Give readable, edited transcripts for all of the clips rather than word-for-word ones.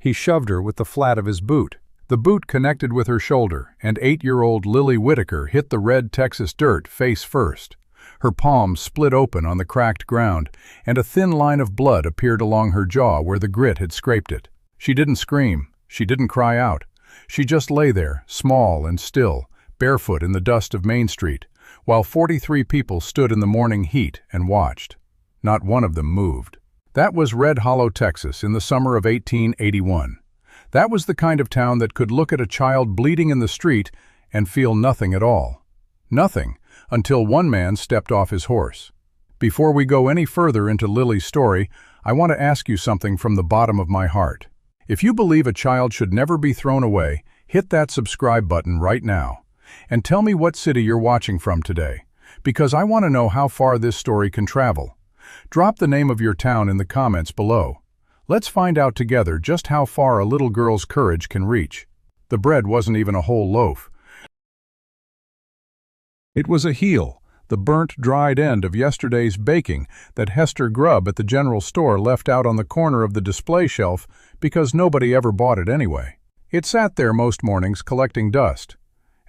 He shoved her with the flat of his boot. The boot connected with her shoulder, and 8-year-old Lily Whitaker hit the red Texas dirt face first. Her palm split open on the cracked ground, and a thin line of blood appeared along her jaw where the grit had scraped it. She didn't scream. She didn't cry out. She just lay there, small and still, barefoot in the dust of Main Street, while 43 people stood in the morning heat and watched. Not one of them moved. That was Red Hollow, Texas, in the summer of 1881. That was the kind of town that could look at a child bleeding in the street and feel nothing at all. Nothing, until one man stepped off his horse. Before we go any further into Lily's story, I want to ask you something from the bottom of my heart. If you believe a child should never be thrown away, hit that subscribe button right now. And tell me what city you're watching from today, because I want to know how far this story can travel. Drop the name of your town in the comments below. Let's find out together just how far a little girl's courage can reach. The bread wasn't even a whole loaf. It was a heel, the burnt, dried end of yesterday's baking that Hester Grubb at the general store left out on the corner of the display shelf because nobody ever bought it anyway. It sat there most mornings collecting dust,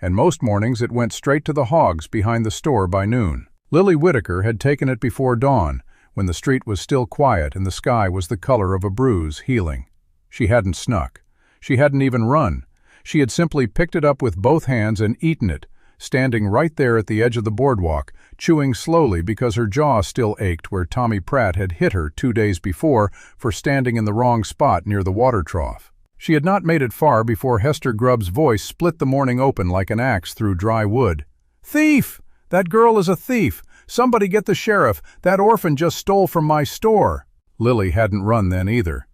and most mornings it went straight to the hogs behind the store by noon. Lily Whitaker had taken it before dawn, when the street was still quiet and the sky was the color of a bruise healing. She hadn't snuck. She hadn't even run. She had simply picked it up with both hands and eaten it, standing right there at the edge of the boardwalk, chewing slowly because her jaw still ached where Tommy Pratt had hit her 2 days before for standing in the wrong spot near the water trough. She had not made it far before Hester Grubb's voice split the morning open like an axe through dry wood. "Thief! That girl is a thief! Somebody get the sheriff! That orphan just stole from my store!" Lily hadn't run then either.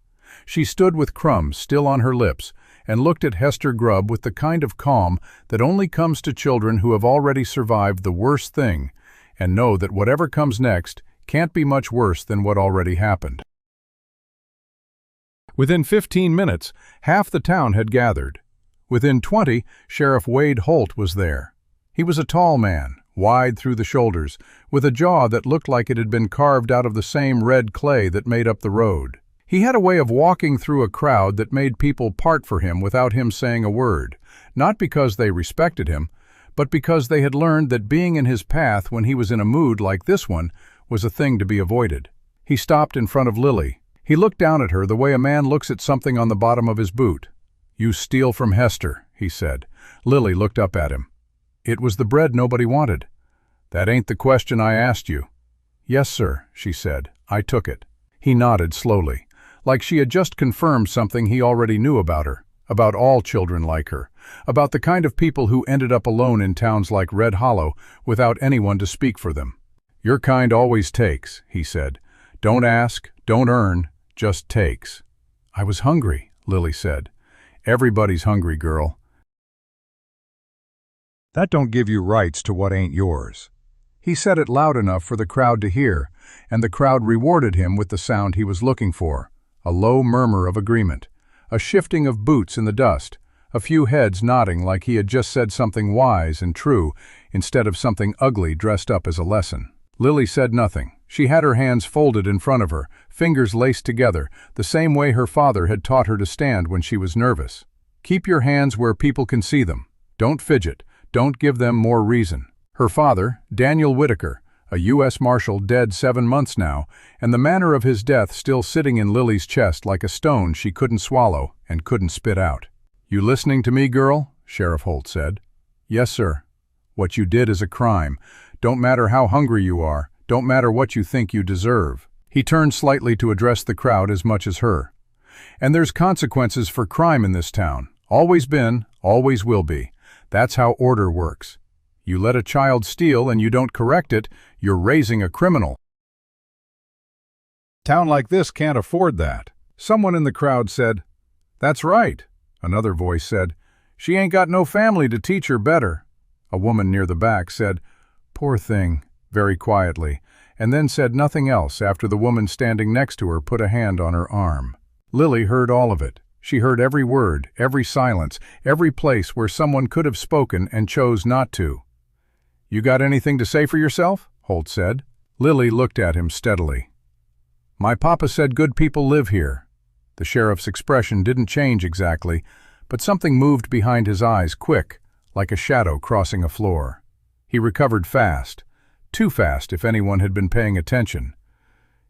She stood with crumbs still on her lips and looked at Hester Grubb with the kind of calm that only comes to children who have already survived the worst thing and know that whatever comes next can't be much worse than what already happened. Within 15 minutes, half the town had gathered. Within 20, Sheriff Wade Holt was there. He was a tall man, wide through the shoulders, with a jaw that looked like it had been carved out of the same red clay that made up the road. He had a way of walking through a crowd that made people part for him without him saying a word, not because they respected him, but because they had learned that being in his path when he was in a mood like this one was a thing to be avoided. He stopped in front of Lily. He looked down at her the way a man looks at something on the bottom of his boot. "You steal from Hester," he said. Lily looked up at him. "It was the bread nobody wanted." "That ain't the question I asked you." "Yes, sir," she said. "I took it." He nodded slowly, like she had just confirmed something he already knew about her, about all children like her, about the kind of people who ended up alone in towns like Red Hollow without anyone to speak for them. "Your kind always takes," he said. "Don't ask, don't earn, just takes." "I was hungry," Lily said. "Everybody's hungry, girl. That don't give you rights to what ain't yours." He said it loud enough for the crowd to hear, and the crowd rewarded him with the sound he was looking for, a low murmur of agreement, a shifting of boots in the dust, a few heads nodding like he had just said something wise and true instead of something ugly dressed up as a lesson. Lily said nothing. She had her hands folded in front of her, fingers laced together, the same way her father had taught her to stand when she was nervous. "Keep your hands where people can see them. Don't fidget. Don't give them more reason." Her father, Daniel Whitaker, a U.S. Marshal dead 7 months now, and the manner of his death still sitting in Lily's chest like a stone she couldn't swallow and couldn't spit out. "You listening to me, girl?" Sheriff Holt said. "Yes, sir. What you did is a crime. Don't matter how hungry you are. Don't matter what you think you deserve." He turned slightly to address the crowd as much as her. "And there's consequences for crime in this town. Always been, always will be. That's how order works. You let a child steal and you don't correct it, you're raising a criminal. Town like this can't afford that." Someone in the crowd said, "That's right." Another voice said, "She ain't got no family to teach her better." A woman near the back said, "Poor thing," very quietly, and then said nothing else after the woman standing next to her put a hand on her arm. Lily heard all of it. She heard every word, every silence, every place where someone could have spoken and chose not to. "You got anything to say for yourself?" Holt said. Lily looked at him steadily. "My papa said good people live here. The sheriff's expression didn't change exactly, but something moved behind his eyes quick, like a shadow crossing a floor. He recovered fast. Too fast if anyone had been paying attention.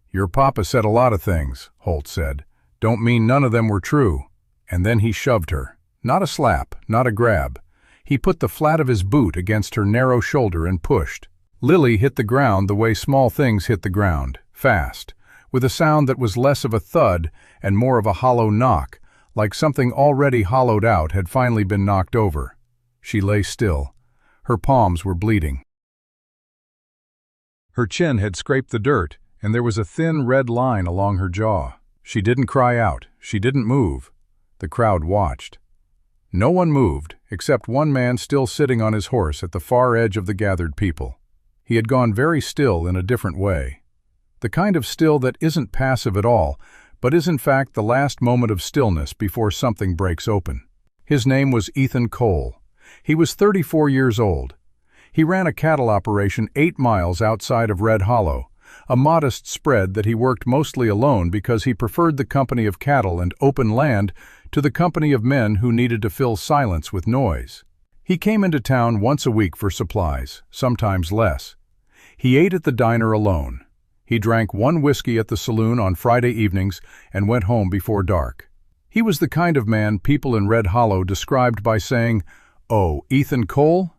"Your papa said a lot of things," Holt said. "Don't mean none of them were true." And then he shoved her. Not a slap, not a grab. He put the flat of his boot against her narrow shoulder and pushed. Lily hit the ground the way small things hit the ground, fast, with a sound that was less of a thud and more of a hollow knock, like something already hollowed out had finally been knocked over. She lay still. Her palms were bleeding. Her chin had scraped the dirt, and there was a thin red line along her jaw. She didn't cry out. She didn't move. The crowd watched. No one moved, except one man still sitting on his horse at the far edge of the gathered people. He had gone very still in a different way. The kind of still that isn't passive at all, but is in fact the last moment of stillness before something breaks open. His name was Ethan Cole. He was 34 years old. He ran a cattle operation 8 miles outside of Red Hollow, a modest spread that he worked mostly alone because he preferred the company of cattle and open land to the company of men who needed to fill silence with noise. He came into town once a week for supplies, sometimes less. He ate at the diner alone. He drank 1 whiskey at the saloon on Friday evenings and went home before dark. He was the kind of man people in Red Hollow described by saying, "Oh, Ethan Cole?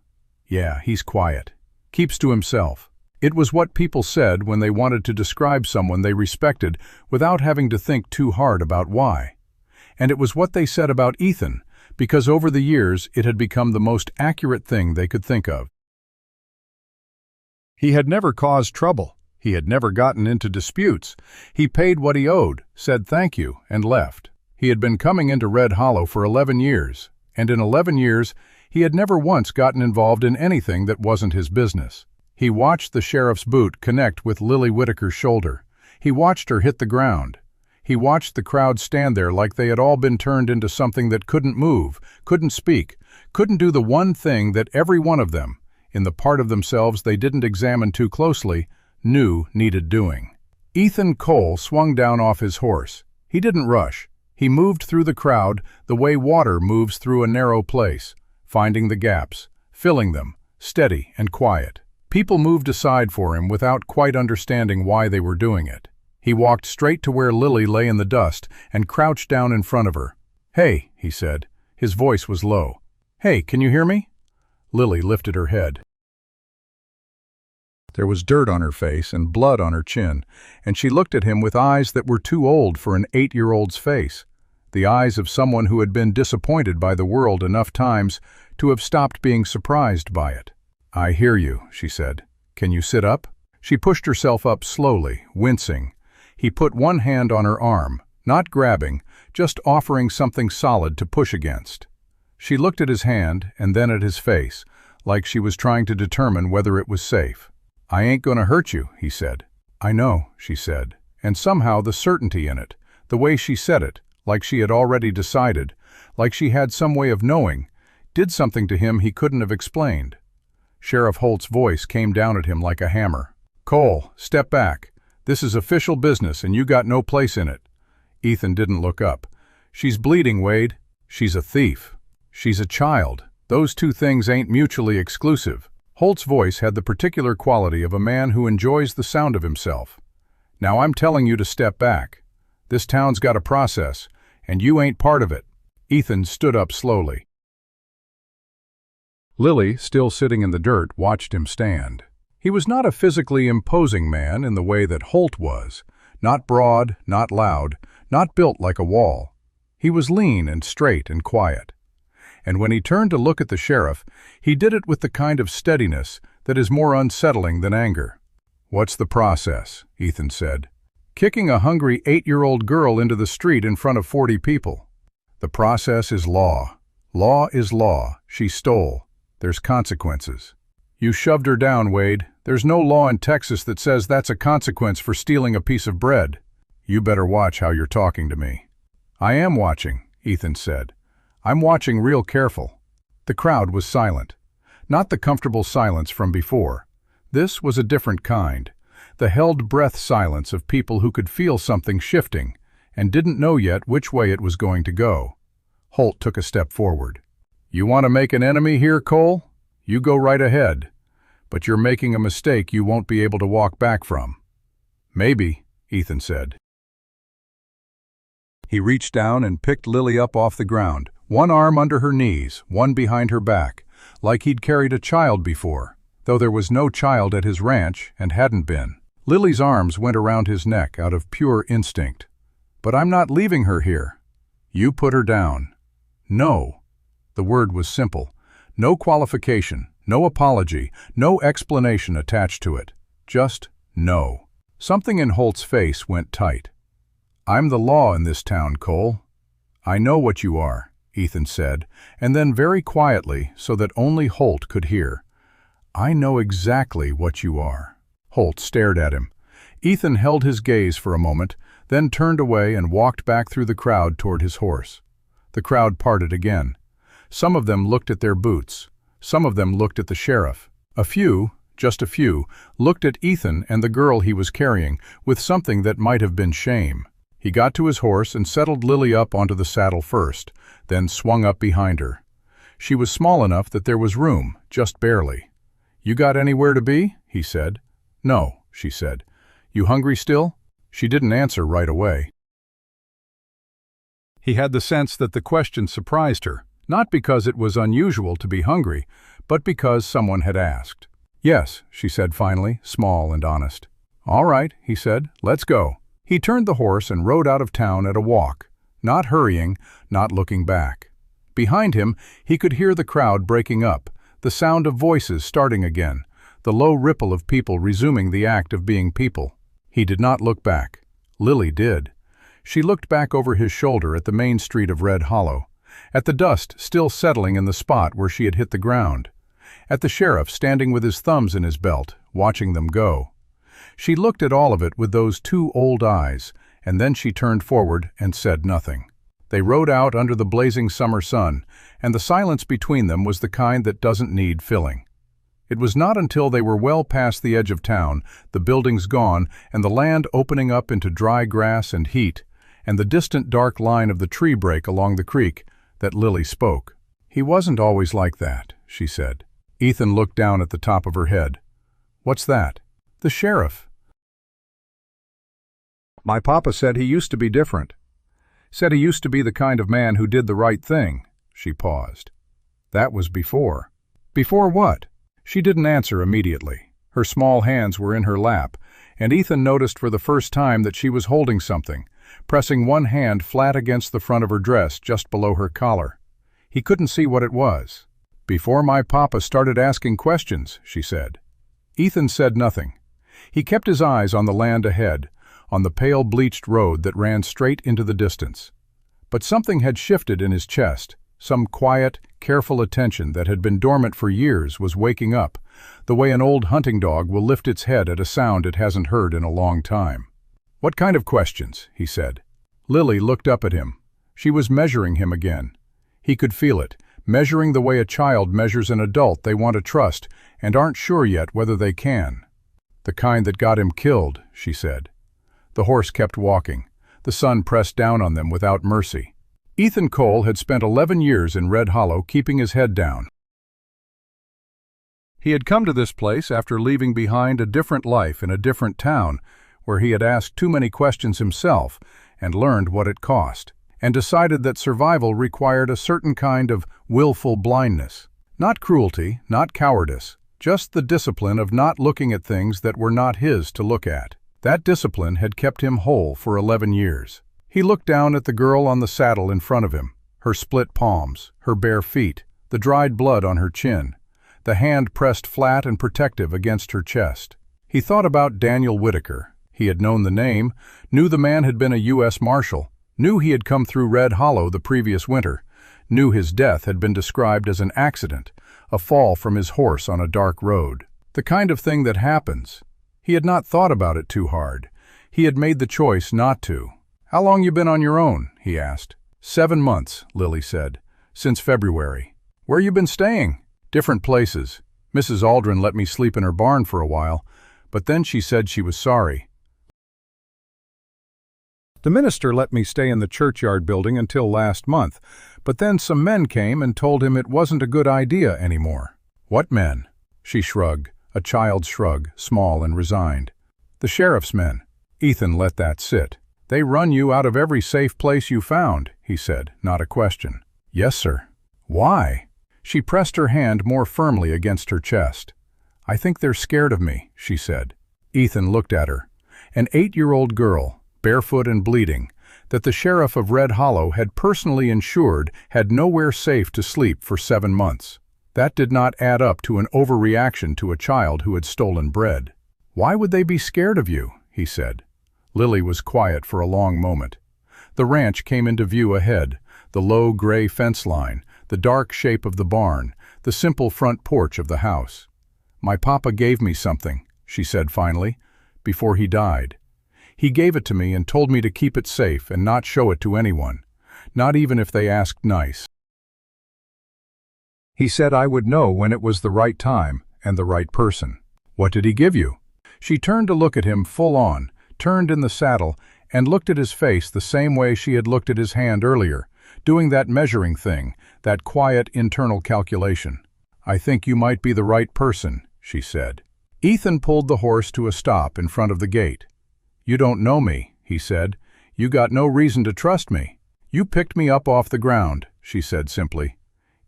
Yeah, he's quiet. Keeps to himself." It was what people said when they wanted to describe someone they respected without having to think too hard about why. And it was what they said about Ethan, because over the years it had become the most accurate thing they could think of. He had never caused trouble. He had never gotten into disputes. He paid what he owed, said thank you, and left. He had been coming into Red Hollow for 11 years, and in 11 years he had never once gotten involved in anything that wasn't his business. He watched the sheriff's boot connect with Lily Whitaker's shoulder. He watched her hit the ground. He watched the crowd stand there like they had all been turned into something that couldn't move, couldn't speak, couldn't do the one thing that every one of them, in the part of themselves they didn't examine too closely, knew needed doing. Ethan Cole swung down off his horse. He didn't rush. He moved through the crowd the way water moves through a narrow place, finding the gaps, filling them, steady and quiet. People moved aside for him without quite understanding why they were doing it. He walked straight to where Lily lay in the dust and crouched down in front of her. "Hey," he said. His voice was low. "Hey, can you hear me?" Lily lifted her head. There was dirt on her face and blood on her chin, and she looked at him with eyes that were too old for an 8-year-old's face, the eyes of someone who had been disappointed by the world enough times to have stopped being surprised by it. "I hear you," she said. "Can you sit up?" She pushed herself up slowly, wincing. He put one hand on her arm, not grabbing, just offering something solid to push against. She looked at his hand and then at his face, like she was trying to determine whether it was safe. "I ain't gonna hurt you," he said. "I know," she said, and somehow the certainty in it, the way she said it, like she had already decided, like she had some way of knowing, did something to him he couldn't have explained. Sheriff Holt's voice came down at him like a hammer. "Cole, step back. This is official business and you got no place in it." Ethan didn't look up. "She's bleeding, Wade. She's a thief. She's a child. Those two things ain't mutually exclusive." Holt's voice had the particular quality of a man who enjoys the sound of himself. "Now I'm telling you to step back. This town's got a process, and you ain't part of it." Ethan stood up slowly. Lily, still sitting in the dirt, watched him stand. He was not a physically imposing man in the way that Holt was, not broad, not loud, not built like a wall. He was lean and straight and quiet. And when he turned to look at the sheriff, he did it with the kind of steadiness that is more unsettling than anger. "What's the process?" Ethan said. "Kicking a hungry 8-year-old girl into the street in front of 40 people. The process is law. Law is law. She stole. There's consequences. You shoved her down, Wade. There's no law in Texas that says that's a consequence for stealing a piece of bread. You better watch how you're talking to me." "I am watching," Ethan said. "I'm watching real careful." The crowd was silent. Not the comfortable silence from before. This was a different kind. The held breath silence of people who could feel something shifting, and didn't know yet which way it was going to go. Holt took a step forward. "You want to make an enemy here, Cole? You go right ahead. But you're making a mistake you won't be able to walk back from." "Maybe," Ethan said. He reached down and picked Lily up off the ground, one arm under her knees, one behind her back, like he'd carried a child before, though there was no child at his ranch and hadn't been. Lily's arms went around his neck out of pure instinct. "But I'm not leaving her here." "You put her down." "No." The word was simple. No qualification, no apology, no explanation attached to it. Just no. Something in Holt's face went tight. "I'm the law in this town, Cole." "I know what you are," Ethan said, and then very quietly, so that only Holt could hear, "I know exactly what you are." Holt stared at him. Ethan held his gaze for a moment, then turned away and walked back through the crowd toward his horse. The crowd parted again. Some of them looked at their boots. Some of them looked at the sheriff. A few, just a few, looked at Ethan and the girl he was carrying with something that might have been shame. He got to his horse and settled Lily up onto the saddle first, then swung up behind her. She was small enough that there was room, just barely. "You got anywhere to be?" he said. "No," she said. "You hungry still?" She didn't answer right away. He had the sense that the question surprised her, not because it was unusual to be hungry, but because someone had asked. "Yes," she said finally, small and honest. "All right," he said, "let's go." He turned the horse and rode out of town at a walk, not hurrying, not looking back. Behind him, he could hear the crowd breaking up, the sound of voices starting again, the low ripple of people resuming the act of being people. He did not look back. Lily did. She looked back over his shoulder at the main street of Red Hollow, at the dust still settling in the spot where she had hit the ground, at the sheriff standing with his thumbs in his belt, watching them go. She looked at all of it with those two old eyes, and then she turned forward and said nothing. They rode out under the blazing summer sun, and the silence between them was the kind that doesn't need filling. It was not until they were well past the edge of town, the buildings gone, and the land opening up into dry grass and heat, and the distant dark line of the tree break along the creek, that Lily spoke. "He wasn't always like that," she said. Ethan looked down at the top of her head. "What's that?" "The sheriff. My papa said he used to be different. Said he used to be the kind of man who did the right thing." She paused. "That was before." "Before what?" She didn't answer immediately. Her small hands were in her lap, and Ethan noticed for the first time that she was holding something, pressing one hand flat against the front of her dress just below her collar. He couldn't see what it was. "Before my papa started asking questions," she said. Ethan said nothing. He kept his eyes on the land ahead, on the pale bleached road that ran straight into the distance. But something had shifted in his chest. Some quiet, careful attention that had been dormant for years was waking up, the way an old hunting dog will lift its head at a sound it hasn't heard in a long time. "What kind of questions?" he said. Lily looked up at him. She was measuring him again. He could feel it, measuring the way a child measures an adult they want to trust and aren't sure yet whether they can. "The kind that got him killed," she said. The horse kept walking. The sun pressed down on them without mercy. Ethan Cole had spent 11 years in Red Hollow keeping his head down. He had come to this place after leaving behind a different life in a different town, where he had asked too many questions himself and learned what it cost, and decided that survival required a certain kind of willful blindness. Not cruelty, not cowardice, just the discipline of not looking at things that were not his to look at. That discipline had kept him whole for 11 years. He looked down at the girl on the saddle in front of him, her split palms, her bare feet, the dried blood on her chin, the hand pressed flat and protective against her chest. He thought about Daniel Whitaker. He had known the name, knew the man had been a U.S. Marshal, knew he had come through Red Hollow the previous winter, knew his death had been described as an accident, a fall from his horse on a dark road. The kind of thing that happens. He had not thought about it too hard. He had made the choice not to. "How long you been on your own?" he asked. 7 months, Lily said. "Since February." "Where you been staying?" "Different places. Mrs. Aldrin let me sleep in her barn for a while, but then she said she was sorry." The minister let me stay in the churchyard building until last month, but then some men came and told him it wasn't a good idea anymore." "What men?" She shrugged, a child's shrug, small and resigned. "The sheriff's men." Ethan let that sit. "They run you out of every safe place you found," he said, not a question. "Yes, sir." "Why?" She pressed her hand more firmly against her chest. "I think they're scared of me," she said. Ethan looked at her. An 8-year-old girl, barefoot and bleeding, that the sheriff of Red Hollow had personally ensured had nowhere safe to sleep for 7 months. That did not add up to an overreaction to a child who had stolen bread. "Why would they be scared of you?" he said. Lily was quiet for a long moment. The ranch came into view ahead, the low gray fence line, the dark shape of the barn, the simple front porch of the house. "My papa gave me something," she said finally, "before he died. He gave it to me and told me to keep it safe and not show it to anyone, not even if they asked nice. He said I would know when it was the right time and the right person." "What did he give you?" She turned to look at him full on, turned in the saddle, and looked at his face the same way she had looked at his hand earlier, doing that measuring thing, that quiet internal calculation. "I think you might be the right person," she said. Ethan pulled the horse to a stop in front of the gate. "You don't know me," he said. "You got no reason to trust me. You picked me up off the ground," she said simply,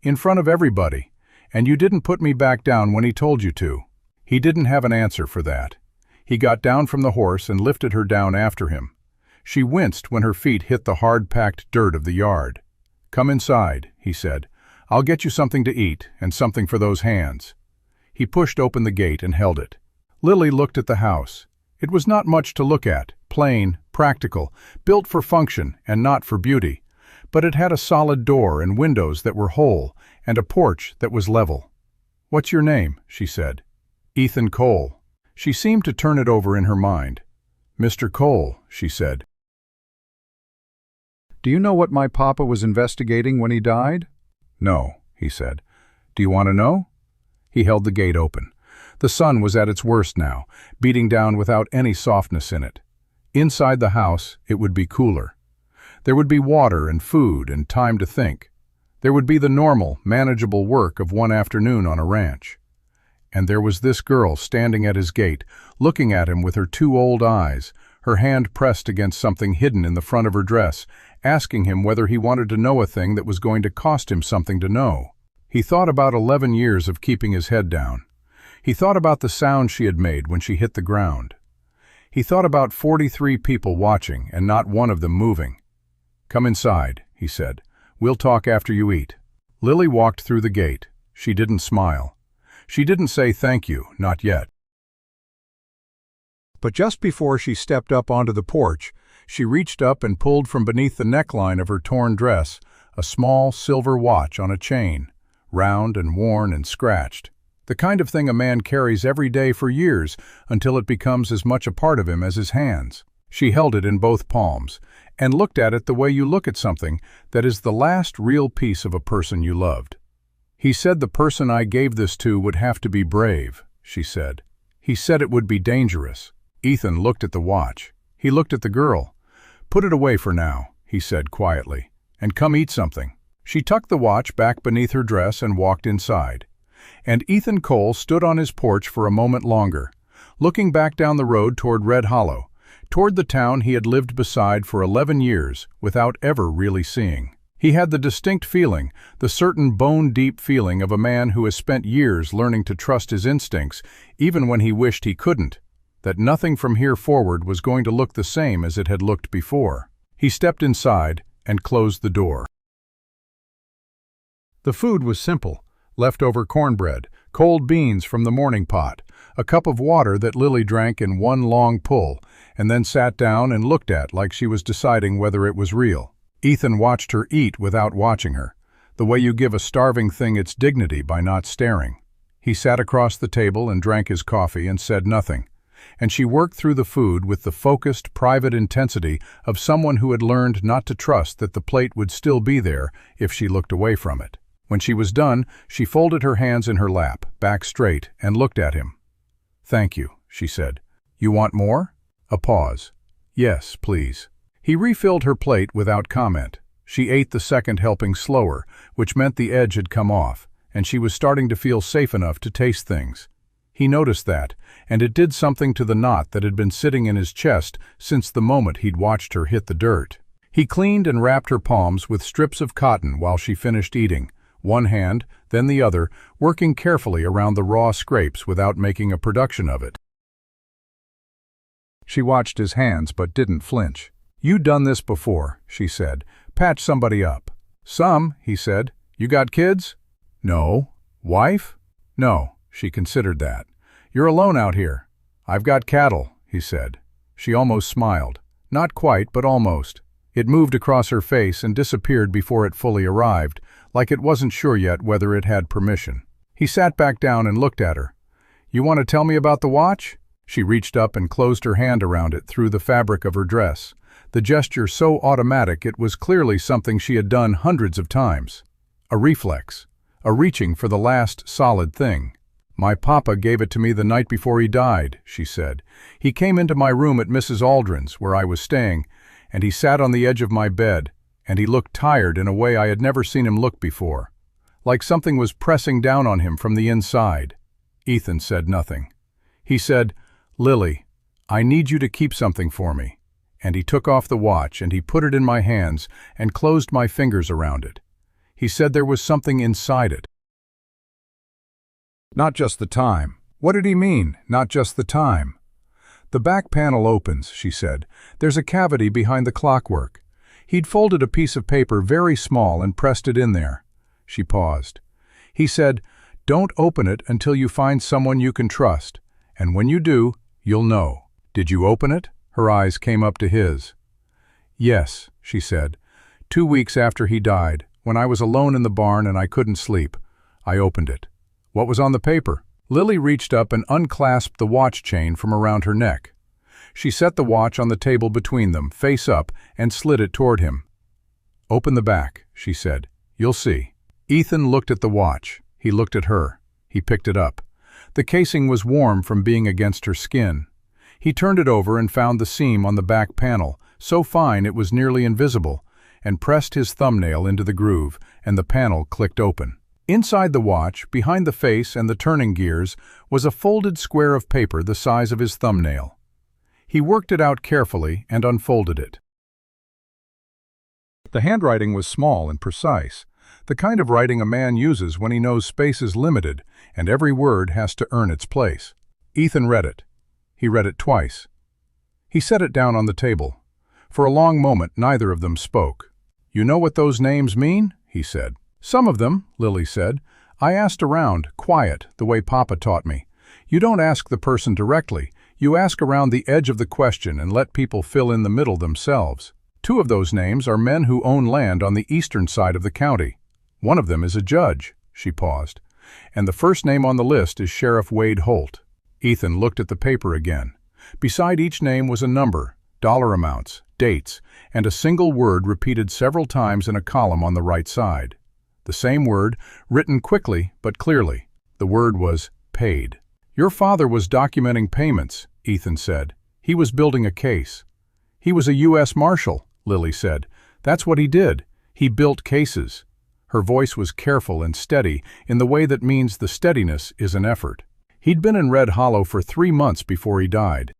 "in front of everybody, and you didn't put me back down when he told you to." He didn't have an answer for that. He got down from the horse and lifted her down after him. She winced when her feet hit the hard-packed dirt of the yard. "Come inside," he said. "I'll get you something to eat and something for those hands." He pushed open the gate and held it. Lily looked at the house. It was not much to look at, plain, practical, built for function and not for beauty, but it had a solid door and windows that were whole and a porch that was level. "What's your name?" she said. "Ethan Cole." She seemed to turn it over in her mind. "Mr. Cole," she said. "Do you know what my papa was investigating when he died?" "No," he said. "Do you want to know?" He held the gate open. The sun was at its worst now, beating down without any softness in it. Inside the house, it would be cooler. There would be water and food and time to think. There would be the normal, manageable work of one afternoon on a ranch. And there was this girl standing at his gate, looking at him with her 2 old eyes, her hand pressed against something hidden in the front of her dress, asking him whether he wanted to know a thing that was going to cost him something to know. He thought about 11 years of keeping his head down. He thought about the sound she had made when she hit the ground. He thought about 43 people watching and not one of them moving. "Come inside," he said. "We'll talk after you eat." Lily walked through the gate. She didn't smile. She didn't say thank you, not yet. But just before she stepped up onto the porch, she reached up and pulled from beneath the neckline of her torn dress a small silver watch on a chain, round and worn and scratched. The kind of thing a man carries every day for years until it becomes as much a part of him as his hands. She held it in both palms and looked at it the way you look at something that is the last real piece of a person you loved. "He said the person I gave this to would have to be brave," she said. "He said it would be dangerous." Ethan looked at the watch. He looked at the girl. "Put it away for now," he said quietly, "and come eat something." She tucked the watch back beneath her dress and walked inside. And Ethan Cole stood on his porch for a moment longer, looking back down the road toward Red Hollow, toward the town he had lived beside for 11 years without ever really seeing. He had the distinct feeling, the certain bone-deep feeling of a man who has spent years learning to trust his instincts, even when he wished he couldn't, that nothing from here forward was going to look the same as it had looked before. He stepped inside and closed the door. The food was simple. Leftover cornbread, cold beans from the morning pot, a cup of water that Lily drank in one long pull, and then sat down and looked at like she was deciding whether it was real. Ethan watched her eat without watching her, the way you give a starving thing its dignity by not staring. He sat across the table and drank his coffee and said nothing, and she worked through the food with the focused, private intensity of someone who had learned not to trust that the plate would still be there if she looked away from it. When she was done, she folded her hands in her lap, back straight, and looked at him. "Thank you," she said. "You want more?" A pause. "Yes, please." He refilled her plate without comment. She ate the second helping slower, which meant the edge had come off, and she was starting to feel safe enough to taste things. He noticed that, and it did something to the knot that had been sitting in his chest since the moment he'd watched her hit the dirt. He cleaned and wrapped her palms with strips of cotton while she finished eating, one hand, then the other, working carefully around the raw scrapes without making a production of it. She watched his hands but didn't flinch. "You done this before," she said. "Patch somebody up." "Some," he said. "You got kids?" "No." "Wife?" "No." She considered that. "You're alone out here." "I've got cattle," he said. She almost smiled. Not quite, but almost. It moved across her face and disappeared before it fully arrived, like it wasn't sure yet whether it had permission. He sat back down and looked at her. "You want to tell me about the watch?" She reached up and closed her hand around it through the fabric of her dress. The gesture so automatic it was clearly something she had done hundreds of times. A reflex. A reaching for the last solid thing. "My papa gave it to me the night before he died," she said. "He came into my room at Mrs. Aldrin's, where I was staying, and he sat on the edge of my bed, and he looked tired in a way I had never seen him look before. Like something was pressing down on him from the inside." Ethan said nothing. He said, "Lily, I need you to keep something for me." And he took off the watch and he put it in my hands and closed my fingers around it. He said there was something inside it. Not just the time. What did he mean, not just the time? "The back panel opens," she said. "There's a cavity behind the clockwork." He'd folded a piece of paper very small and pressed it in there. She paused. He said, "Don't open it until you find someone you can trust, and when you do, you'll know." "Did you open it?" Her eyes came up to his. "Yes," she said. "2 weeks after he died, when I was alone in the barn and I couldn't sleep, I opened it." "What was on the paper?" Lily reached up and unclasped the watch chain from around her neck. She set the watch on the table between them, face up, and slid it toward him. "Open the back," she said. "You'll see." Ethan looked at the watch. He looked at her. He picked it up. The casing was warm from being against her skin. He turned it over and found the seam on the back panel, so fine it was nearly invisible, and pressed his thumbnail into the groove, and the panel clicked open. Inside the watch, behind the face and the turning gears, was a folded square of paper the size of his thumbnail. He worked it out carefully and unfolded it. The handwriting was small and precise, the kind of writing a man uses when he knows space is limited and every word has to earn its place. Ethan read it. He read it twice. He set it down on the table. For a long moment, neither of them spoke. "You know what those names mean?" he said. "Some of them," Lily said. "I asked around, quiet, the way Papa taught me. You don't ask the person directly. You ask around the edge of the question and let people fill in the middle themselves. 2 of those names are men who own land on the eastern side of the county. One of them is a judge." She paused. "And the first name on the list is Sheriff Wade Holt." Ethan looked at the paper again. Beside each name was a number, dollar amounts, dates, and a single word repeated several times in a column on the right side. The same word, written quickly but clearly. The word was paid. "Your father was documenting payments," Ethan said. "He was building a case." "He was a U.S. Marshal," Lily said. "That's what he did. He built cases." Her voice was careful and steady in the way that means the steadiness is an effort. He'd been in Red Hollow for 3 months before he died.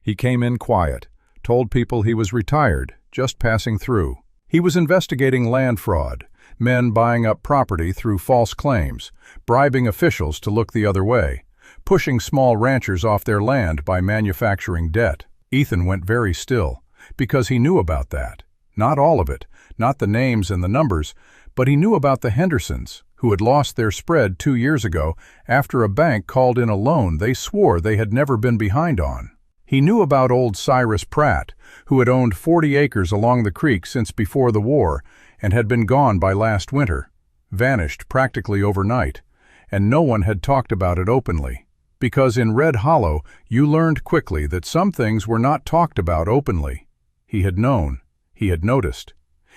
He came in quiet, told people he was retired, just passing through. He was investigating land fraud, men buying up property through false claims, bribing officials to look the other way, pushing small ranchers off their land by manufacturing debt. Ethan went very still, because he knew about that. Not all of it, not the names and the numbers, but he knew about the Hendersons, who had lost their spread 2 years ago after a bank called in a loan they swore they had never been behind on. He knew about old Cyrus Pratt, who had owned 40 acres along the creek since before the war and had been gone by last winter, vanished practically overnight, and no one had talked about it openly. Because in Red Hollow you learned quickly that some things were not talked about openly. He had known. He had noticed.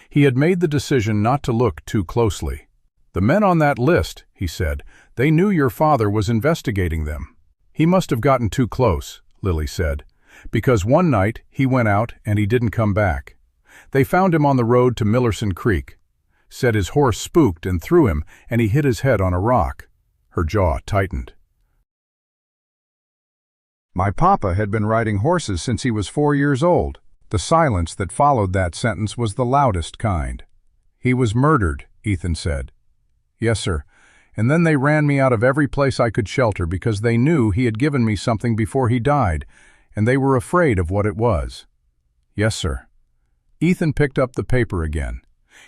He had made the decision not to look too closely. "The men on that list," he said, "they knew your father was investigating them." "He must have gotten too close," Lily said. because one night he went out and he didn't come back. They found him on the road to Millerson Creek. Said his horse spooked and threw him, and he hit his head on a rock. Her jaw tightened. My papa had been riding horses since he was 4 years old. The silence that followed that sentence was the loudest kind. He was murdered, Ethan said. Yes, sir. And then they ran me out of every place I could shelter because they knew he had given me something before he died, and they were afraid of what it was. Yes, sir. Ethan picked up the paper again.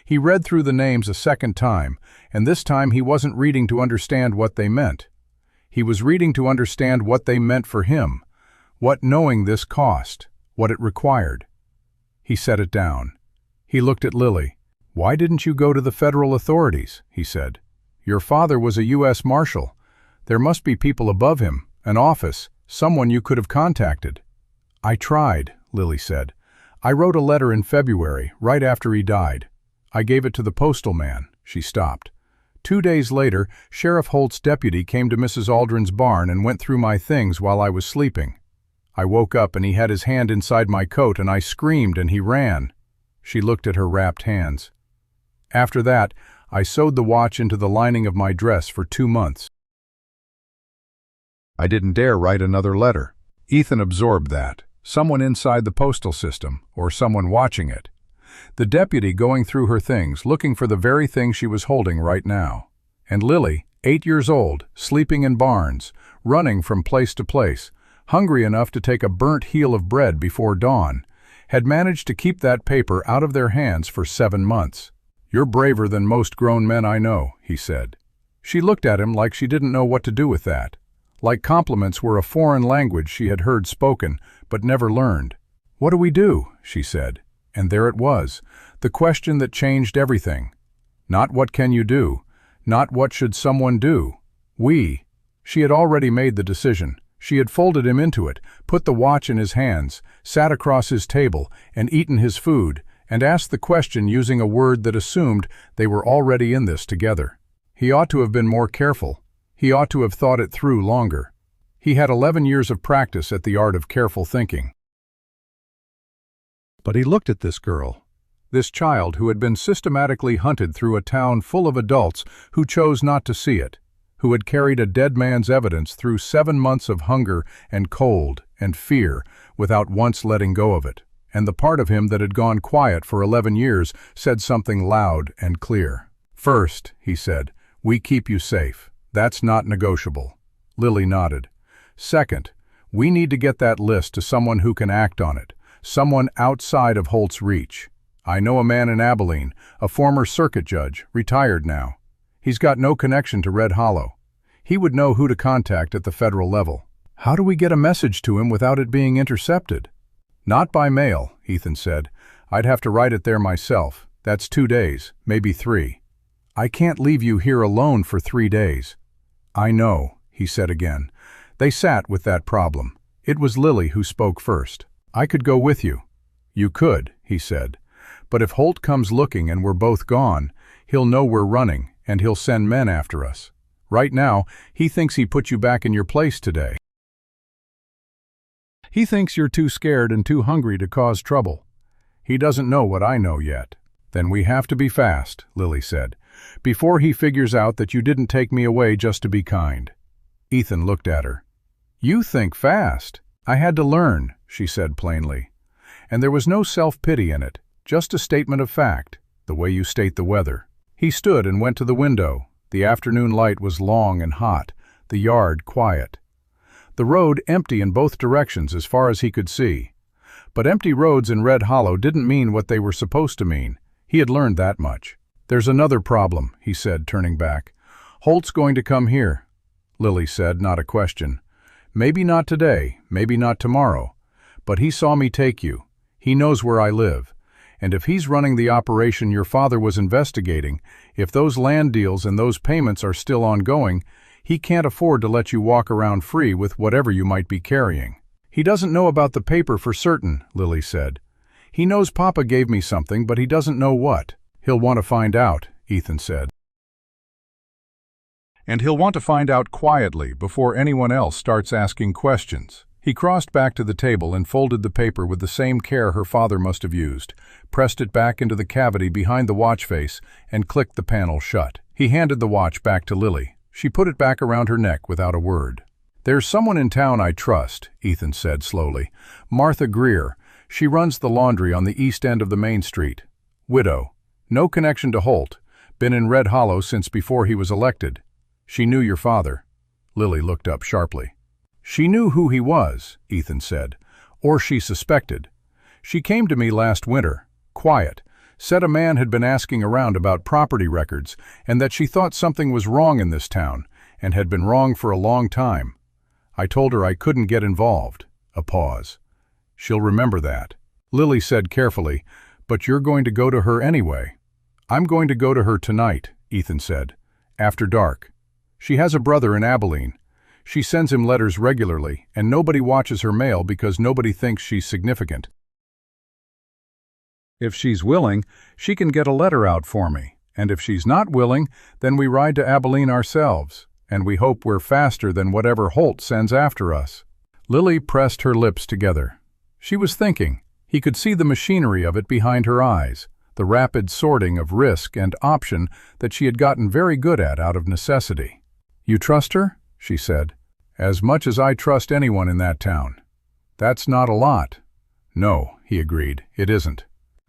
He read through the names a second time, and this time he wasn't reading to understand what they meant. He was reading to understand what they meant for him, what knowing this cost, what it required. He set it down. He looked at Lily. Why didn't you go to the federal authorities? He said. Your father was a U.S. Marshal. There must be people above him, an office, someone you could have contacted. I tried, Lily said. I wrote a letter in February, right after he died. I gave it to the postal man. She stopped. 2 days later, Sheriff Holt's deputy came to Mrs. Aldrin's barn and went through my things while I was sleeping. I woke up and he had his hand inside my coat and I screamed and he ran. She looked at her wrapped hands. After that, I sewed the watch into the lining of my dress for 2 months. I didn't dare write another letter. Ethan absorbed that. Someone inside the postal system, or someone watching it. The deputy going through her things, looking for the very thing she was holding right now. And Lily, 8 years old, sleeping in barns, running from place to place, hungry enough to take a burnt heel of bread before dawn, had managed to keep that paper out of their hands for 7 months. You're braver than most grown men I know, he said. She looked at him like she didn't know what to do with that. Like compliments were a foreign language she had heard spoken, but never learned. What do we do? She said. And there it was, the question that changed everything. Not what can you do, not what should someone do. She had already made the decision. She had folded him into it, put the watch in his hands, sat across his table, and eaten his food, and asked the question using a word that assumed they were already in this together. He ought to have been more careful. He ought to have thought it through longer. He had 11 years of practice at the art of careful thinking. But he looked at this girl, this child who had been systematically hunted through a town full of adults who chose not to see it, who had carried a dead man's evidence through 7 months of hunger and cold and fear without once letting go of it, and the part of him that had gone quiet for 11 years said something loud and clear. First, he said, we keep you safe. That's not negotiable. Lily nodded. Second, we need to get that list to someone who can act on it, someone outside of Holt's reach. I know a man in Abilene, a former circuit judge, retired now. He's got no connection to Red Hollow. He would know who to contact at the federal level. How do we get a message to him without it being intercepted? Not by mail, Ethan said. I'd have to write it there myself. That's 2 days, maybe 3. I can't leave you here alone for 3 days. I know, he said again. They sat with that problem. It was Lily who spoke first. I could go with you. You could, he said. But if Holt comes looking and we're both gone, he'll know we're running, and he'll send men after us. Right now, he thinks he put you back in your place today. He thinks you're too scared and too hungry to cause trouble. He doesn't know what I know yet. Then we have to be fast, Lily said, before he figures out that you didn't take me away just to be kind. Ethan looked at her. You think fast. I had to learn, she said plainly. And there was no self-pity in it, just a statement of fact, the way you state the weather. He stood and went to the window. The afternoon light was long and hot, the yard quiet. The road empty in both directions as far as he could see. But empty roads in Red Hollow didn't mean what they were supposed to mean. He had learned that much. There's another problem, he said, turning back. Holt's going to come here. Lily said, not a question. Maybe not today, maybe not tomorrow. But he saw me take you. He knows where I live. And if he's running the operation your father was investigating, if those land deals and those payments are still ongoing, he can't afford to let you walk around free with whatever you might be carrying. He doesn't know about the paper for certain, Lily said. He knows Papa gave me something, but he doesn't know what. He'll want to find out, Ethan said. And he'll want to find out quietly before anyone else starts asking questions. He crossed back to the table and folded the paper with the same care her father must have used, pressed it back into the cavity behind the watch face, and clicked the panel shut. He handed the watch back to Lily. She put it back around her neck without a word. "There's someone in town I trust," Ethan said slowly. "Martha Greer. She runs the laundry on the east end of the main street. Widow. No connection to Holt. Been in Red Hollow since before he was elected. She knew your father." Lily looked up sharply. "She knew who he was," Ethan said. "Or she suspected. She came to me last winter, quiet, said a man had been asking around about property records and that she thought something was wrong in this town, and had been wrong for a long time. I told her I couldn't get involved." A pause. "She'll remember that." Lily said carefully, "But you're going to go to her anyway." "I'm going to go to her tonight," Ethan said. "After dark. She has a brother in Abilene. She sends him letters regularly, and nobody watches her mail because nobody thinks she's significant. If she's willing, she can get a letter out for me, and if she's not willing, then we ride to Abilene ourselves, and we hope we're faster than whatever Holt sends after us." Lily pressed her lips together. She was thinking. He could see the machinery of it behind her eyes, the rapid sorting of risk and option that she had gotten very good at out of necessity. "You trust her?" she said. "As much as I trust anyone in that town." "That's not a lot." "No," he agreed, "it isn't."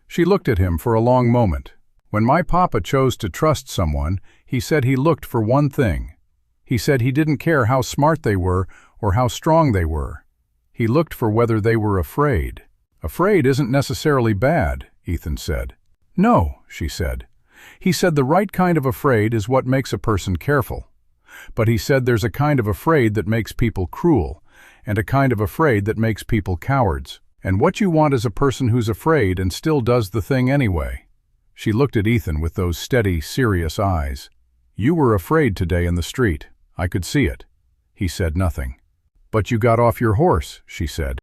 She looked at him for a long moment. "When my papa chose to trust someone, he said he looked for one thing. He said he didn't care how smart they were or how strong they were. He looked for whether they were afraid." "Afraid isn't necessarily bad," Ethan said. "No," she said. "He said the right kind of afraid is what makes a person careful. But he said there's a kind of afraid that makes people cruel, and a kind of afraid that makes people cowards. And what you want is a person who's afraid and still does the thing anyway." She looked at Ethan with those steady, serious eyes. "You were afraid today in the street. I could see it." He said nothing. "But you got off your horse," she said.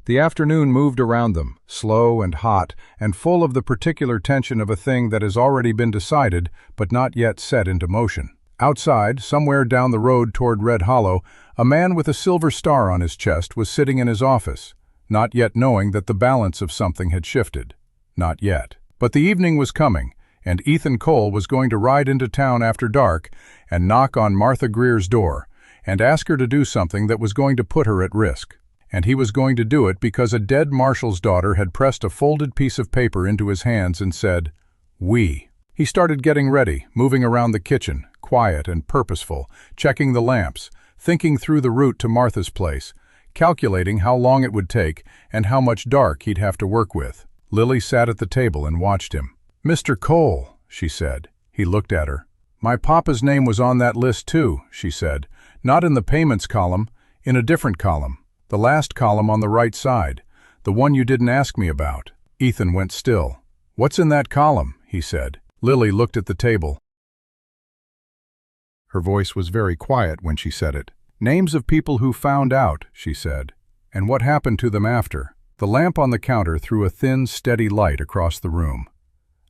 The afternoon moved around them, slow and hot, and full of the particular tension of a thing that has already been decided but not yet set into motion. Outside, somewhere down the road toward Red Hollow, a man with a silver star on his chest was sitting in his office, not yet knowing that the balance of something had shifted. Not yet. But the evening was coming, and Ethan Cole was going to ride into town after dark and knock on Martha Greer's door and ask her to do something that was going to put her at risk. And he was going to do it because a dead marshal's daughter had pressed a folded piece of paper into his hands and said, "We." He started getting ready, moving around the kitchen, quiet and purposeful, checking the lamps, thinking through the route to Martha's place, calculating how long it would take and how much dark he'd have to work with. Lily sat at the table and watched him. "Mr. Cole," she said. He looked at her. "My papa's name was on that list too," she said. "Not in the payments column, in a different column. The last column on the right side, the one you didn't ask me about." Ethan went still. "What's in that column?" he said. Lily looked at the table. Her voice was very quiet when she said it. "Names of people who found out," she said, "and what happened to them after." The lamp on the counter threw a thin, steady light across the room.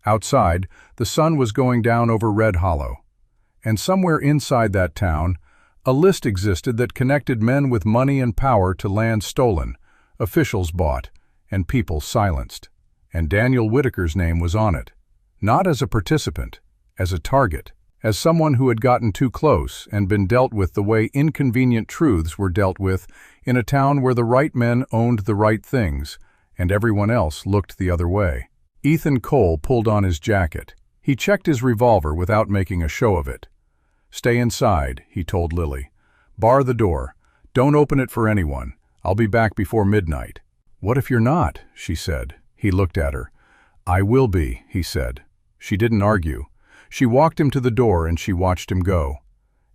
Outside, the sun was going down over Red Hollow. And somewhere inside that town, a list existed that connected men with money and power to land stolen, officials bought, and people silenced. And Daniel Whitaker's name was on it. Not as a participant, as a target, as someone who had gotten too close and been dealt with the way inconvenient truths were dealt with in a town where the right men owned the right things, and everyone else looked the other way. Ethan Cole pulled on his jacket. He checked his revolver without making a show of it. "Stay inside," he told Lily. "Bar the door. Don't open it for anyone. I'll be back before midnight." "What if you're not?" she said. He looked at her. "I will be," he said. She didn't argue. She walked him to the door and she watched him go.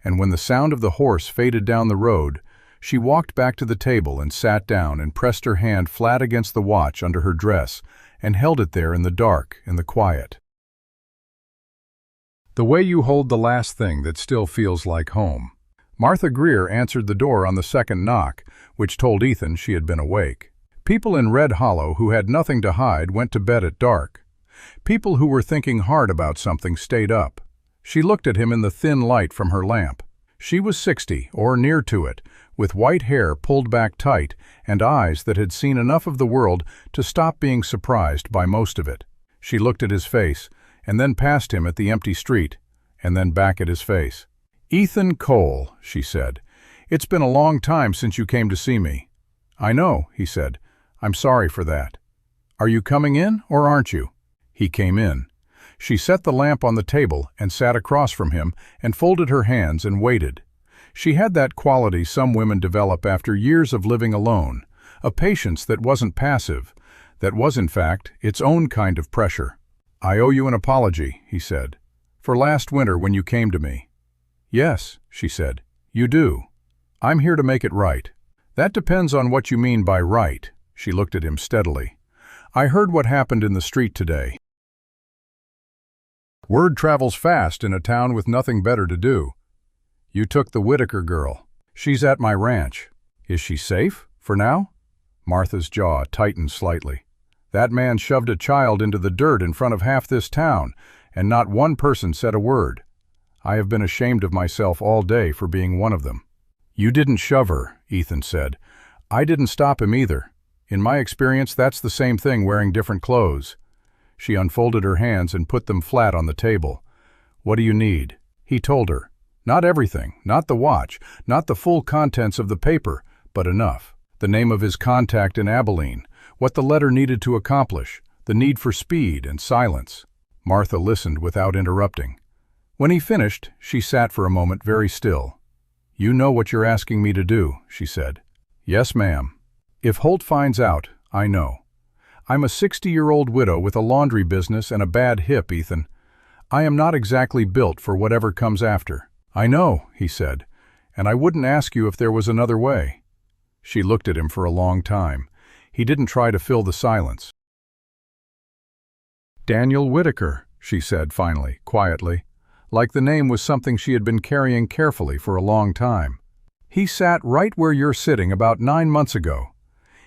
And when the sound of the horse faded down the road, she walked back to the table and sat down and pressed her hand flat against the watch under her dress and held it there in the dark, in the quiet. The way you hold the last thing that still feels like home. Martha Greer answered the door on the second knock, which told Ethan she had been awake. People in Red Hollow who had nothing to hide went to bed at dark. People who were thinking hard about something stayed up. She looked at him in the thin light from her lamp. She was 60, or near to it, with white hair pulled back tight and eyes that had seen enough of the world to stop being surprised by most of it. She looked at his face, and then past him at the empty street, and then back at his face. "Ethan Cole," she said. "It's been a long time since you came to see me." "I know," he said. "I'm sorry for that." "Are you coming in, or aren't you?" He came in. She set the lamp on the table and sat across from him and folded her hands and waited. She had that quality some women develop after years of living alone, a patience that wasn't passive, that was in fact its own kind of pressure. "I owe you an apology," he said, "for last winter when you came to me." "Yes," she said, "you do. I'm here to make it right." "That depends on what you mean by right." She looked at him steadily. "I heard what happened in the street today. Word travels fast in a town with nothing better to do. You took the Whitaker girl. She's at my ranch. Is she safe, for now?" Martha's jaw tightened slightly. "That man shoved a child into the dirt in front of half this town, and not one person said a word. I have been ashamed of myself all day for being one of them." "You didn't shove her," Ethan said. "I didn't stop him either. In my experience, that's the same thing wearing different clothes." She unfolded her hands and put them flat on the table. "What do you need?" He told her. Not everything, not the watch, not the full contents of the paper, but enough. The name of his contact in Abilene, what the letter needed to accomplish, the need for speed and silence. Martha listened without interrupting. When he finished, she sat for a moment very still. "You know what you're asking me to do," she said. "Yes, ma'am. If Holt finds out, I know. I'm a 60-year-old widow with a laundry business and a bad hip, Ethan. I am not exactly built for whatever comes after." "I know," he said, "and I wouldn't ask you if there was another way." She looked at him for a long time. He didn't try to fill the silence. "Daniel Whitaker," she said finally, quietly, like the name was something she had been carrying carefully for a long time. "He sat right where you're sitting about 9 months ago.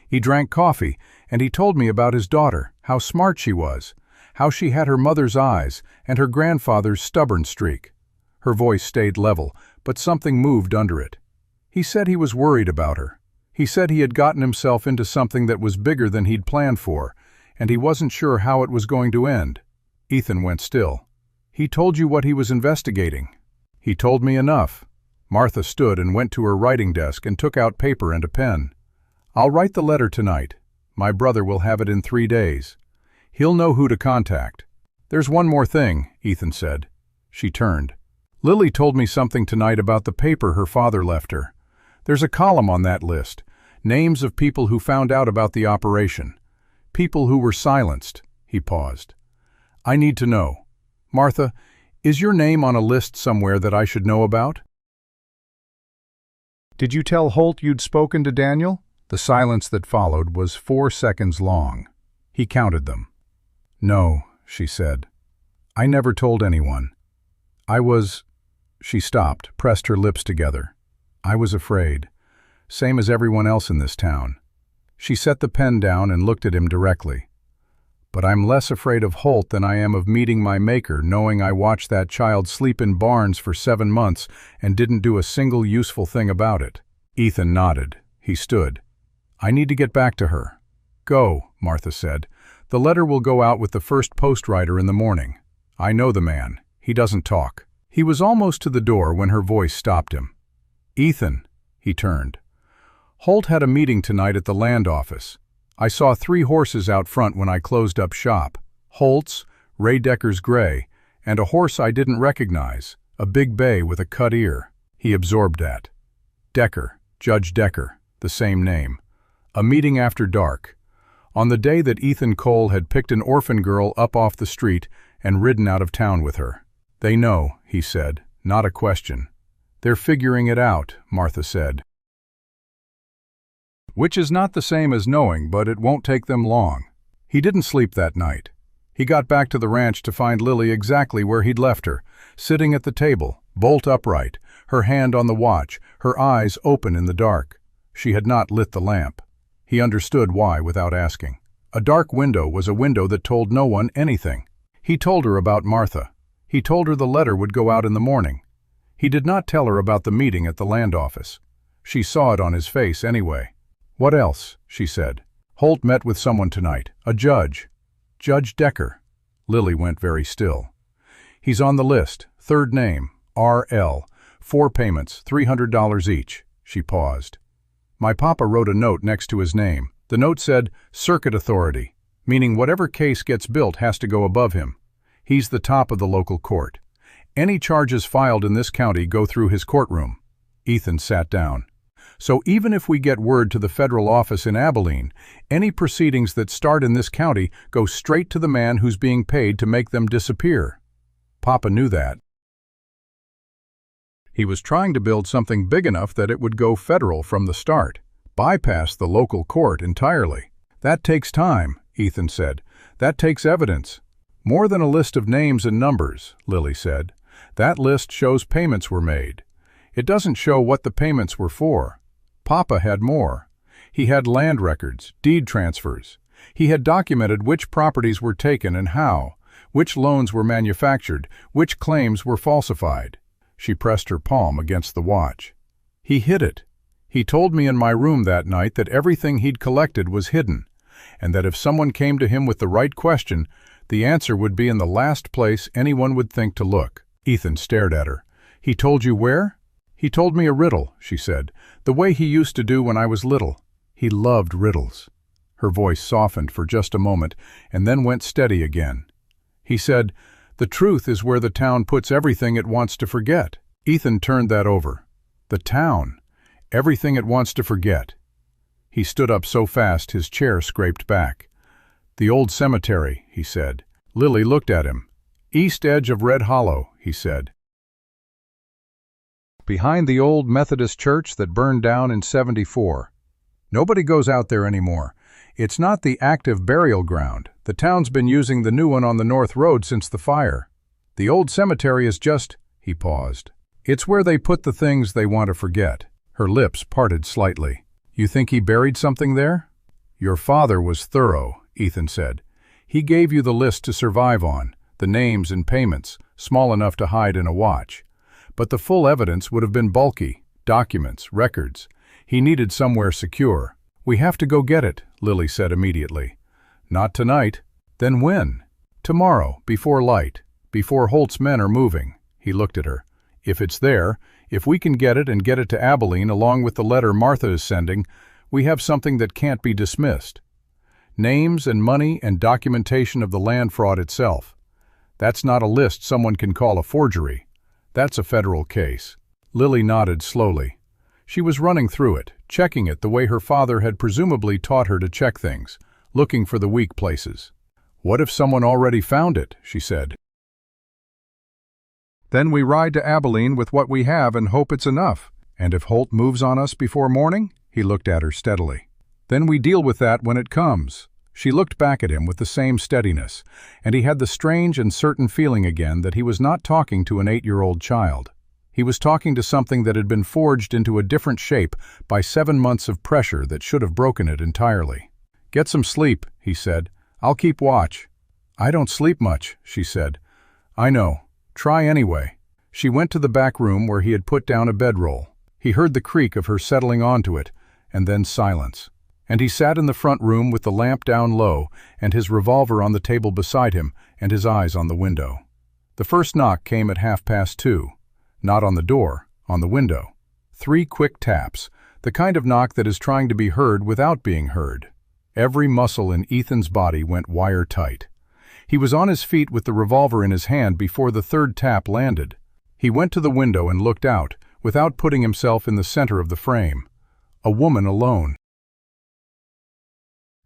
He drank coffee, and he told me about his daughter, how smart she was, how she had her mother's eyes and her grandfather's stubborn streak." Her voice stayed level, but something moved under it. "He said he was worried about her. He said he had gotten himself into something that was bigger than he'd planned for, and he wasn't sure how it was going to end." Ethan went still. "He told you what he was investigating?" "He told me enough." Martha stood and went to her writing desk and took out paper and a pen. "I'll write the letter tonight. My brother will have it in 3 days. He'll know who to contact." "There's one more thing," Ethan said. She turned. "Lily told me something tonight about the paper her father left her. There's a column on that list, names of people who found out about the operation. People who were silenced." He paused. "I need to know. Martha, is your name on a list somewhere that I should know about?" "Did you tell Holt you'd spoken to Daniel?" The silence that followed was 4 seconds long. He counted them. "No," she said. "I never told anyone. I was—" She stopped, pressed her lips together. "I was afraid. Same as everyone else in this town." She set the pen down and looked at him directly. "But I'm less afraid of Holt than I am of meeting my maker, knowing I watched that child sleep in barns for 7 months and didn't do a single useful thing about it." Ethan nodded. He stood. "I need to get back to her." "Go," Martha said. "The letter will go out with the first postwriter in the morning. I know the man. He doesn't talk." He was almost to the door when her voice stopped him. "Ethan," he turned. "Holt had a meeting tonight at the land office. I saw 3 horses out front when I closed up shop. Holt's, Ray Decker's gray, and a horse I didn't recognize, a big bay with a cut ear." He absorbed that. Decker, Judge Decker, the same name. A meeting after dark, on the day that Ethan Cole had picked an orphan girl up off the street and ridden out of town with her. "They know," he said, "not a question." "They're figuring it out," Martha said. "Which is not the same as knowing, but it won't take them long." He didn't sleep that night. He got back to the ranch to find Lily exactly where he'd left her, sitting at the table, bolt upright, her hand on the watch, her eyes open in the dark. She had not lit the lamp. He understood why without asking. A dark window was a window that told no one anything. He told her about Martha. He told her the letter would go out in the morning. He did not tell her about the meeting at the land office. She saw it on his face anyway. "What else?" she said. "Holt met with someone tonight, a judge. Judge Decker." Lily went very still. "He's on the list, third name, R.L., 4 payments, $300 each." She paused. "My papa wrote a note next to his name. The note said, Circuit Authority, meaning whatever case gets built has to go above him. He's the top of the local court. Any charges filed in this county go through his courtroom." Ethan sat down. "So even if we get word to the federal office in Abilene, any proceedings that start in this county go straight to the man who's being paid to make them disappear." Papa knew that. He was trying to build something big enough that it would go federal from the start, bypass the local court entirely. "That takes time," Ethan said. "That takes evidence." "More than a list of names and numbers," Lily said. "That list shows payments were made. It doesn't show what the payments were for. Papa had more. He had land records, deed transfers. He had documented which properties were taken and how, which loans were manufactured, which claims were falsified." She pressed her palm against the watch. "He hid it. He told me in my room that night that everything he'd collected was hidden, and that if someone came to him with the right question, the answer would be in the last place anyone would think to look." Ethan stared at her. "He told you where?" "He told me a riddle," she said, "the way he used to do when I was little. He loved riddles." Her voice softened for just a moment and then went steady again. "He said, the truth is where the town puts everything it wants to forget." Ethan turned that over. The town. Everything it wants to forget. He stood up so fast his chair scraped back. "The old cemetery," he said. Lily looked at him. "East edge of Red Hollow," he said. "Behind the old Methodist church that burned down in '74. Nobody goes out there anymore. It's not the active burial ground. The town's been using the new one on the North Road since the fire. The old cemetery is just—" he paused. "It's where they put the things they want to forget." Her lips parted slightly. "You think he buried something there?" "Your father was thorough," Ethan said. "He gave you the list to survive on, the names and payments, small enough to hide in a watch. But the full evidence would have been bulky, documents, records. He needed somewhere secure." "We have to go get it," Lily said immediately. "Not tonight." "Then when?" "Tomorrow, before light, before Holt's men are moving." He looked at her. "If it's there, if we can get it and get it to Abilene along with the letter Martha is sending, we have something that can't be dismissed. Names and money and documentation of the land fraud itself. That's not a list someone can call a forgery. That's a federal case." Lily nodded slowly. She was running through it, checking it the way her father had presumably taught her to check things, looking for the weak places. "What if someone already found it?" she said. "Then we ride to Abilene with what we have and hope it's enough. And if Holt moves on us before morning?" He looked at her steadily. "Then we deal with that when it comes." She looked back at him with the same steadiness, and he had the strange and certain feeling again that he was not talking to an 8-year-old child. He was talking to something that had been forged into a different shape by 7 months of pressure that should have broken it entirely. "Get some sleep," he said. "I'll keep watch." "I don't sleep much," she said. "I know. Try anyway." She went to the back room where he had put down a bedroll. He heard the creak of her settling onto it, and then silence. And he sat in the front room with the lamp down low and his revolver on the table beside him and his eyes on the window. The first knock came at 2:30. Not on the door, on the window. 3 quick taps, the kind of knock that is trying to be heard without being heard. Every muscle in Ethan's body went wire tight. He was on his feet with the revolver in his hand before the third tap landed. He went to the window and looked out, without putting himself in the center of the frame. A woman alone.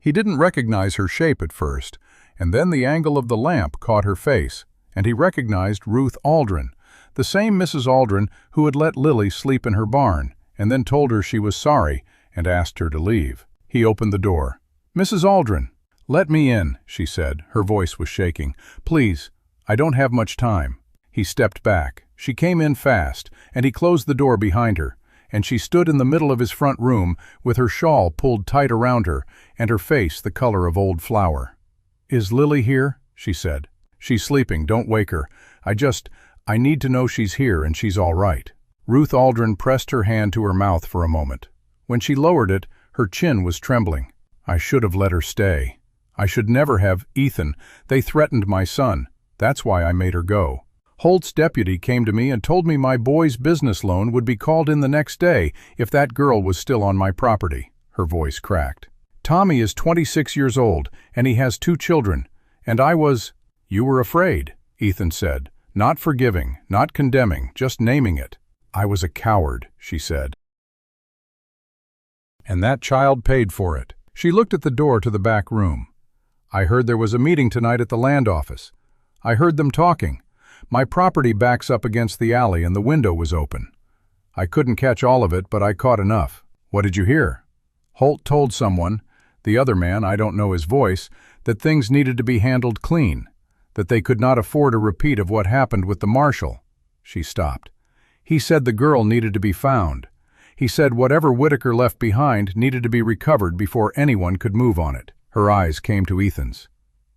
He didn't recognize her shape at first, and then the angle of the lamp caught her face, and he recognized Ruth Aldrin, the same Mrs. Aldrin who had let Lily sleep in her barn, and then told her she was sorry and asked her to leave. He opened the door. "Mrs. Aldrin." "Let me in," she said. Her voice was shaking. "Please, I don't have much time." He stepped back. She came in fast, and he closed the door behind her, and she stood in the middle of his front room with her shawl pulled tight around her and her face the color of old flour. "Is Lily here?" she said. "She's sleeping. Don't wake her. I need to know she's here and she's all right." Ruth Aldrin pressed her hand to her mouth for a moment. When she lowered it, her chin was trembling. "I should have let her stay. I should never have, Ethan. They threatened my son. That's why I made her go. Holt's deputy came to me and told me my boy's business loan would be called in the next day if that girl was still on my property." Her voice cracked. "Tommy is 26 years old, and he has 2 children, and I was—" "You were afraid," Ethan said, not forgiving, not condemning, just naming it. "I was a coward," she said. "And that child paid for it." She looked at the door to the back room. "I heard there was a meeting tonight at the land office. I heard them talking. My property backs up against the alley and the window was open. I couldn't catch all of it, but I caught enough." "What did you hear?" "Holt told someone, the other man, I don't know his voice, that things needed to be handled clean, that they could not afford a repeat of what happened with the marshal." She stopped. "He said the girl needed to be found. He said whatever Whitaker left behind needed to be recovered before anyone could move on it." Her eyes came to Ethan's.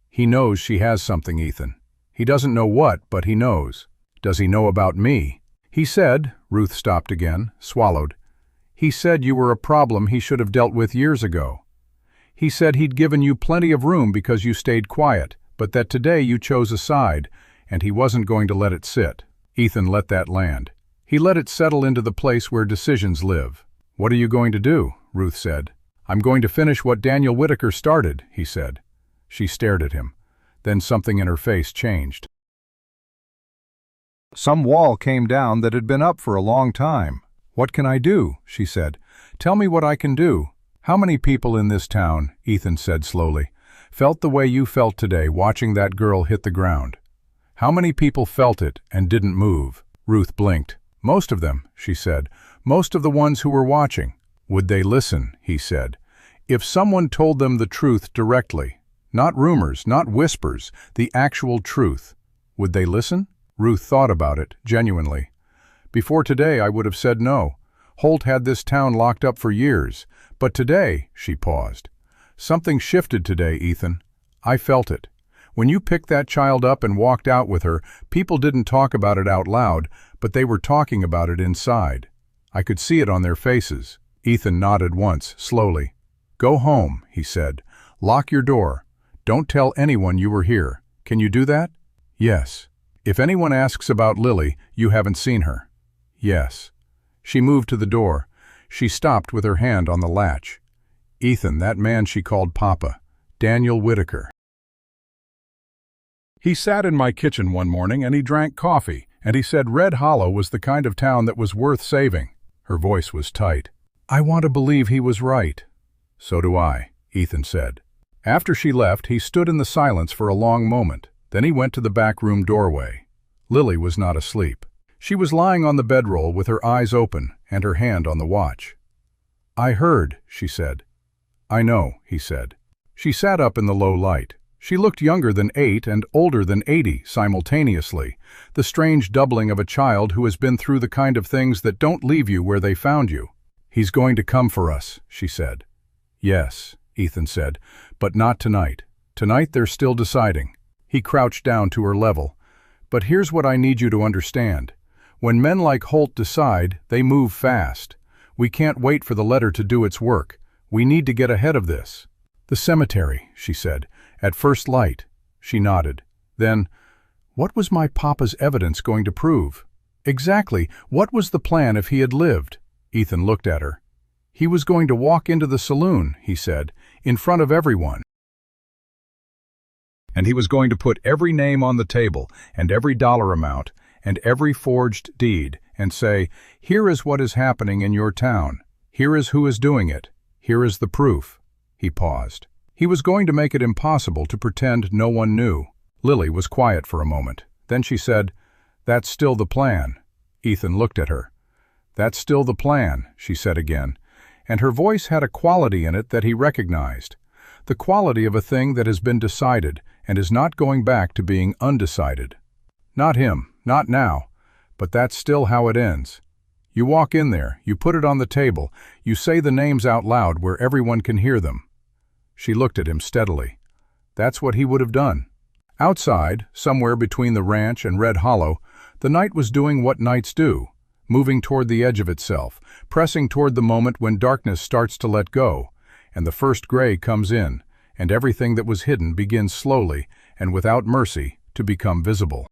"He knows she has something, Ethan. He doesn't know what, but he knows." "Does he know about me?" "He said," Ruth stopped again, swallowed. "He said you were a problem he should have dealt with years ago. He said he'd given you plenty of room because you stayed quiet, but that today you chose a side, and he wasn't going to let it sit." Ethan let that land. He let it settle into the place where decisions live. "What are you going to do?" Ruth said. "I'm going to finish what Daniel Whitaker started," he said. She stared at him. Then something in her face changed. Some wall came down that had been up for a long time. "What can I do?" she said. "Tell me what I can do." "How many people in this town," Ethan said slowly, "felt the way you felt today watching that girl hit the ground? How many people felt it and didn't move?" Ruth blinked. "Most of them," she said. "Most of the ones who were watching." "Would they listen?" he said. "If someone told them the truth directly, not rumors, not whispers, the actual truth, would they listen?" Ruth thought about it, genuinely. "Before today I would have said no. Holt had this town locked up for years. But today," she paused. "Something shifted today, Ethan. I felt it. When you picked that child up and walked out with her, people didn't talk about it out loud, but they were talking about it inside. I could see it on their faces." Ethan nodded once, slowly. "Go home," he said. "Lock your door. Don't tell anyone you were here. Can you do that?" "Yes." "If anyone asks about Lily, you haven't seen her." "Yes." She moved to the door. She stopped with her hand on the latch. "Ethan, that man she called Papa, Daniel Whitaker. He sat in my kitchen one morning and he drank coffee, and he said Red Hollow was the kind of town that was worth saving." Her voice was tight. "I want to believe he was right." "So do I," Ethan said. After she left, he stood in the silence for a long moment. Then he went to the back room doorway. Lily was not asleep. She was lying on the bedroll with her eyes open and her hand on the watch. "I heard," she said. "I know," he said. She sat up in the low light. She looked younger than 8 and older than 80 simultaneously, the strange doubling of a child who has been through the kind of things that don't leave you where they found you. "He's going to come for us," she said. "Yes," Ethan said, "but not tonight. Tonight they're still deciding." He crouched down to her level. "But here's what I need you to understand. When men like Holt decide, they move fast. We can't wait for the letter to do its work. We need to get ahead of this." "The cemetery," she said. "At first light." She nodded. Then, "What was my papa's evidence going to prove?" "Exactly. What was the plan if he had lived?" Ethan looked at her. "He was going to walk into the saloon," he said, "in front of everyone. And he was going to put every name on the table, and every dollar amount, and every forged deed, and say, 'Here is what is happening in your town. Here is who is doing it. Here is the proof.'" He paused. He was going to make it impossible to pretend no one knew. Lily was quiet for a moment. Then she said, "That's still the plan." Ethan looked at her. "That's still the plan," she said again, and her voice had a quality in it that he recognized, the quality of a thing that has been decided and is not going back to being undecided. "Not him, not now, but that's still how it ends. You walk in there, you put it on the table, you say the names out loud where everyone can hear them." She looked at him steadily. "That's what he would have done." Outside, somewhere between the ranch and Red Hollow, The night was doing what nights do, moving toward the edge of itself, pressing toward the moment when darkness starts to let go, and the first gray comes in, and everything that was hidden begins slowly, and without mercy, to become visible.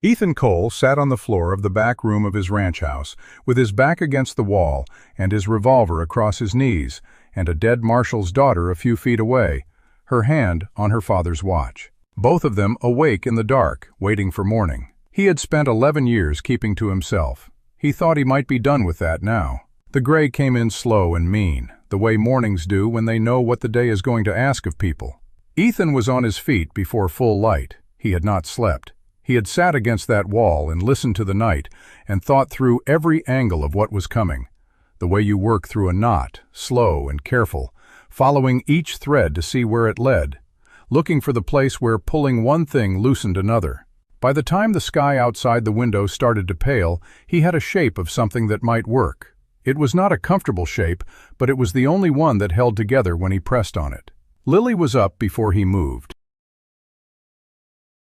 Ethan Cole sat on the floor of the back room of his ranch house, with his back against the wall and his revolver across his knees, and a dead marshal's daughter a few feet away, her hand on her father's watch. Both of them awake in the dark, waiting for morning. He had spent 11 years keeping to himself. He thought he might be done with that now. The gray came in slow and mean, the way mornings do when they know what the day is going to ask of people. Ethan was on his feet before full light. He had not slept. He had sat against that wall and listened to the night and thought through every angle of what was coming. The way you work through a knot, slow and careful, following each thread to see where it led, looking for the place where pulling one thing loosened another. By the time the sky outside the window started to pale, he had a shape of something that might work. It was not a comfortable shape, but it was the only one that held together when he pressed on it. Lily was up before he moved.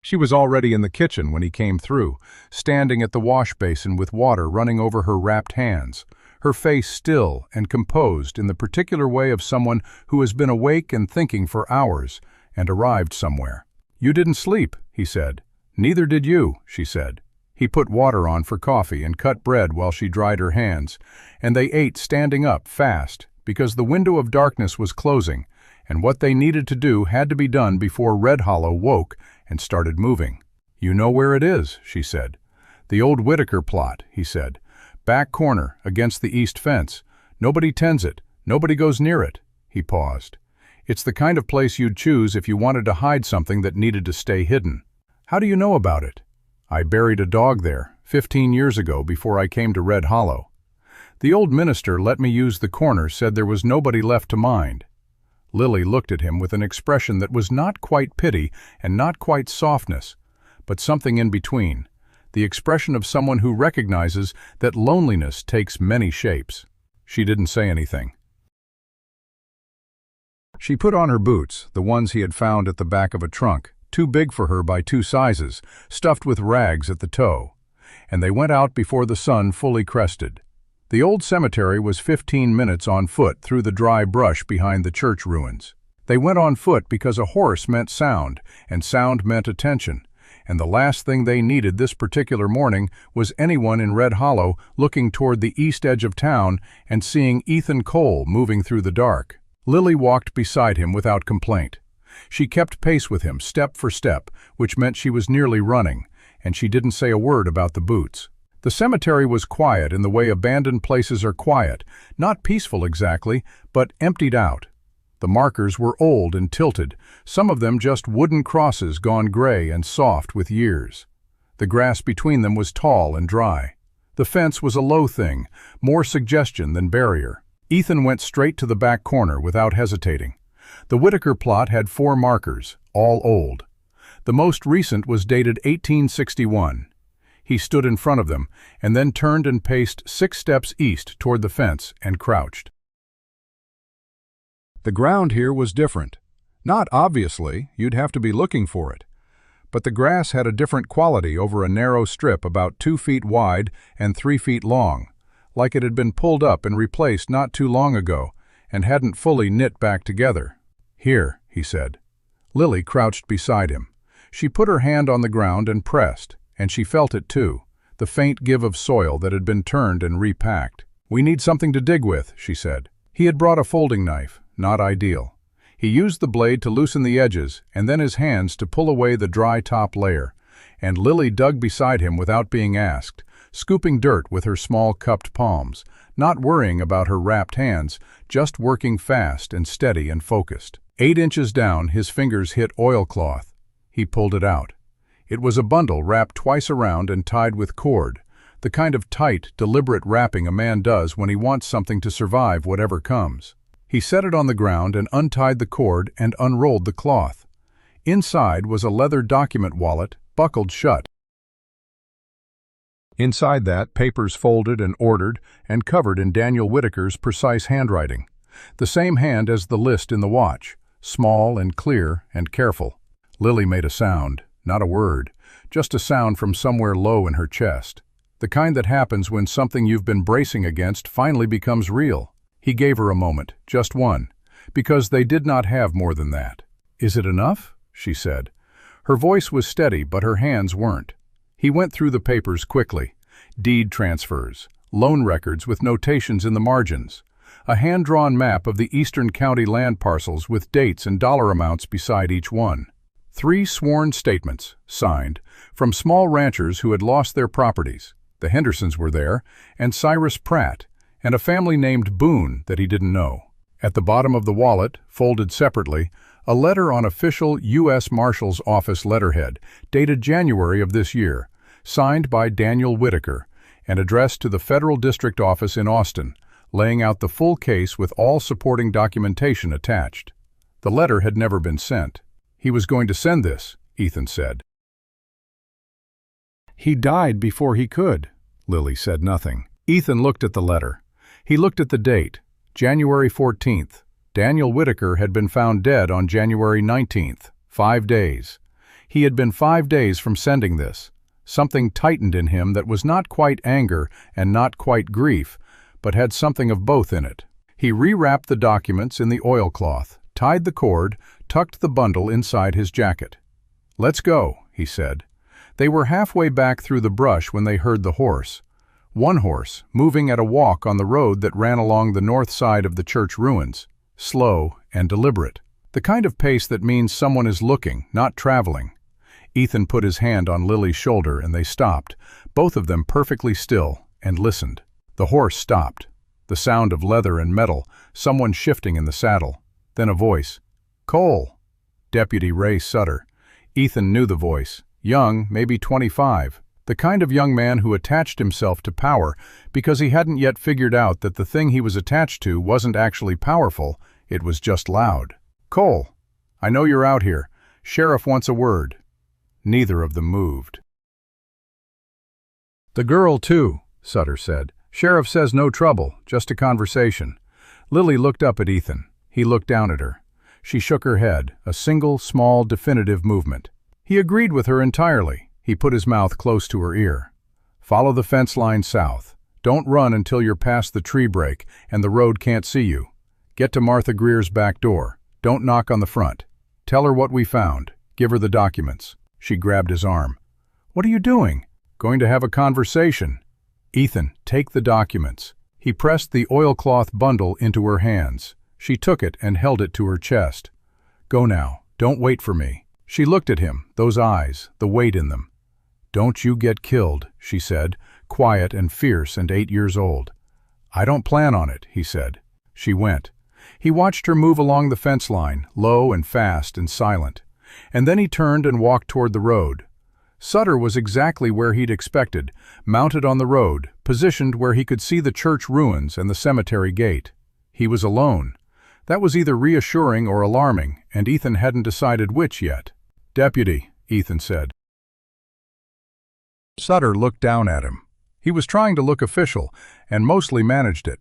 She was already in the kitchen when he came through, standing at the wash basin with water running over her wrapped hands, her face still and composed in the particular way of someone who has been awake and thinking for hours and arrived somewhere. "You didn't sleep," he said. "Neither did you," she said. He put water on for coffee and cut bread while she dried her hands, and they ate standing up fast because the window of darkness was closing, and what they needed to do had to be done before Red Hollow woke and started moving. "You know where it is," she said. "The old Whitaker plot," he said. "Back corner, against the east fence. Nobody tends it. Nobody goes near it." He paused. "It's the kind of place you'd choose if you wanted to hide something that needed to stay hidden." "How do you know about it?" "I buried a dog there 15 years ago before I came to Red Hollow. The old minister let me use the corner, said there was nobody left to mind." Lily looked at him with an expression that was not quite pity and not quite softness, but something in between, the expression of someone who recognizes that loneliness takes many shapes. She didn't say anything. She put on her boots, the ones he had found at the back of a trunk, too big for her by 2 sizes, stuffed with rags at the toe, and they went out before the sun fully crested. The old cemetery was 15 minutes on foot through the dry brush behind the church ruins. They went on foot because a horse meant sound, and sound meant attention, and the last thing they needed this particular morning was anyone in Red Hollow looking toward the east edge of town and seeing Ethan Cole moving through the dark. Lily walked beside him without complaint. She kept pace with him, step for step, which meant she was nearly running, and she didn't say a word about the boots. The cemetery was quiet in the way abandoned places are quiet, not peaceful exactly, but emptied out. The markers were old and tilted, some of them just wooden crosses gone gray and soft with years. The grass between them was tall and dry. The fence was a low thing, more suggestion than barrier. Ethan went straight to the back corner without hesitating. The Whitaker plot had 4 markers, all old. The most recent was dated 1861. He stood in front of them, and then turned and paced 6 steps east toward the fence and crouched. The ground here was different. Not obviously, you'd have to be looking for it. But the grass had a different quality over a narrow strip about 2 feet wide and 3 feet long, like it had been pulled up and replaced not too long ago and hadn't fully knit back together. "Here," he said. Lily crouched beside him. She put her hand on the ground and pressed, and she felt it too, the faint give of soil that had been turned and repacked. "We need something to dig with," she said. He had brought a folding knife, not ideal. He used the blade to loosen the edges and then his hands to pull away the dry top layer, and Lily dug beside him without being asked, scooping dirt with her small cupped palms, not worrying about her wrapped hands, just working fast and steady and focused. 8 inches down, his fingers hit oilcloth. He pulled it out. It was a bundle wrapped twice around and tied with cord, the kind of tight, deliberate wrapping a man does when he wants something to survive whatever comes. He set it on the ground and untied the cord and unrolled the cloth. Inside was a leather document wallet, buckled shut. Inside that, papers folded and ordered and covered in Daniel Whitaker's precise handwriting, the same hand as the list in the watch, small and clear and careful. Lily made a sound. Not a word, just a sound from somewhere low in her chest. The kind that happens when something you've been bracing against finally becomes real. He gave her a moment, just one, because they did not have more than that. "Is it enough?" she said. Her voice was steady, but her hands weren't. He went through the papers quickly. Deed transfers, loan records with notations in the margins, a hand-drawn map of the eastern county land parcels with dates and dollar amounts beside each one. 3 sworn statements, signed, from small ranchers who had lost their properties. The Hendersons were there, and Cyrus Pratt, and a family named Boone that he didn't know. At the bottom of the wallet, folded separately, a letter on official U.S. Marshal's Office letterhead, dated January of this year, signed by Daniel Whitaker, and addressed to the Federal District Office in Austin, laying out the full case with all supporting documentation attached. The letter had never been sent. He was going to send this, Ethan said. He died before he could. Lily said nothing. Ethan looked at the letter. He looked at the date, January 14th. Daniel Whitaker had been found dead on January 19th, 5 days. He had been 5 days from sending this. Something tightened in him that was not quite anger and not quite grief, but had something of both in it. He rewrapped the documents in the oilcloth, tied the cord, tucked the bundle inside his jacket. "Let's go," he said. They were halfway back through the brush when they heard the horse. One horse, moving at a walk on the road that ran along the north side of the church ruins. Slow and deliberate. The kind of pace that means someone is looking, not traveling. Ethan put his hand on Lily's shoulder and they stopped, both of them perfectly still, and listened. The horse stopped. The sound of leather and metal, someone shifting in the saddle. Then a voice. "Cole." Deputy Ray Sutter. Ethan knew the voice. Young, maybe 25. The kind of young man who attached himself to power because he hadn't yet figured out that the thing he was attached to wasn't actually powerful, it was just loud. "Cole, I know you're out here. Sheriff wants a word." Neither of them moved. "The girl, too," Sutter said. "Sheriff says no trouble, just a conversation." Lily looked up at Ethan. He looked down at her. She shook her head, a single, small, definitive movement. He agreed with her entirely. He put his mouth close to her ear. "Follow the fence line south. Don't run until you're past the tree break and the road can't see you. Get to Martha Greer's back door. Don't knock on the front. Tell her what we found. Give her the documents." She grabbed his arm. "What are you doing?" "Going to have a conversation." "Ethan, take the documents." He pressed the oilcloth bundle into her hands. She took it and held it to her chest. "Go now. Don't wait for me." She looked at him, those eyes, the weight in them. "Don't you get killed," she said, quiet and fierce and 8 years old. "I don't plan on it," he said. She went. He watched her move along the fence line, low and fast and silent. And then he turned and walked toward the road. Sutter was exactly where he'd expected, mounted on the road, positioned where he could see the church ruins and the cemetery gate. He was alone. That was either reassuring or alarming, and Ethan hadn't decided which yet. "Deputy," Ethan said. Sutter looked down at him. He was trying to look official, and mostly managed it.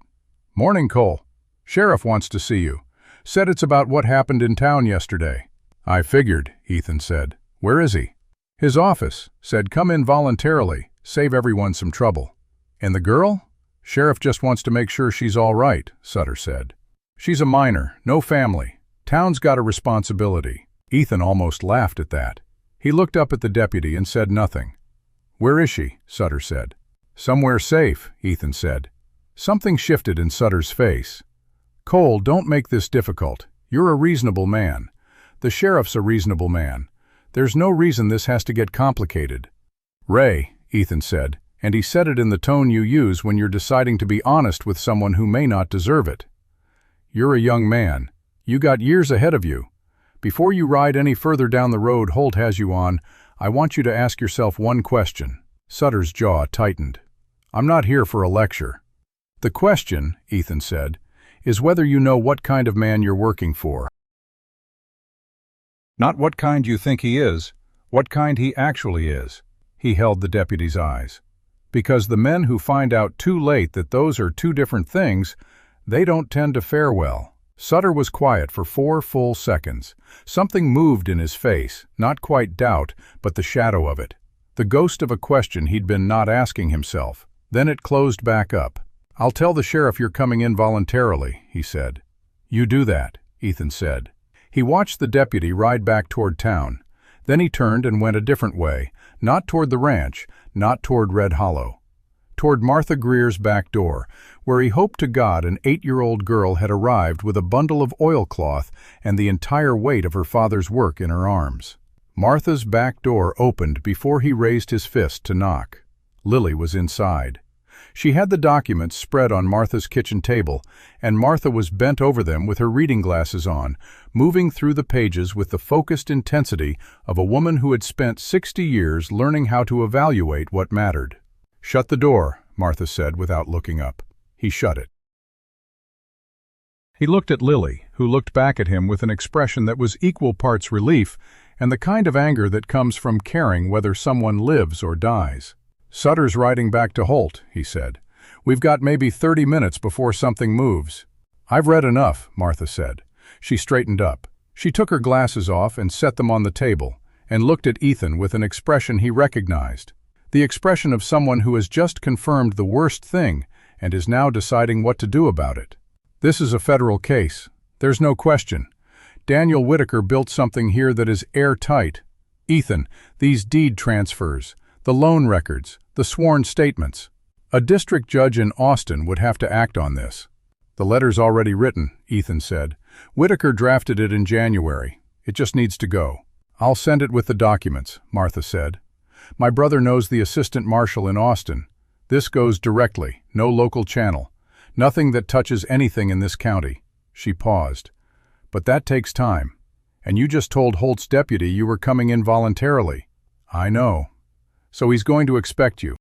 "Morning, Cole. Sheriff wants to see you. Said it's about what happened in town yesterday." "I figured," Ethan said. "Where is he?" "His office. Said come in voluntarily, save everyone some trouble." "And the girl?" "Sheriff just wants to make sure she's all right," Sutter said. "She's a minor, no family. Town's got a responsibility." Ethan almost laughed at that. He looked up at the deputy and said nothing. "Where is she?" Sutter said. "Somewhere safe," Ethan said. Something shifted in Sutter's face. "Cole, don't make this difficult. You're a reasonable man. The sheriff's a reasonable man. There's no reason this has to get complicated." "Ray," Ethan said, and he said it in the tone you use when you're deciding to be honest with someone who may not deserve it. "You're a young man. You got years ahead of you. Before you ride any further down the road Holt has you on, I want you to ask yourself one question." Sutter's jaw tightened. "I'm not here for a lecture." "The question," Ethan said, "is whether you know what kind of man you're working for. Not what kind you think he is, what kind he actually is." He held the deputy's eyes. "Because the men who find out too late that those are two different things, they don't tend to fare well." Sutter was quiet for 4 full seconds. Something moved in his face, not quite doubt, but the shadow of it. The ghost of a question he'd been not asking himself. Then it closed back up. "I'll tell the sheriff you're coming in voluntarily," he said. "You do that," Ethan said. He watched the deputy ride back toward town. Then he turned and went a different way, not toward the ranch, not toward Red Hollow. Toward Martha Greer's back door, where he hoped to God an 8-year-old girl had arrived with a bundle of oilcloth and the entire weight of her father's work in her arms. Martha's back door opened before he raised his fist to knock. Lily was inside. She had the documents spread on Martha's kitchen table, and Martha was bent over them with her reading glasses on, moving through the pages with the focused intensity of a woman who had spent 60 years learning how to evaluate what mattered. "Shut the door," Martha said without looking up. He shut it. He looked at Lily, who looked back at him with an expression that was equal parts relief and the kind of anger that comes from caring whether someone lives or dies. "Sutter's riding back to Holt," he said. "We've got maybe 30 minutes before something moves." "I've read enough," Martha said. She straightened up. She took her glasses off and set them on the table, and looked at Ethan with an expression he recognized. The expression of someone who has just confirmed the worst thing and is now deciding what to do about it. "This is a federal case. There's no question. Daniel Whitaker built something here that is airtight. Ethan, these deed transfers, the loan records, the sworn statements. A district judge in Austin would have to act on this." "The letter's already written," Ethan said. "Whitaker drafted it in January. It just needs to go." "I'll send it with the documents," Martha said. "My brother knows the assistant marshal in Austin. This goes directly, no local channel. Nothing that touches anything in this county." She paused. "But that takes time. And you just told Holt's deputy you were coming in voluntarily." "I know. So he's going to expect you.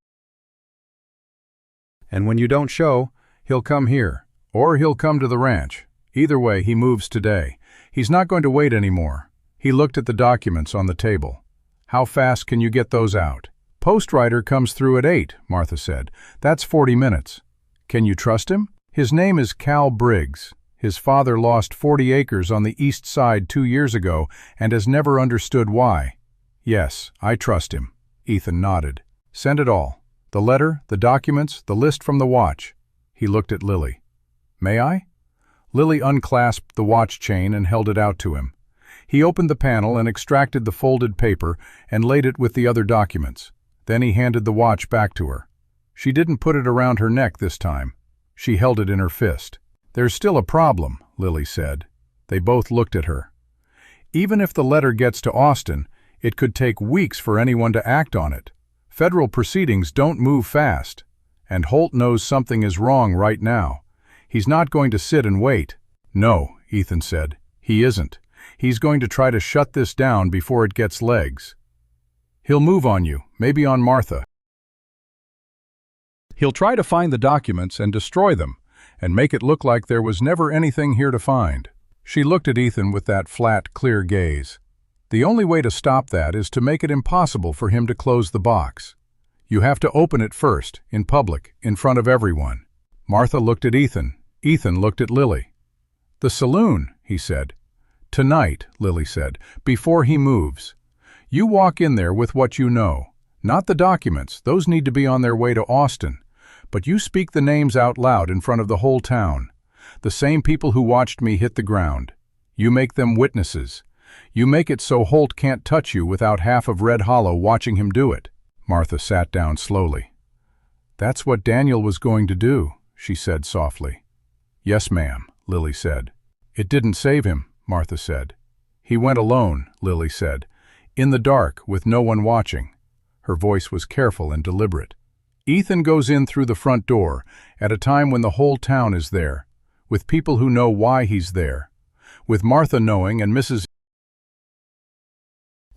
And when you don't show, he'll come here, or he'll come to the ranch. Either way, he moves today. He's not going to wait anymore." He looked at the documents on the table. "How fast can you get those out?" "Postwriter comes through at 8, Martha said. "That's 40 minutes. "Can you trust him?" "His name is Cal Briggs. His father lost 40 acres on the east side 2 years ago and has never understood why." "Yes, I trust him." Ethan nodded. "Send it all. The letter, the documents, the list from the watch." He looked at Lily. "May I?" Lily unclasped the watch chain and held it out to him. He opened the panel and extracted the folded paper and laid it with the other documents. Then he handed the watch back to her. She didn't put it around her neck this time. She held it in her fist. "There's still a problem," Lily said. They both looked at her. "Even if the letter gets to Austin, it could take weeks for anyone to act on it. Federal proceedings don't move fast. And Holt knows something is wrong right now. He's not going to sit and wait." "No," Ethan said. "He isn't. He's going to try to shut this down before it gets legs. He'll move on you, maybe on Martha. He'll try to find the documents and destroy them, and make it look like there was never anything here to find." She looked at Ethan with that flat, clear gaze. "The only way to stop that is to make it impossible for him to close the box. You have to open it first, in public, in front of everyone." Martha looked at Ethan. Ethan looked at Lily. "The saloon," he said. "Tonight," Lily said, "before he moves. You walk in there with what you know. Not the documents, those need to be on their way to Austin. But you speak the names out loud in front of the whole town. The same people who watched me hit the ground. You make them witnesses. You make it so Holt can't touch you without half of Red Hollow watching him do it." Martha sat down slowly. "That's what Daniel was going to do," she said softly. "Yes, ma'am," Lily said. "It didn't save him," Martha said. "He went alone," Lily said. "In the dark, with no one watching." Her voice was careful and deliberate. "Ethan goes in through the front door, at a time when the whole town is there, with people who know why he's there, with Martha knowing and Mrs.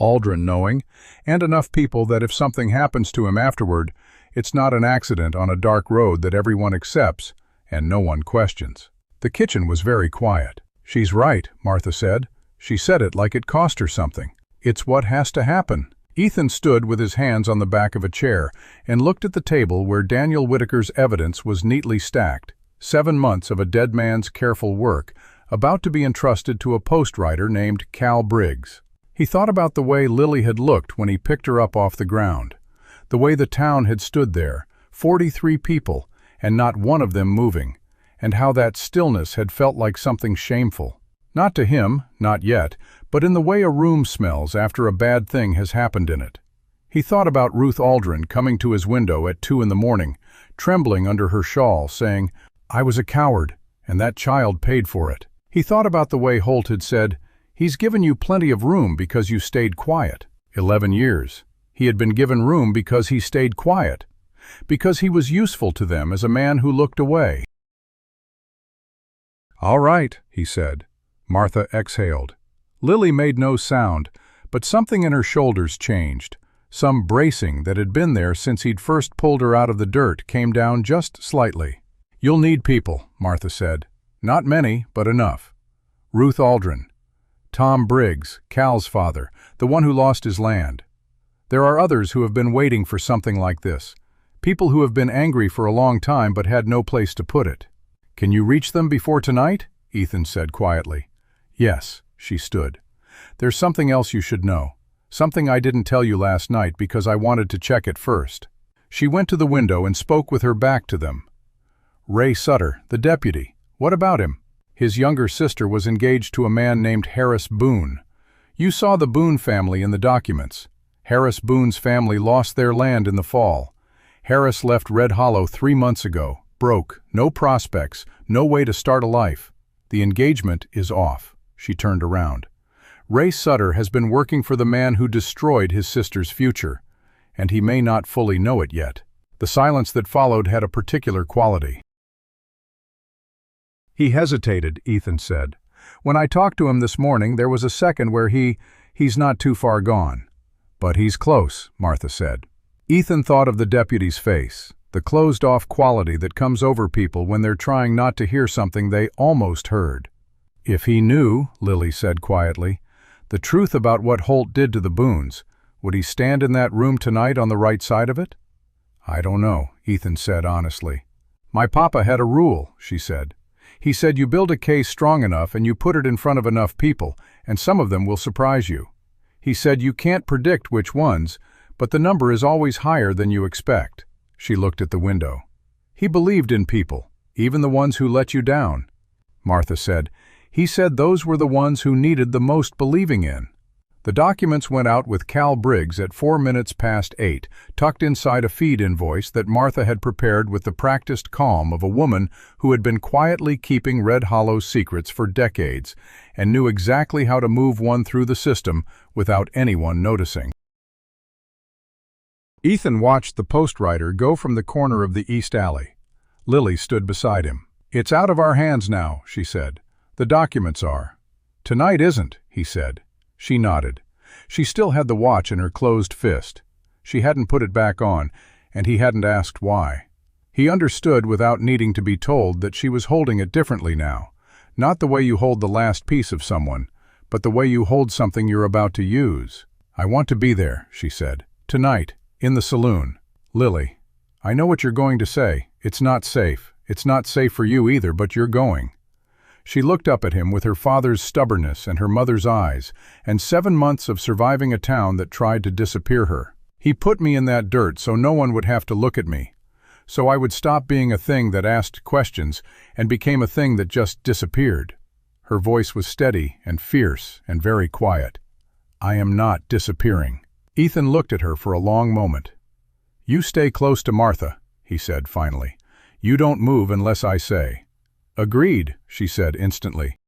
Aldrin knowing, and enough people that if something happens to him afterward, it's not an accident on a dark road that everyone accepts and no one questions." The kitchen was very quiet. "She's right," Martha said. She said it like it cost her something. "It's what has to happen." Ethan stood with his hands on the back of a chair and looked at the table where Daniel Whitaker's evidence was neatly stacked. 7 months of a dead man's careful work, about to be entrusted to a postwriter named Cal Briggs. He thought about the way Lily had looked when he picked her up off the ground, the way the town had stood there, 43 people, and not one of them moving, and how that stillness had felt like something shameful. Not to him, not yet, but in the way a room smells after a bad thing has happened in it. He thought about Ruth Aldrin coming to his window at 2 in the morning, trembling under her shawl, saying, "I was a coward, and that child paid for it." He thought about the way Holt had said, "He's given you plenty of room because you stayed quiet." 11 years. He had been given room because he stayed quiet, because he was useful to them as a man who looked away. "All right," he said. Martha exhaled. Lily made no sound, but something in her shoulders changed. Some bracing that had been there since he'd first pulled her out of the dirt came down just slightly. "You'll need people," Martha said. "Not many, but enough. Ruth Aldrin. Tom Briggs, Cal's father, the one who lost his land. There are others who have been waiting for something like this. People who have been angry for a long time but had no place to put it." "Can you reach them before tonight?" Ethan said quietly. "Yes," she stood. "There's something else you should know. Something I didn't tell you last night because I wanted to check it first." She went to the window and spoke with her back to them. "Ray Sutter, the deputy. What about him?" "His younger sister was engaged to a man named Harris Boone. You saw the Boone family in the documents. Harris Boone's family lost their land in the fall. Harris left Red Hollow 3 months ago, broke, no prospects, no way to start a life. The engagement is off." She turned around. "Ray Sutter has been working for the man who destroyed his sister's future, and he may not fully know it yet." The silence that followed had a particular quality. "He hesitated," Ethan said. "When I talked to him this morning, there was a second where he's not too far gone." "But he's close," Martha said. Ethan thought of the deputy's face, the closed-off quality that comes over people when they're trying not to hear something they almost heard. "If he knew," Lily said quietly, "the truth about what Holt did to the Boones, would he stand in that room tonight on the right side of it?" "I don't know," Ethan said honestly. "My papa had a rule," she said. "He said you build a case strong enough and you put it in front of enough people, and some of them will surprise you. He said you can't predict which ones, but the number is always higher than you expect." She looked at the window. "He believed in people, even the ones who let you down." Martha said, "He said those were the ones who needed the most believing in." The documents went out with Cal Briggs at 8:04, tucked inside a feed invoice that Martha had prepared with the practiced calm of a woman who had been quietly keeping Red Hollow's secrets for decades and knew exactly how to move one through the system without anyone noticing. Ethan watched the postwriter go from the corner of the east alley. Lily stood beside him. "It's out of our hands now," she said. "The documents are." "Tonight isn't," he said. She nodded. She still had the watch in her closed fist. She hadn't put it back on, and he hadn't asked why. He understood without needing to be told that she was holding it differently now. Not the way you hold the last piece of someone, but the way you hold something you're about to use. "I want to be there," she said. "Tonight, in the saloon." "Lily, I know what you're going to say. It's not safe. It's not safe for you either, but you're going." She looked up at him with her father's stubbornness and her mother's eyes, and 7 months of surviving a town that tried to disappear her. "He put me in that dirt so no one would have to look at me. So I would stop being a thing that asked questions and became a thing that just disappeared." Her voice was steady and fierce and very quiet. "I am not disappearing." Ethan looked at her for a long moment. "You stay close to Martha," he said finally. "You don't move unless I say." "Agreed," she said instantly.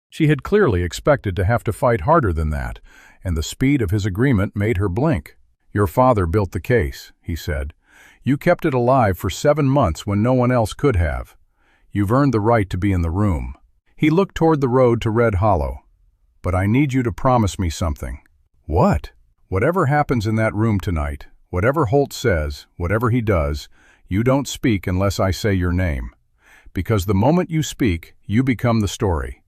She had clearly expected to have to fight harder than that, and the speed of his agreement made her blink. "Your father built the case," he said. "You kept it alive for 7 months when no one else could have. You've earned the right to be in the room." He looked toward the road to Red Hollow. "But I need you to promise me something." "What?" "Whatever happens in that room tonight, whatever Holt says, whatever he does, you don't speak unless I say your name. Because the moment you speak, you become the story.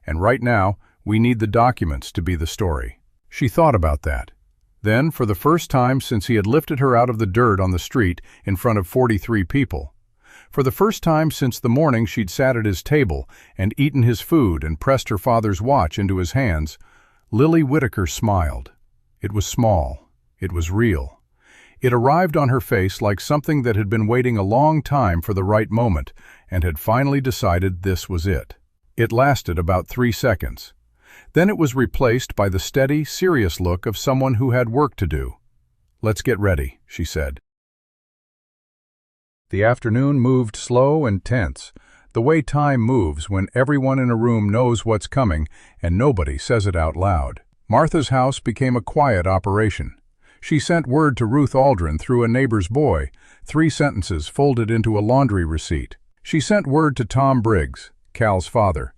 And right now, we need the documents to be the story." She thought about that. Then, for the first time since he had lifted her out of the dirt on the street in front of 43 people, For the first time since the morning she'd sat at his table and eaten his food and pressed her father's watch into his hands, Lily Whitaker smiled. It was small. It was real. It arrived on her face like something that had been waiting a long time for the right moment and had finally decided this was it. It lasted about 3 seconds. Then it was replaced by the steady, serious look of someone who had work to do. "Let's get ready," she said. The afternoon moved slow and tense, the way time moves when everyone in a room knows what's coming and nobody says it out loud. Martha's house became a quiet operation. She sent word to Ruth Aldrin through a neighbor's boy, 3 sentences folded into a laundry receipt. She sent word to Tom Briggs, Cal's father,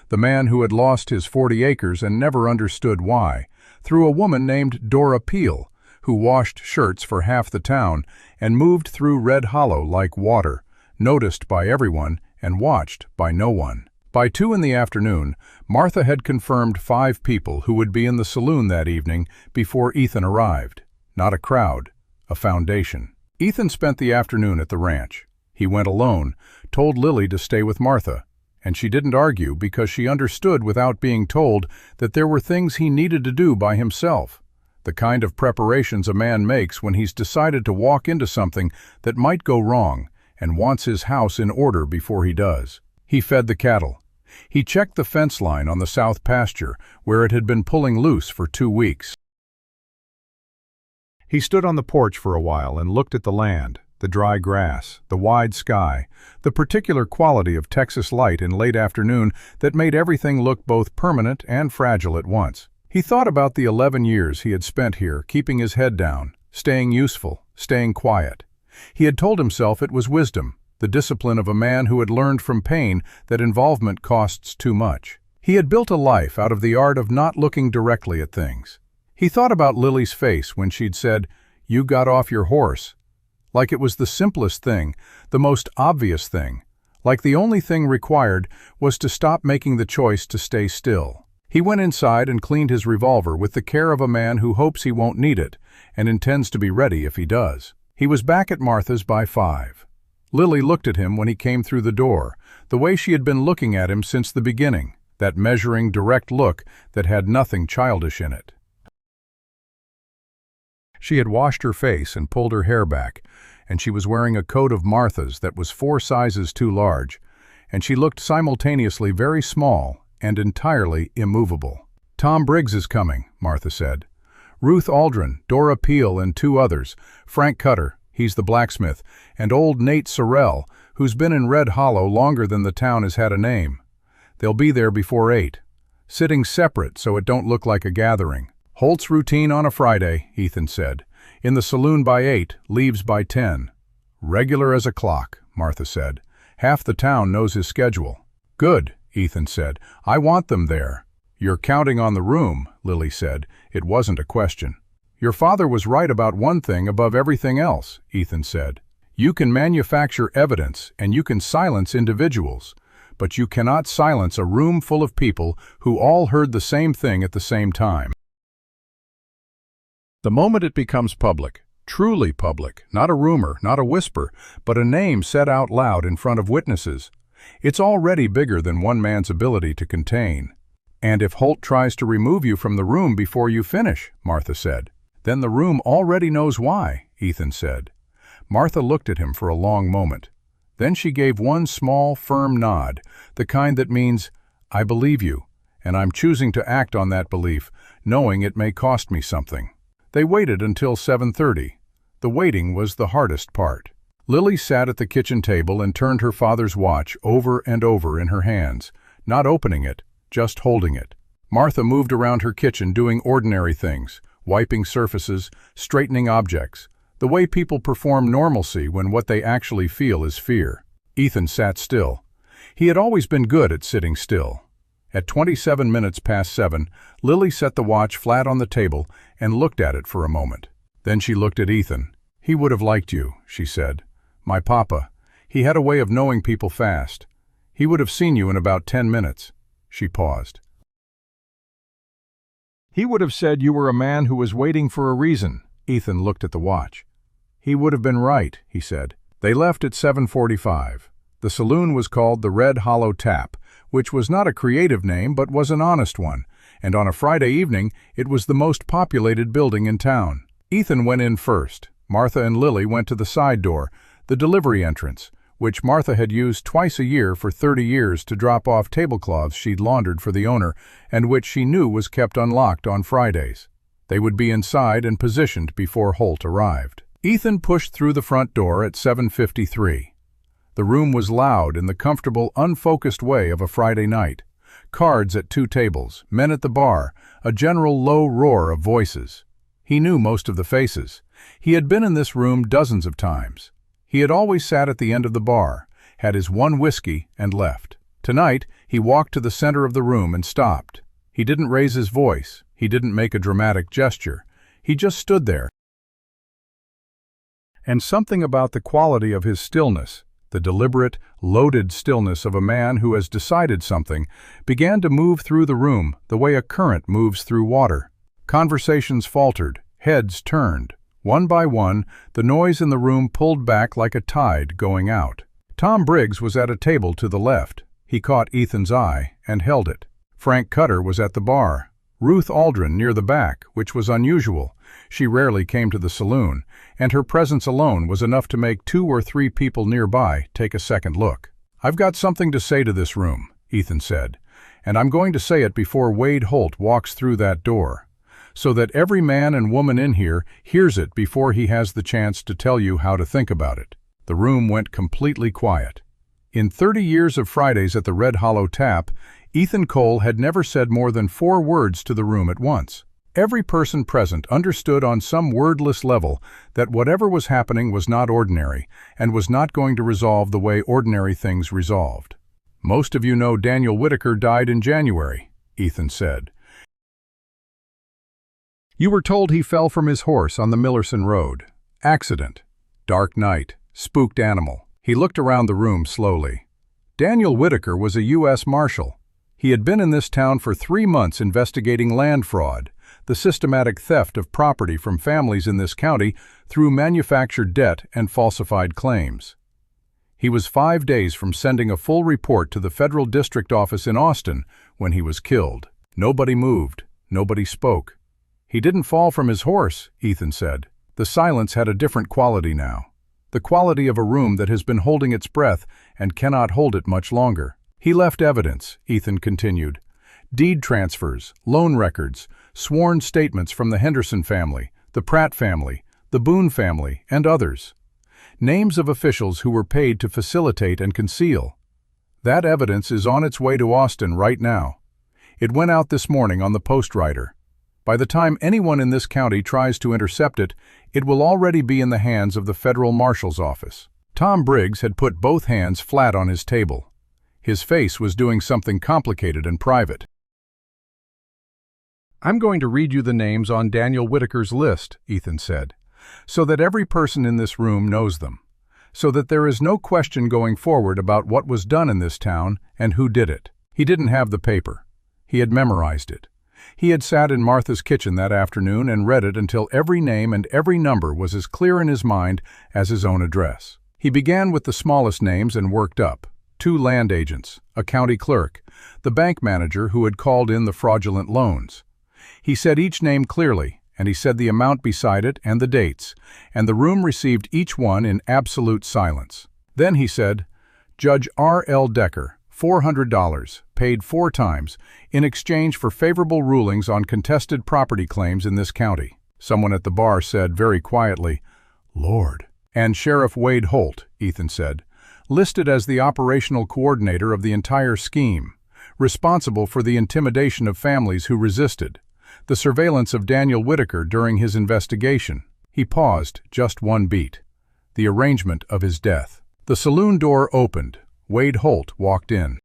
the man who had lost his 40 acres and never understood why, through a woman named Dora Peel, who washed shirts for half the town and moved through Red Hollow like water, noticed by everyone and watched by no one. By 2 in the afternoon, Martha had confirmed 5 people who would be in the saloon that evening before Ethan arrived. Not a crowd, a foundation. Ethan spent the afternoon at the ranch. He went alone, told Lily to stay with Martha, and she didn't argue because she understood without being told that there were things he needed to do by himself. The kind of preparations a man makes when he's decided to walk into something that might go wrong and wants his house in order before he does. He fed the cattle. He checked the fence line on the south pasture where it had been pulling loose for 2 weeks. He stood on the porch for a while and looked at the land, the dry grass, the wide sky, the particular quality of Texas light in late afternoon that made everything look both permanent and fragile at once. He thought about the 11 years he had spent here, keeping his head down, staying useful, staying quiet. He had told himself it was wisdom, the discipline of a man who had learned from pain that involvement costs too much. He had built a life out of the art of not looking directly at things. He thought about Lily's face when she'd said, "You got off your horse," like it was the simplest thing, the most obvious thing, like the only thing required was to stop making the choice to stay still. He went inside and cleaned his revolver with the care of a man who hopes he won't need it and intends to be ready if he does. He was back at Martha's by 5. Lily looked at him when he came through the door, the way she had been looking at him since the beginning, that measuring, direct look that had nothing childish in it. She had washed her face and pulled her hair back, and she was wearing a coat of Martha's that was 4 sizes too large, and she looked simultaneously very small and entirely immovable. "Tom Briggs is coming," Martha said. "Ruth Aldrin, Dora Peel, and 2 others, Frank Cutter, he's the blacksmith, and old Nate Sorrell, who's been in Red Hollow longer than the town has had a name. They'll be there before 8, sitting separate so it don't look like a gathering. Holt's routine on a Friday," Ethan said. "In the saloon by 8, leaves by 10. "Regular as a clock," Martha said. "Half the town knows his schedule." "Good," Ethan said. "I want them there." "You're counting on the room," Lily said. It wasn't a question. "Your father was right about one thing above everything else," Ethan said. "You can manufacture evidence and you can silence individuals, but you cannot silence a room full of people who all heard the same thing at the same time. The moment it becomes public, truly public, not a rumor, not a whisper, but a name said out loud in front of witnesses, it's already bigger than one man's ability to contain. And if Holt tries to remove you from the room before you finish," Martha said, "then the room already knows why," Ethan said. Martha looked at him for a long moment. Then she gave one small, firm nod, the kind that means, "I believe you, and I'm choosing to act on that belief, knowing it may cost me something." They waited until 7:30. The waiting was the hardest part. Lily sat at the kitchen table and turned her father's watch over and over in her hands, not opening it, just holding it. Martha moved around her kitchen doing ordinary things, wiping surfaces, straightening objects, the way people perform normalcy when what they actually feel is fear. Ethan sat still. He had always been good at sitting still. At 27 minutes past 7, Lily set the watch flat on the table and looked at it for a moment. Then she looked at Ethan. "He would have liked you," she said. "My papa. He had a way of knowing people fast. He would have seen you in about 10 minutes. She paused. "He would have said you were a man who was waiting for a reason." Ethan looked at the watch. "He would have been right," he said. They left at 7:45. The saloon was called the Red Hollow Tap, which was not a creative name but was an honest one, and on a Friday evening it was the most populated building in town. Ethan went in first. Martha and Lily went to the side door, the delivery entrance, which Martha had used twice a year for 30 years to drop off tablecloths she'd laundered for the owner and which she knew was kept unlocked on Fridays. They would be inside and positioned before Holt arrived. Ethan pushed through the front door at 7:53. The room was loud in the comfortable, unfocused way of a Friday night. Cards at 2 tables, men at the bar, a general low roar of voices. He knew most of the faces. He had been in this room dozens of times. He had always sat at the end of the bar, had his one whiskey, and left. Tonight, he walked to the center of the room and stopped. He didn't raise his voice. He didn't make a dramatic gesture. He just stood there. And something about the quality of his stillness, the deliberate, loaded stillness of a man who has decided something, began to move through the room the way a current moves through water. Conversations faltered, heads turned. One by one, the noise in the room pulled back like a tide going out. Tom Briggs was at a table to the left. He caught Ethan's eye and held it. Frank Cutter was at the bar. Ruth Aldrin near the back, which was unusual. She rarely came to the saloon, and her presence alone was enough to make 2 or 3 people nearby take a second look. "I've got something to say to this room," Ethan said, "and I'm going to say it before Wade Holt walks through that door, so that every man and woman in here hears it before he has the chance to tell you how to think about it." The room went completely quiet. In 30 years of Fridays at the Red Hollow Tap, Ethan Cole had never said more than 4 words to the room at once. Every person present understood on some wordless level that whatever was happening was not ordinary and was not going to resolve the way ordinary things resolved. "Most of you know Daniel Whitaker died in January," Ethan said. "You were told he fell from his horse on the Millerson Road. Accident. Dark night. Spooked animal." He looked around the room slowly. Daniel Whitaker was a U.S. Marshal. He had been in this town for 3 months investigating land fraud, the systematic theft of property from families in this county through manufactured debt and falsified claims. He was 5 days from sending a full report to the federal district office in Austin when he was killed. Nobody moved. Nobody spoke. "He didn't fall from his horse," Ethan said. The silence had a different quality now. The quality of a room that has been holding its breath and cannot hold it much longer. "He left evidence," Ethan continued. "Deed transfers, loan records, sworn statements from the Henderson family, the Pratt family, the Boone family, and others. Names of officials who were paid to facilitate and conceal. That evidence is on its way to Austin right now. It went out this morning on the Postwriter. By the time anyone in this county tries to intercept it, it will already be in the hands of the federal marshal's office." Tom Briggs had put both hands flat on his table. His face was doing something complicated and private. "I'm going to read you the names on Daniel Whitaker's list," Ethan said, "so that every person in this room knows them, so that there is no question going forward about what was done in this town and who did it." He didn't have the paper. He had memorized it. He had sat in Martha's kitchen that afternoon and read it until every name and every number was as clear in his mind as his own address. He began with the smallest names and worked up. 2 land agents, a county clerk, the bank manager who had called in the fraudulent loans. He said each name clearly, and he said the amount beside it and the dates, and the room received each one in absolute silence. Then he said, "Judge R. L. Decker, $400, paid 4 times, in exchange for favorable rulings on contested property claims in this county." Someone at the bar said very quietly, "Lord." "And Sheriff Wade Holt," Ethan said, "listed as the operational coordinator of the entire scheme, responsible for the intimidation of families who resisted, the surveillance of Daniel Whitaker during his investigation." He paused just 1 beat. The arrangement of his death. The saloon door opened. Wade Holt walked in.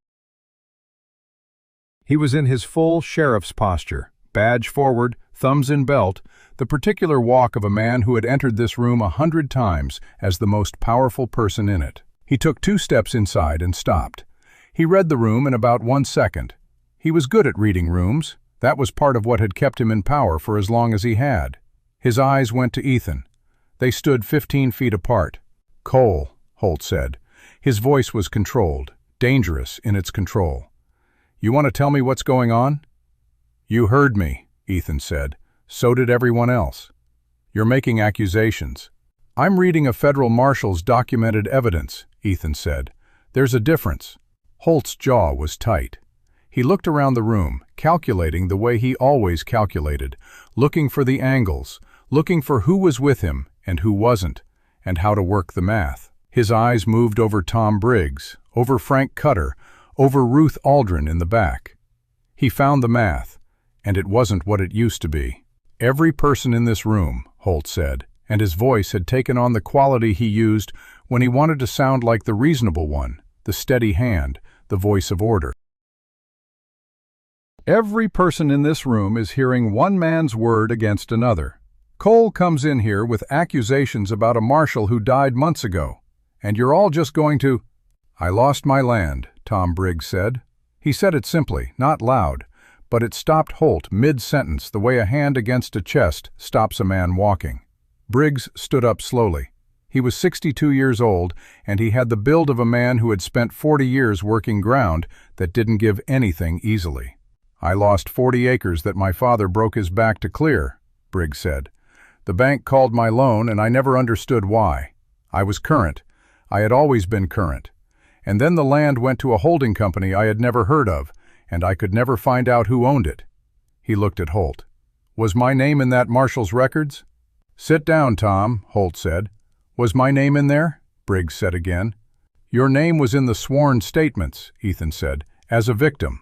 He was in his full sheriff's posture, badge forward, thumbs in belt, the particular walk of a man who had entered this room 100 times as the most powerful person in it. He took 2 steps inside and stopped. He read the room in about 1 second. He was good at reading rooms. That was part of what had kept him in power for as long as he had. His eyes went to Ethan. They stood 15 feet apart. "Cole," Holt said. His voice was controlled, dangerous in its control. "You want to tell me what's going on?" "You heard me," Ethan said. "So did everyone else. You're making accusations." "I'm reading a federal marshal's documented evidence," Ethan said. "There's a difference." Holt's jaw was tight. He looked around the room, calculating the way he always calculated, looking for the angles, looking for who was with him and who wasn't, and how to work the math. His eyes moved over Tom Briggs, over Frank Cutter, over Ruth Aldrin in the back. He found the math, and it wasn't what it used to be. "Every person in this room," Holt said, and his voice had taken on the quality he used when he wanted to sound like the reasonable one, the steady hand, the voice of order. "Every person in this room is hearing one man's word against another. Cole comes in here with accusations about a marshal who died months ago, and you're all just going to—" "I lost my land," Tom Briggs said. He said it simply, not loud, but it stopped Holt mid-sentence the way a hand against a chest stops a man walking. Briggs stood up slowly. He was 62 years old, and he had the build of a man who had spent 40 years working ground that didn't give anything easily. "I lost 40 acres that my father broke his back to clear," Briggs said. "The bank called my loan, and I never understood why. I was current. I had always been current. And then the land went to a holding company I had never heard of, and I could never find out who owned it." He looked at Holt. "Was my name in that marshal's records?" "Sit down, Tom," Holt said. "Was my name in there?" Briggs said again. "Your name was in the sworn statements," Ethan said, "as a victim."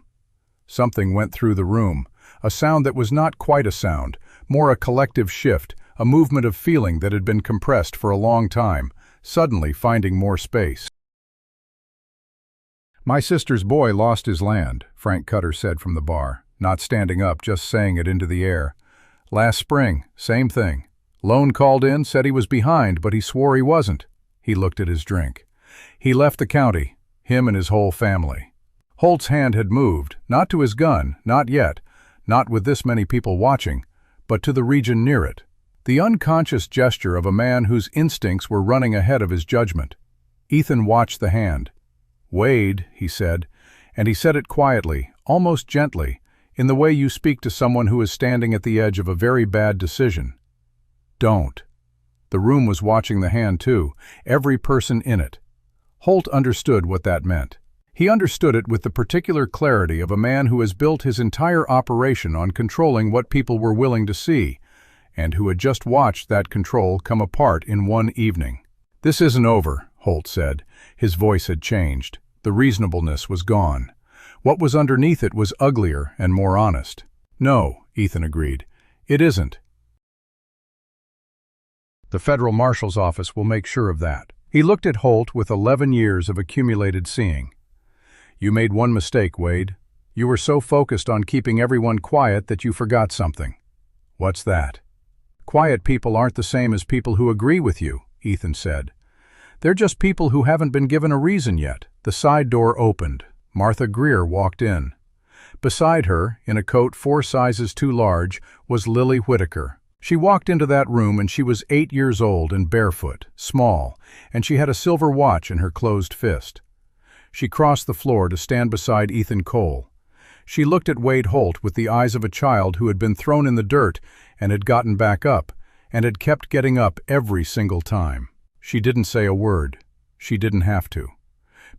Something went through the room, a sound that was not quite a sound, more a collective shift, a movement of feeling that had been compressed for a long time, suddenly finding more space. "My sister's boy lost his land," Frank Cutter said from the bar, not standing up, just saying it into the air. "Last spring, same thing. Loan called in, said he was behind, but he swore he wasn't." He looked at his drink. "He left the county, him and his whole family." Holt's hand had moved, not to his gun, not yet, not with this many people watching, but to the region near it. The unconscious gesture of a man whose instincts were running ahead of his judgment. Ethan watched the hand. "Wade," he said, and he said it quietly, almost gently, in the way you speak to someone who is standing at the edge of a very bad decision. "Don't." The room was watching the hand too, every person in it. Holt understood what that meant. He understood it with the particular clarity of a man who has built his entire operation on controlling what people were willing to see, and who had just watched that control come apart in one evening. "This isn't over," Holt said. His voice had changed. The reasonableness was gone. What was underneath it was uglier and more honest. "No," Ethan agreed. "It isn't. The federal marshal's office will make sure of that." He looked at Holt with 11 years of accumulated seeing. "You made one mistake, Wade. You were so focused on keeping everyone quiet that you forgot something." "What's that?" "Quiet people aren't the same as people who agree with you," Ethan said. "They're just people who haven't been given a reason yet." The side door opened. Martha Greer walked in. Beside her, in a coat 4 sizes too large, was Lily Whitaker. She walked into that room and she was 8 years old and barefoot, small, and she had a silver watch in her closed fist. She crossed the floor to stand beside Ethan Cole. She looked at Wade Holt with the eyes of a child who had been thrown in the dirt and had gotten back up, and had kept getting up every single time. She didn't say a word. She didn't have to.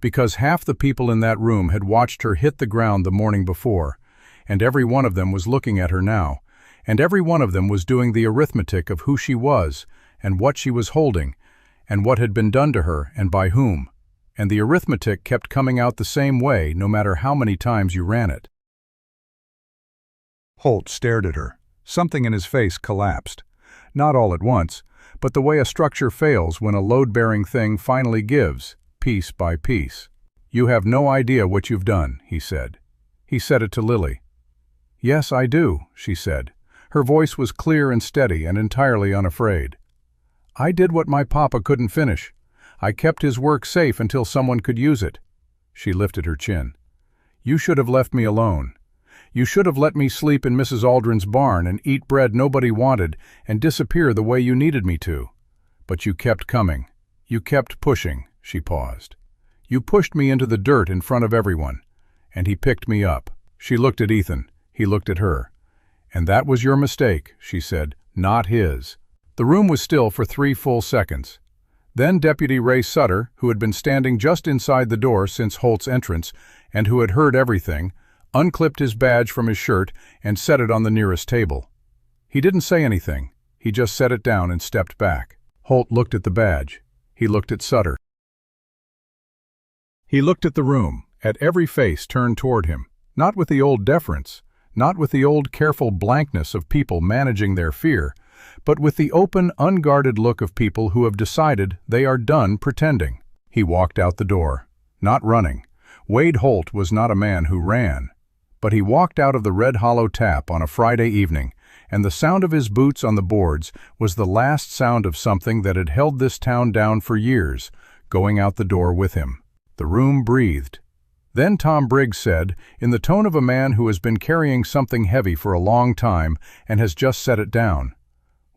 Because half the people in that room had watched her hit the ground the morning before, and every one of them was looking at her now, and every one of them was doing the arithmetic of who she was, and what she was holding, and what had been done to her and by whom. And the arithmetic kept coming out the same way no matter how many times you ran it. Holt stared at her. Something in his face collapsed. Not all at once, but the way a structure fails when a load-bearing thing finally gives, piece by piece. "You have no idea what you've done," he said. He said it to Lily. "Yes, I do," she said. Her voice was clear and steady and entirely unafraid. "I did what my papa couldn't finish. I kept his work safe until someone could use it." She lifted her chin. "You should have left me alone. You should have let me sleep in Mrs. Aldrin's barn and eat bread nobody wanted and disappear the way you needed me to. But you kept coming. You kept pushing." She paused. You pushed me into the dirt in front of everyone. And he picked me up. She looked at Ethan. He looked at her. And that was your mistake, she said, not his. The room was still for 3 full seconds. Then Deputy Ray Sutter, who had been standing just inside the door since Holt's entrance and who had heard everything, unclipped his badge from his shirt and set it on the nearest table. He didn't say anything. He just set it down and stepped back. Holt looked at the badge. He looked at Sutter. He looked at the room, at every face turned toward him, not with the old deference, not with the old careful blankness of people managing their fear, but with the open, unguarded look of people who have decided they are done pretending. He walked out the door, not running. Wade Holt was not a man who ran. But he walked out of the Red Hollow Tap on a Friday evening, and the sound of his boots on the boards was the last sound of something that had held this town down for years, going out the door with him. The room breathed. Then Tom Briggs said, in the tone of a man who has been carrying something heavy for a long time and has just set it down,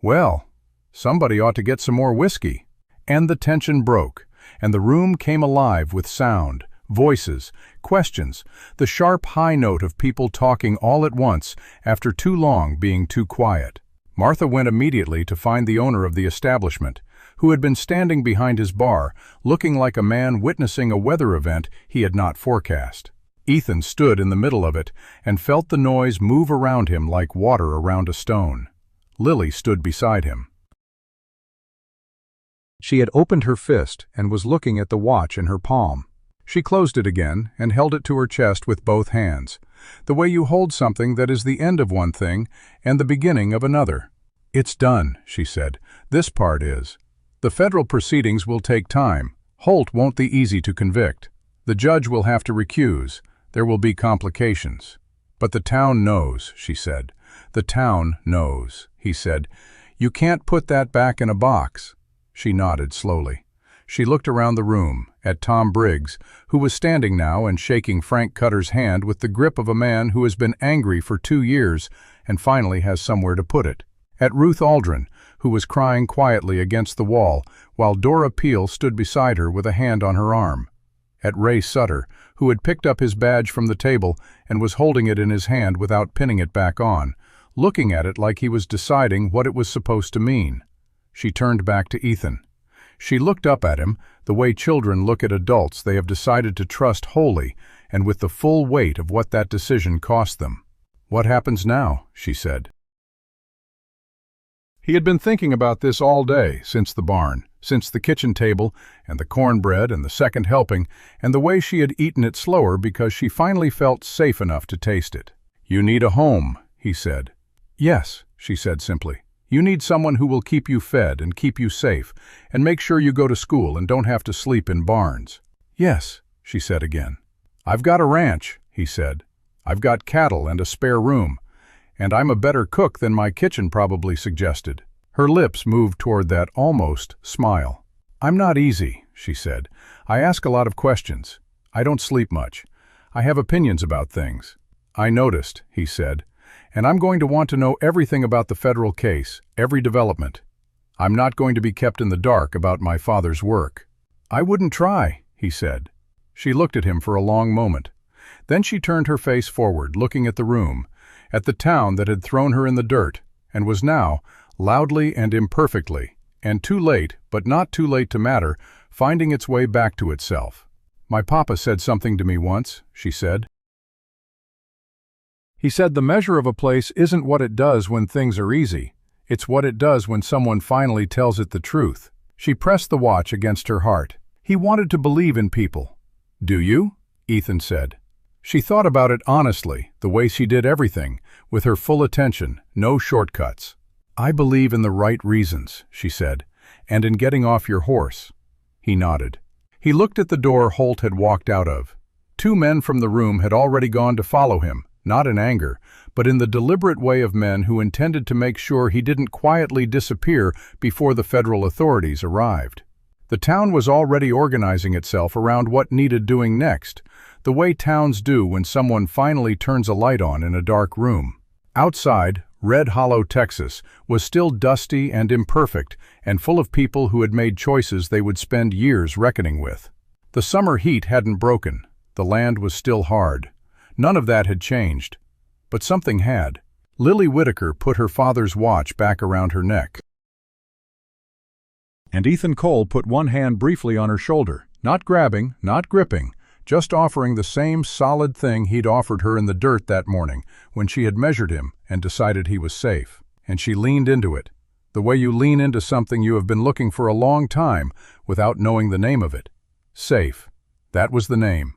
"Well, somebody ought to get some more whiskey." And the tension broke, and the room came alive with sound, voices, questions, the sharp high note of people talking all at once after too long being too quiet. Martha went immediately to find the owner of the establishment, who had been standing behind his bar, looking like a man witnessing a weather event he had not forecast. Ethan stood in the middle of it and felt the noise move around him like water around a stone. Lily stood beside him. She had opened her fist and was looking at the watch in her palm. She closed it again and held it to her chest with both hands, the way you hold something that is the end of one thing and the beginning of another. "It's done," she said. "This part is. The federal proceedings will take time. Holt won't be easy to convict. The judge will have to recuse. There will be complications. But the town knows," she said. "The town knows," he said. "You can't put that back in a box." She nodded slowly. She looked around the room, at Tom Briggs, who was standing now and shaking Frank Cutter's hand with the grip of a man who has been angry for 2 years and finally has somewhere to put it. At Ruth Aldrin, who was crying quietly against the wall, while Dora Peel stood beside her with a hand on her arm. At Ray Sutter, who had picked up his badge from the table and was holding it in his hand without pinning it back on, looking at it like he was deciding what it was supposed to mean. She turned back to Ethan. She looked up at him, the way children look at adults they have decided to trust wholly, and with the full weight of what that decision cost them. "What happens now?" she said. He had been thinking about this all day, since the barn, since the kitchen table, and the cornbread and the second helping, and the way she had eaten it slower because she finally felt safe enough to taste it. "You need a home," he said. "Yes," she said simply. "You need someone who will keep you fed and keep you safe, and make sure you go to school and don't have to sleep in barns." "Yes," she said again. "I've got a ranch," he said. "I've got cattle and a spare room. And I'm a better cook than my kitchen probably suggested." Her lips moved toward that almost smile. "I'm not easy," she said. "I ask a lot of questions. I don't sleep much. I have opinions about things." "I noticed," he said. "And I'm going to want to know everything about the federal case, every development. I'm not going to be kept in the dark about my father's work." "I wouldn't try," he said. She looked at him for a long moment. Then she turned her face forward, looking at the room, at the town that had thrown her in the dirt, and was now, loudly and imperfectly, and too late, but not too late to matter, finding its way back to itself. "My papa said something to me once," she said. "He said the measure of a place isn't what it does when things are easy. It's what it does when someone finally tells it the truth." She pressed the watch against her heart. He wanted to believe in people. "Do you?" Ethan said. She thought about it honestly, the way she did everything, with her full attention, no shortcuts. "I believe in the right reasons," she said, "and in getting off your horse." He nodded. He looked at the door Holt had walked out of. 2 men from the room had already gone to follow him, not in anger, but in the deliberate way of men who intended to make sure he didn't quietly disappear before the federal authorities arrived. The town was already organizing itself around what needed doing next, the way towns do when someone finally turns a light on in a dark room. Outside, Red Hollow, Texas, was still dusty and imperfect and full of people who had made choices they would spend years reckoning with. The summer heat hadn't broken. The land was still hard. None of that had changed. But something had. Lily Whitaker put her father's watch back around her neck. And Ethan Cole put one hand briefly on her shoulder, not grabbing, not gripping, just offering the same solid thing he'd offered her in the dirt that morning when she had measured him and decided he was safe. And she leaned into it, the way you lean into something you have been looking for a long time without knowing the name of it. Safe. That was the name.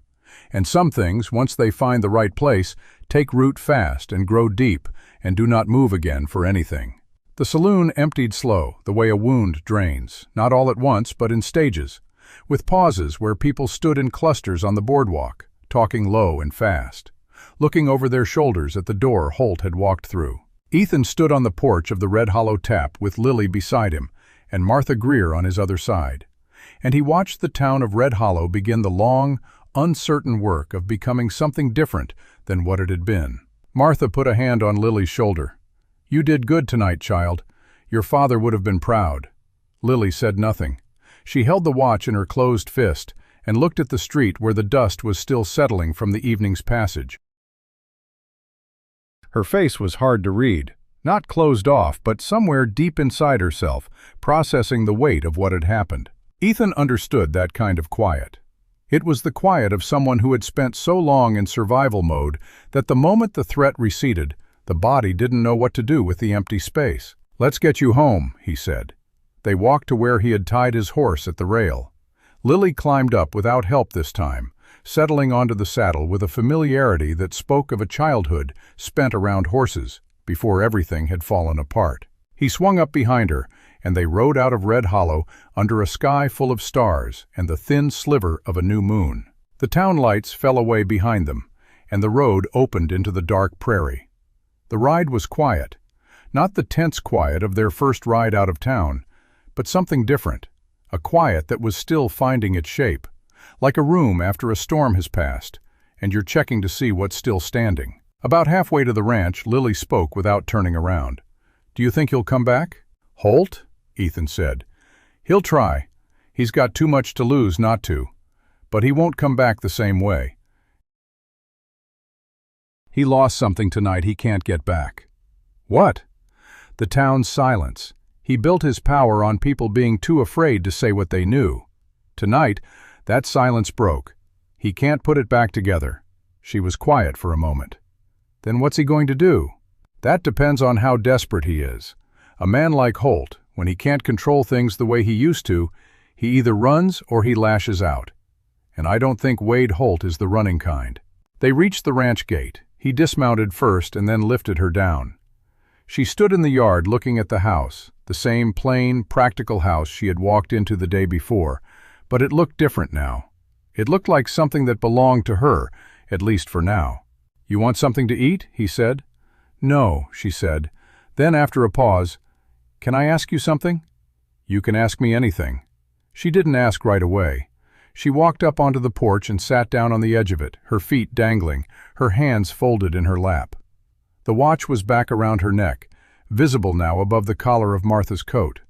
And some things, once they find the right place, take root fast and grow deep and do not move again for anything. The saloon emptied slow, the way a wound drains, not all at once but in stages, with pauses where people stood in clusters on the boardwalk, talking low and fast, looking over their shoulders at the door Holt had walked through. Ethan stood on the porch of the Red Hollow Tap with Lily beside him and Martha Greer on his other side, and he watched the town of Red Hollow begin the long, uncertain work of becoming something different than what it had been. Martha put a hand on Lily's shoulder. "You did good tonight, child. Your father would have been proud." Lily said nothing. She held the watch in her closed fist and looked at the street where the dust was still settling from the evening's passage. Her face was hard to read, not closed off, but somewhere deep inside herself, processing the weight of what had happened. Ethan understood that kind of quiet. It was the quiet of someone who had spent so long in survival mode that the moment the threat receded, the body didn't know what to do with the empty space. "Let's get you home," he said. They walked to where he had tied his horse at the rail. Lily climbed up without help this time, settling onto the saddle with a familiarity that spoke of a childhood spent around horses before everything had fallen apart. He swung up behind her, and they rode out of Red Hollow under a sky full of stars and the thin sliver of a new moon. The town lights fell away behind them, and the road opened into the dark prairie. The ride was quiet, not the tense quiet of their first ride out of town, but something different, a quiet that was still finding its shape, like a room after a storm has passed, and you're checking to see what's still standing. About halfway to the ranch, Lily spoke without turning around. "Do you think he'll come back?" "Holt?" Ethan said. "He'll try. He's got too much to lose not to. But he won't come back the same way. He lost something tonight he can't get back." "What?" "The town's silence. He built his power on people being too afraid to say what they knew. Tonight, that silence broke. He can't put it back together." She was quiet for a moment. "Then what's he going to do?" "That depends on how desperate he is. A man like Holt, when he can't control things the way he used to, he either runs or he lashes out. And I don't think Wade Holt is the running kind." They reached the ranch gate. He dismounted first and then lifted her down. She stood in the yard looking at the house, the same plain, practical house she had walked into the day before, but it looked different now. It looked like something that belonged to her, at least for now. "You want something to eat?" he said. "No," she said. Then, after a pause, "Can I ask you something?" "You can ask me anything." She didn't ask right away. She walked up onto the porch and sat down on the edge of it, her feet dangling, her hands folded in her lap. The watch was back around her neck, visible now above the collar of Martha's coat.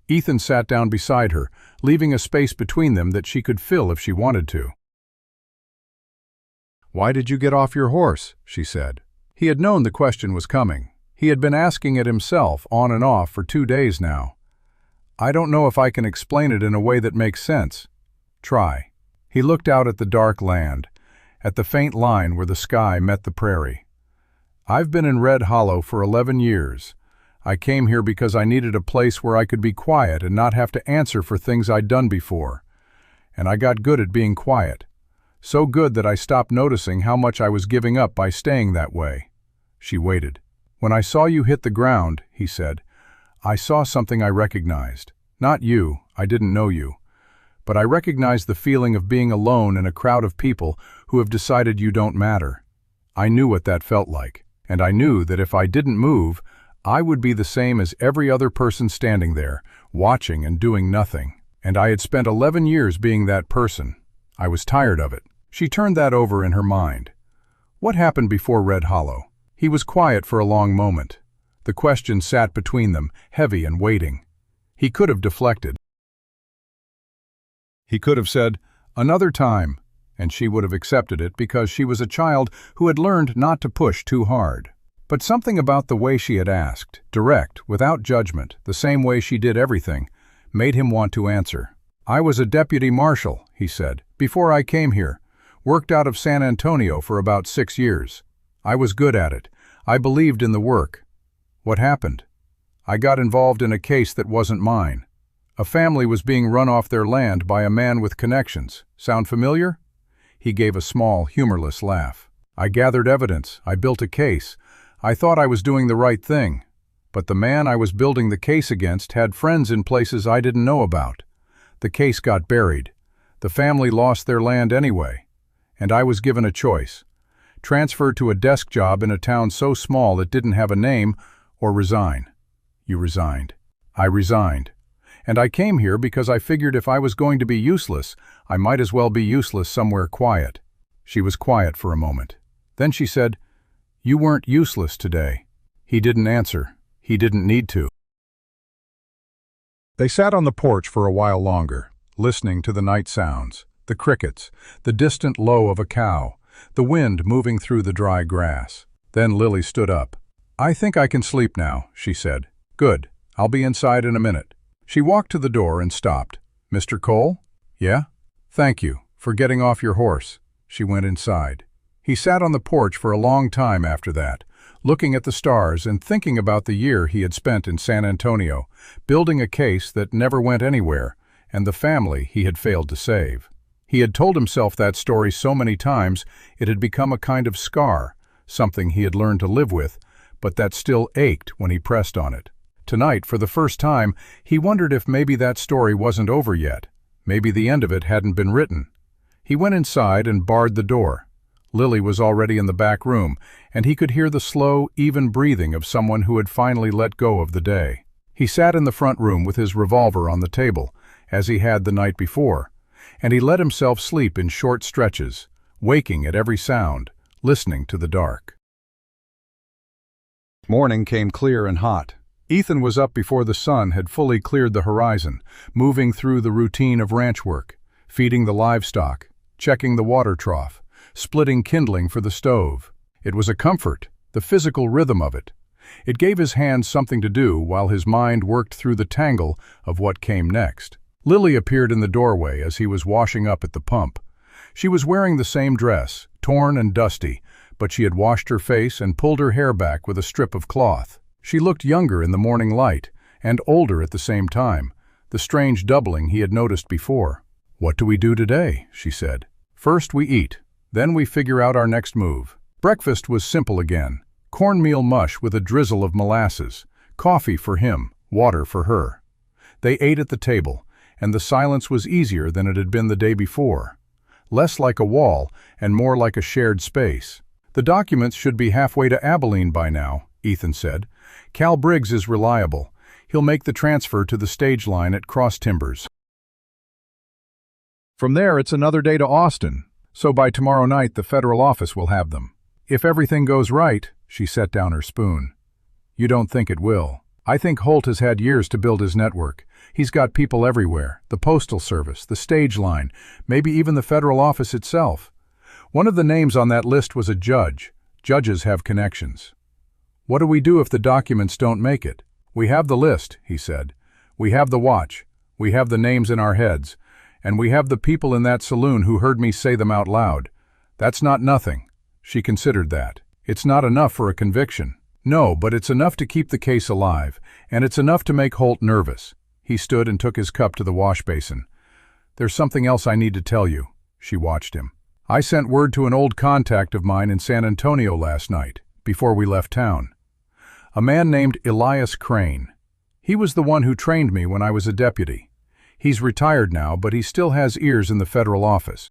Ethan sat down beside her, leaving a space between them that she could fill if she wanted to. "Why did you get off your horse?" she said. He had known the question was coming. He had been asking it himself, on and off, for 2 days now. "I don't know if I can explain it in a way that makes sense." "Try." He looked out at the dark land, at the faint line where the sky met the prairie. "I've been in Red Hollow for 11 years. I came here because I needed a place where I could be quiet and not have to answer for things I'd done before. And I got good at being quiet. So good that I stopped noticing how much I was giving up by staying that way." She waited. "When I saw you hit the ground," he said, "I saw something I recognized. Not you, I didn't know you. But I recognized the feeling of being alone in a crowd of people who have decided you don't matter. I knew what that felt like. And I knew that if I didn't move, I would be the same as every other person standing there, watching and doing nothing. And I had spent 11 years being that person. I was tired of it." She turned that over in her mind. What happened before Red Hollow? He was quiet for a long moment. The question sat between them, heavy and waiting. He could have deflected. He could have said, Another time, and she would have accepted it because she was a child who had learned not to push too hard. But something about the way she had asked, direct, without judgment, the same way she did everything, made him want to answer. "I was a deputy marshal," he said, "before I came here. Worked out of San Antonio for about 6 years. I was good at it. I believed in the work. What happened? I got involved in a case that wasn't mine. A family was being run off their land by a man with connections. Sound familiar?" He gave a small, humorless laugh. "I gathered evidence. I built a case. I thought I was doing the right thing. But the man I was building the case against had friends in places I didn't know about. The case got buried. The family lost their land anyway. And I was given a choice. Transfer to a desk job in a town so small it didn't have a name, or resign." "You resigned." "I resigned. And I came here because I figured if I was going to be useless, I might as well be useless somewhere quiet." She was quiet for a moment. Then she said, "You weren't useless today." He didn't answer. He didn't need to. They sat on the porch for a while longer, listening to the night sounds, the crickets, the distant low of a cow, the wind moving through the dry grass. Then Lily stood up. "I think I can sleep now," she said. "Good. I'll be inside in a minute." She walked to the door and stopped. "Mr. Cole?" "Yeah?" "Thank you for getting off your horse." She went inside. He sat on the porch for a long time after that, looking at the stars and thinking about the year he had spent in San Antonio, building a case that never went anywhere, and the family he had failed to save. He had told himself that story so many times it had become a kind of scar, something he had learned to live with, but that still ached when he pressed on it. Tonight, for the first time, he wondered if maybe that story wasn't over yet. Maybe the end of it hadn't been written. He went inside and barred the door. Lily was already in the back room, and he could hear the slow, even breathing of someone who had finally let go of the day. He sat in the front room with his revolver on the table, as he had the night before, and he let himself sleep in short stretches, waking at every sound, listening to the dark. Morning came clear and hot. Ethan was up before the sun had fully cleared the horizon, moving through the routine of ranch work, feeding the livestock, checking the water trough, splitting kindling for the stove. It was a comfort, the physical rhythm of it. It gave his hands something to do while his mind worked through the tangle of what came next. Lily appeared in the doorway as he was washing up at the pump. She was wearing the same dress, torn and dusty, but she had washed her face and pulled her hair back with a strip of cloth. She looked younger in the morning light, and older at the same time, the strange doubling he had noticed before. "What do we do today?" she said. "First we eat, then we figure out our next move." Breakfast was simple again. Cornmeal mush with a drizzle of molasses, coffee for him, water for her. They ate at the table, and the silence was easier than it had been the day before. Less like a wall and more like a shared space. "The documents should be halfway to Abilene by now," Ethan said. "Cal Briggs is reliable. He'll make the transfer to the stage line at Cross Timbers. From there it's another day to Austin, so by tomorrow night the federal office will have them. If everything goes right," she set down her spoon. "You don't think it will. I think Holt has had years to build his network. He's got people everywhere, the Postal Service, the stage line, maybe even the federal office itself. One of the names on that list was a judge. Judges have connections." "What do we do if the documents don't make it?" "We have the list," he said. "We have the watch. We have the names in our heads. And we have the people in that saloon who heard me say them out loud. That's not nothing." She considered that. "It's not enough for a conviction." "No, but it's enough to keep the case alive, and it's enough to make Holt nervous." He stood and took his cup to the wash basin. "There's something else I need to tell you." She watched him. "I sent word to an old contact of mine in San Antonio last night, before we left town. A man named Elias Crane. He was the one who trained me when I was a deputy. He's retired now, but he still has ears in the federal office.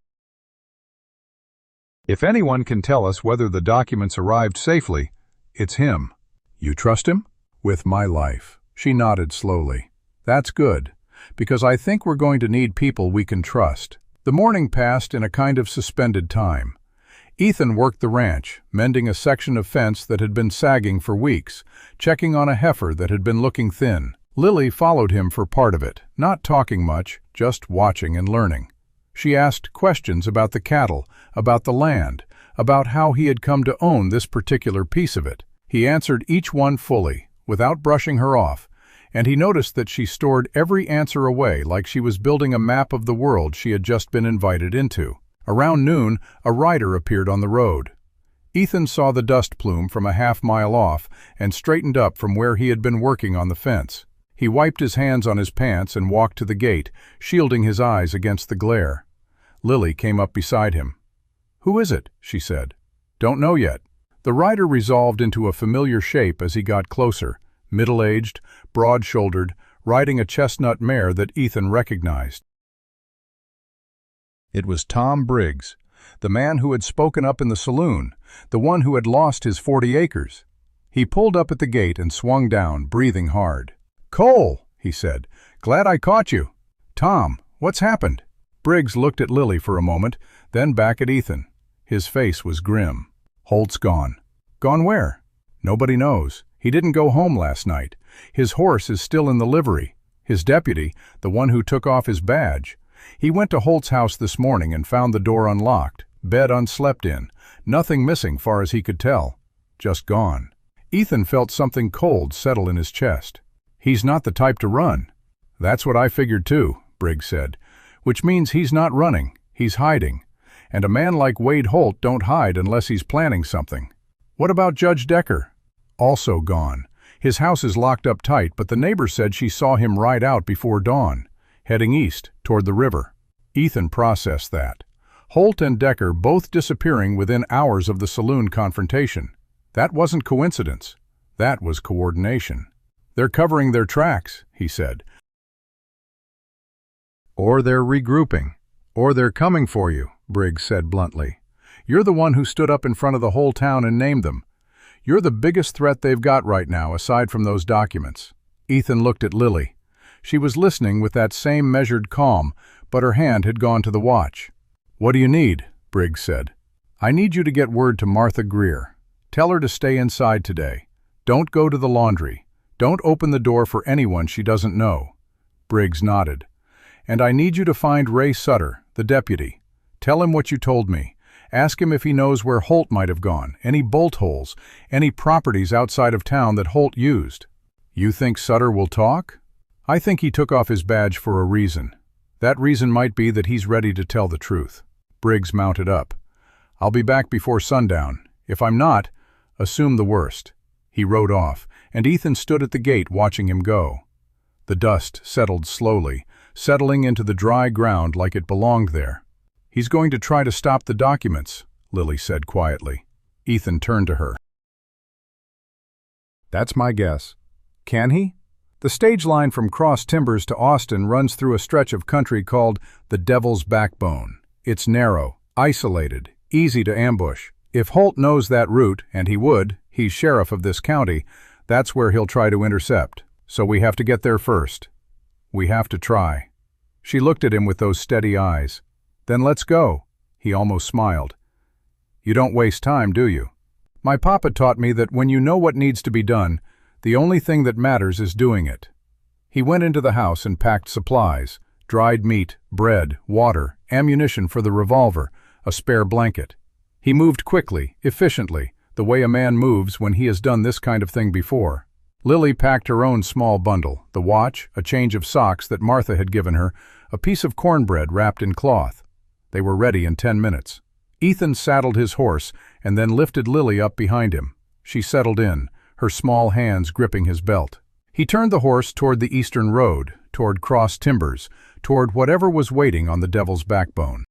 If anyone can tell us whether the documents arrived safely, it's him." "You trust him?" "With my life." She nodded slowly. "That's good, because I think we're going to need people we can trust." The morning passed in a kind of suspended time. Ethan worked the ranch, mending a section of fence that had been sagging for weeks, checking on a heifer that had been looking thin. Lily followed him for part of it, not talking much, just watching and learning. She asked questions about the cattle, about the land, about how he had come to own this particular piece of it. He answered each one fully, without brushing her off, and he noticed that she stored every answer away like she was building a map of the world she had just been invited into. Around noon, a rider appeared on the road. Ethan saw the dust plume from a half-mile off and straightened up from where he had been working on the fence. He wiped his hands on his pants and walked to the gate, shielding his eyes against the glare. Lily came up beside him. "Who is it?" she said. "Don't know yet." The rider resolved into a familiar shape as he got closer, middle-aged, broad-shouldered, riding a chestnut mare that Ethan recognized. It was Tom Briggs, the man who had spoken up in the saloon, the one who had lost his 40 acres. He pulled up at the gate and swung down, breathing hard. "Cole," he said, "glad I caught you." "Tom, what's happened?" Briggs looked at Lily for a moment, then back at Ethan. His face was grim. "Holt's gone." "Gone where?" "Nobody knows. He didn't go home last night. His horse is still in the livery. His deputy, the one who took off his badge. He went to Holt's house this morning and found the door unlocked, bed unslept in, nothing missing far as he could tell. Just gone." Ethan felt something cold settle in his chest. "He's not the type to run." "That's what I figured too," Briggs said. "Which means he's not running, he's hiding. And a man like Wade Holt don't hide unless he's planning something." "What about Judge Decker?" "Also gone. His house is locked up tight, but the neighbor said she saw him ride out before dawn, heading east toward the river." Ethan processed that. Holt and Decker both disappearing within hours of the saloon confrontation. That wasn't coincidence. That was coordination. "They're covering their tracks," he said. "Or they're regrouping. Or they're coming for you," Briggs said bluntly. "You're the one who stood up in front of the whole town and named them. You're the biggest threat they've got right now, aside from those documents." Ethan looked at Lily. She was listening with that same measured calm, but her hand had gone to the watch. "What do you need?" Briggs said. "I need you to get word to Martha Greer. Tell her to stay inside today. Don't go to the laundry. Don't open the door for anyone she doesn't know." Briggs nodded. "And I need you to find Ray Sutter, the deputy. Tell him what you told me. Ask him if he knows where Holt might have gone, any bolt holes, any properties outside of town that Holt used." "You think Sutter will talk?" "I think he took off his badge for a reason. That reason might be that he's ready to tell the truth." Briggs mounted up. "I'll be back before sundown. If I'm not, assume the worst." He rode off, and Ethan stood at the gate watching him go. The dust settled slowly, settling into the dry ground like it belonged there. "He's going to try to stop the documents," Lily said quietly. Ethan turned to her. "That's my guess." "Can he?" "The stage line from Cross Timbers to Austin runs through a stretch of country called the Devil's Backbone. It's narrow, isolated, easy to ambush. If Holt knows that route, and he would, he's sheriff of this county, that's where he'll try to intercept. So we have to get there first. We have to try." She looked at him with those steady eyes. "Then let's go." He almost smiled. "You don't waste time, do you? My papa taught me that when you know what needs to be done, the only thing that matters is doing it." He went into the house and packed supplies: dried meat, bread, water, ammunition for the revolver, a spare blanket. He moved quickly, efficiently, the way a man moves when he has done this kind of thing before. Lily packed her own small bundle: the watch, a change of socks that Martha had given her, a piece of cornbread wrapped in cloth. They were ready in 10 minutes. Ethan saddled his horse and then lifted Lily up behind him. She settled in, her small hands gripping his belt. He turned the horse toward the eastern road, toward Cross Timbers, toward whatever was waiting on the Devil's Backbone.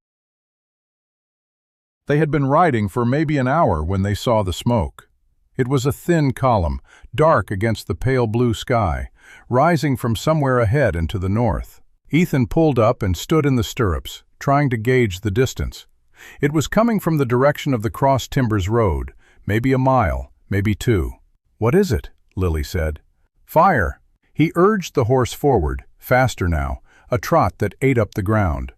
They had been riding for maybe an hour when they saw the smoke. It was a thin column, dark against the pale blue sky, rising from somewhere ahead and to the north. Ethan pulled up and stood in the stirrups, trying to gauge the distance. It was coming from the direction of the Cross Timbers road, maybe a mile, maybe 2. "What is it?" Lily said. "Fire." He urged the horse forward, faster now, a trot that ate up the ground.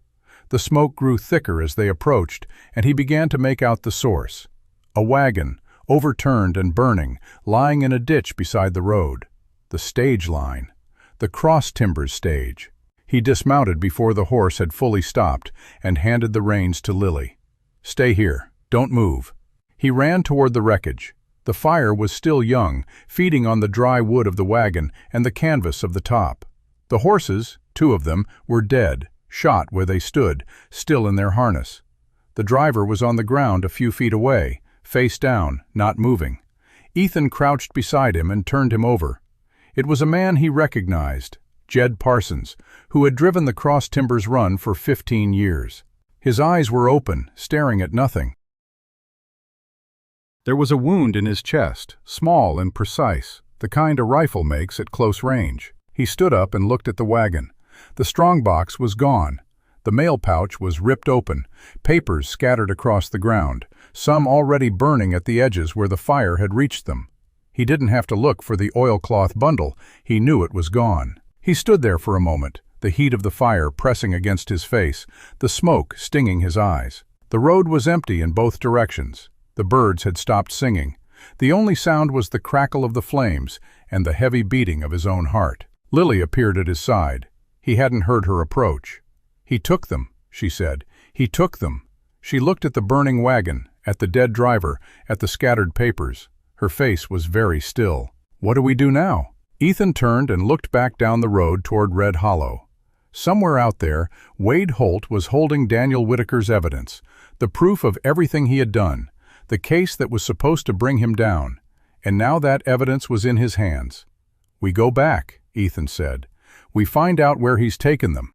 The smoke grew thicker as they approached, and he began to make out the source. A wagon, overturned and burning, lying in a ditch beside the road. The stage line. The Cross Timbers stage. He dismounted before the horse had fully stopped and handed the reins to Lily. "Stay here. Don't move." He ran toward the wreckage. The fire was still young, feeding on the dry wood of the wagon and the canvas of the top. The horses, 2 of them, were dead, shot where they stood, still in their harness. The driver was on the ground a few feet away, face down, not moving. Ethan crouched beside him and turned him over. It was a man he recognized, Jed Parsons, who had driven the Cross Timbers run for 15 years. His eyes were open, staring at nothing. There was a wound in his chest, small and precise, the kind a rifle makes at close range. He stood up and looked at the wagon. The strongbox was gone. The mail pouch was ripped open, papers scattered across the ground, some already burning at the edges where the fire had reached them. He didn't have to look for the oilcloth bundle. He knew it was gone. He stood there for a moment, the heat of the fire pressing against his face, the smoke stinging his eyes. The road was empty in both directions. The birds had stopped singing. The only sound was the crackle of the flames and the heavy beating of his own heart. Lily appeared at his side. He hadn't heard her approach. "He took them," she said. "He took them." She looked at the burning wagon, at the dead driver, at the scattered papers. Her face was very still. "What do we do now?" Ethan turned and looked back down the road toward Red Hollow. Somewhere out there, Wade Holt was holding Daniel Whitaker's evidence, the proof of everything he had done, the case that was supposed to bring him down, and now that evidence was in his hands. "We go back," Ethan said. "We find out where he's taken them.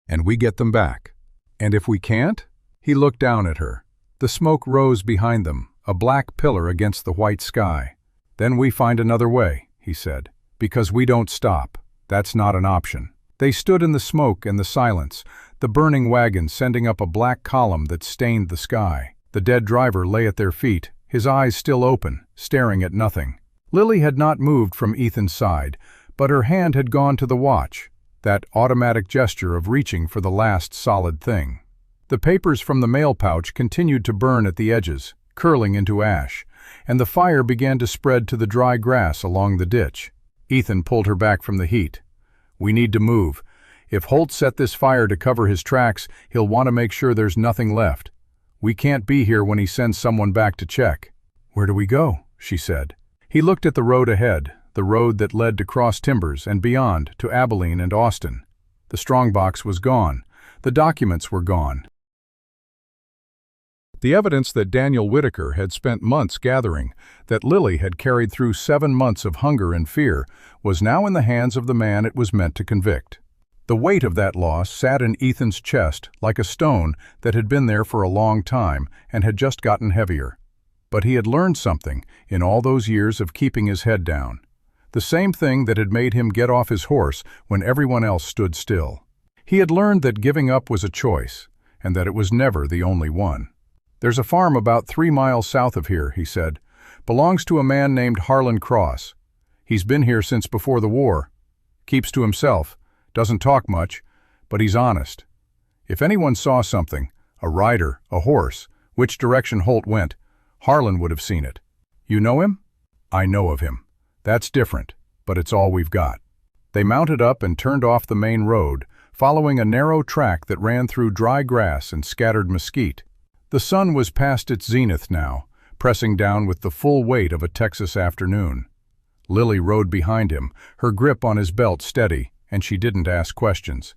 And we get them back. And if we can't?" He looked down at her. The smoke rose behind them, a black pillar against the white sky. "Then we find another way," he said, "because we don't stop. That's not an option." They stood in the smoke and the silence, the burning wagon sending up a black column that stained the sky. The dead driver lay at their feet, his eyes still open, staring at nothing. Lily had not moved from Ethan's side, but her hand had gone to the watch, that automatic gesture of reaching for the last solid thing. The papers from the mail pouch continued to burn at the edges, curling into ash, and the fire began to spread to the dry grass along the ditch. Ethan pulled her back from the heat. "We need to move. If Holt set this fire to cover his tracks, he'll want to make sure there's nothing left. We can't be here when he sends someone back to check." "Where do we go?" she said. He looked at the road ahead, the road that led to Cross Timbers and beyond to Abilene and Austin. The strongbox was gone. The documents were gone. The evidence that Daniel Whitaker had spent months gathering, that Lily had carried through 7 months of hunger and fear, was now in the hands of the man it was meant to convict. The weight of that loss sat in Ethan's chest like a stone that had been there for a long time and had just gotten heavier. But he had learned something in all those years of keeping his head down. The same thing that had made him get off his horse when everyone else stood still. He had learned that giving up was a choice, and that it was never the only one. "There's a farm about 3 miles south of here," he said. "Belongs to a man named Harlan Cross. He's been here since before the war. Keeps to himself, doesn't talk much, but he's honest. If anyone saw something, a rider, a horse, which direction Holt went, Harlan would have seen it. You know him?" "I know of him. That's different, but it's all we've got." They mounted up and turned off the main road, following a narrow track that ran through dry grass and scattered mesquite. The sun was past its zenith now, pressing down with the full weight of a Texas afternoon. Lily rode behind him, her grip on his belt steady, and she didn't ask questions.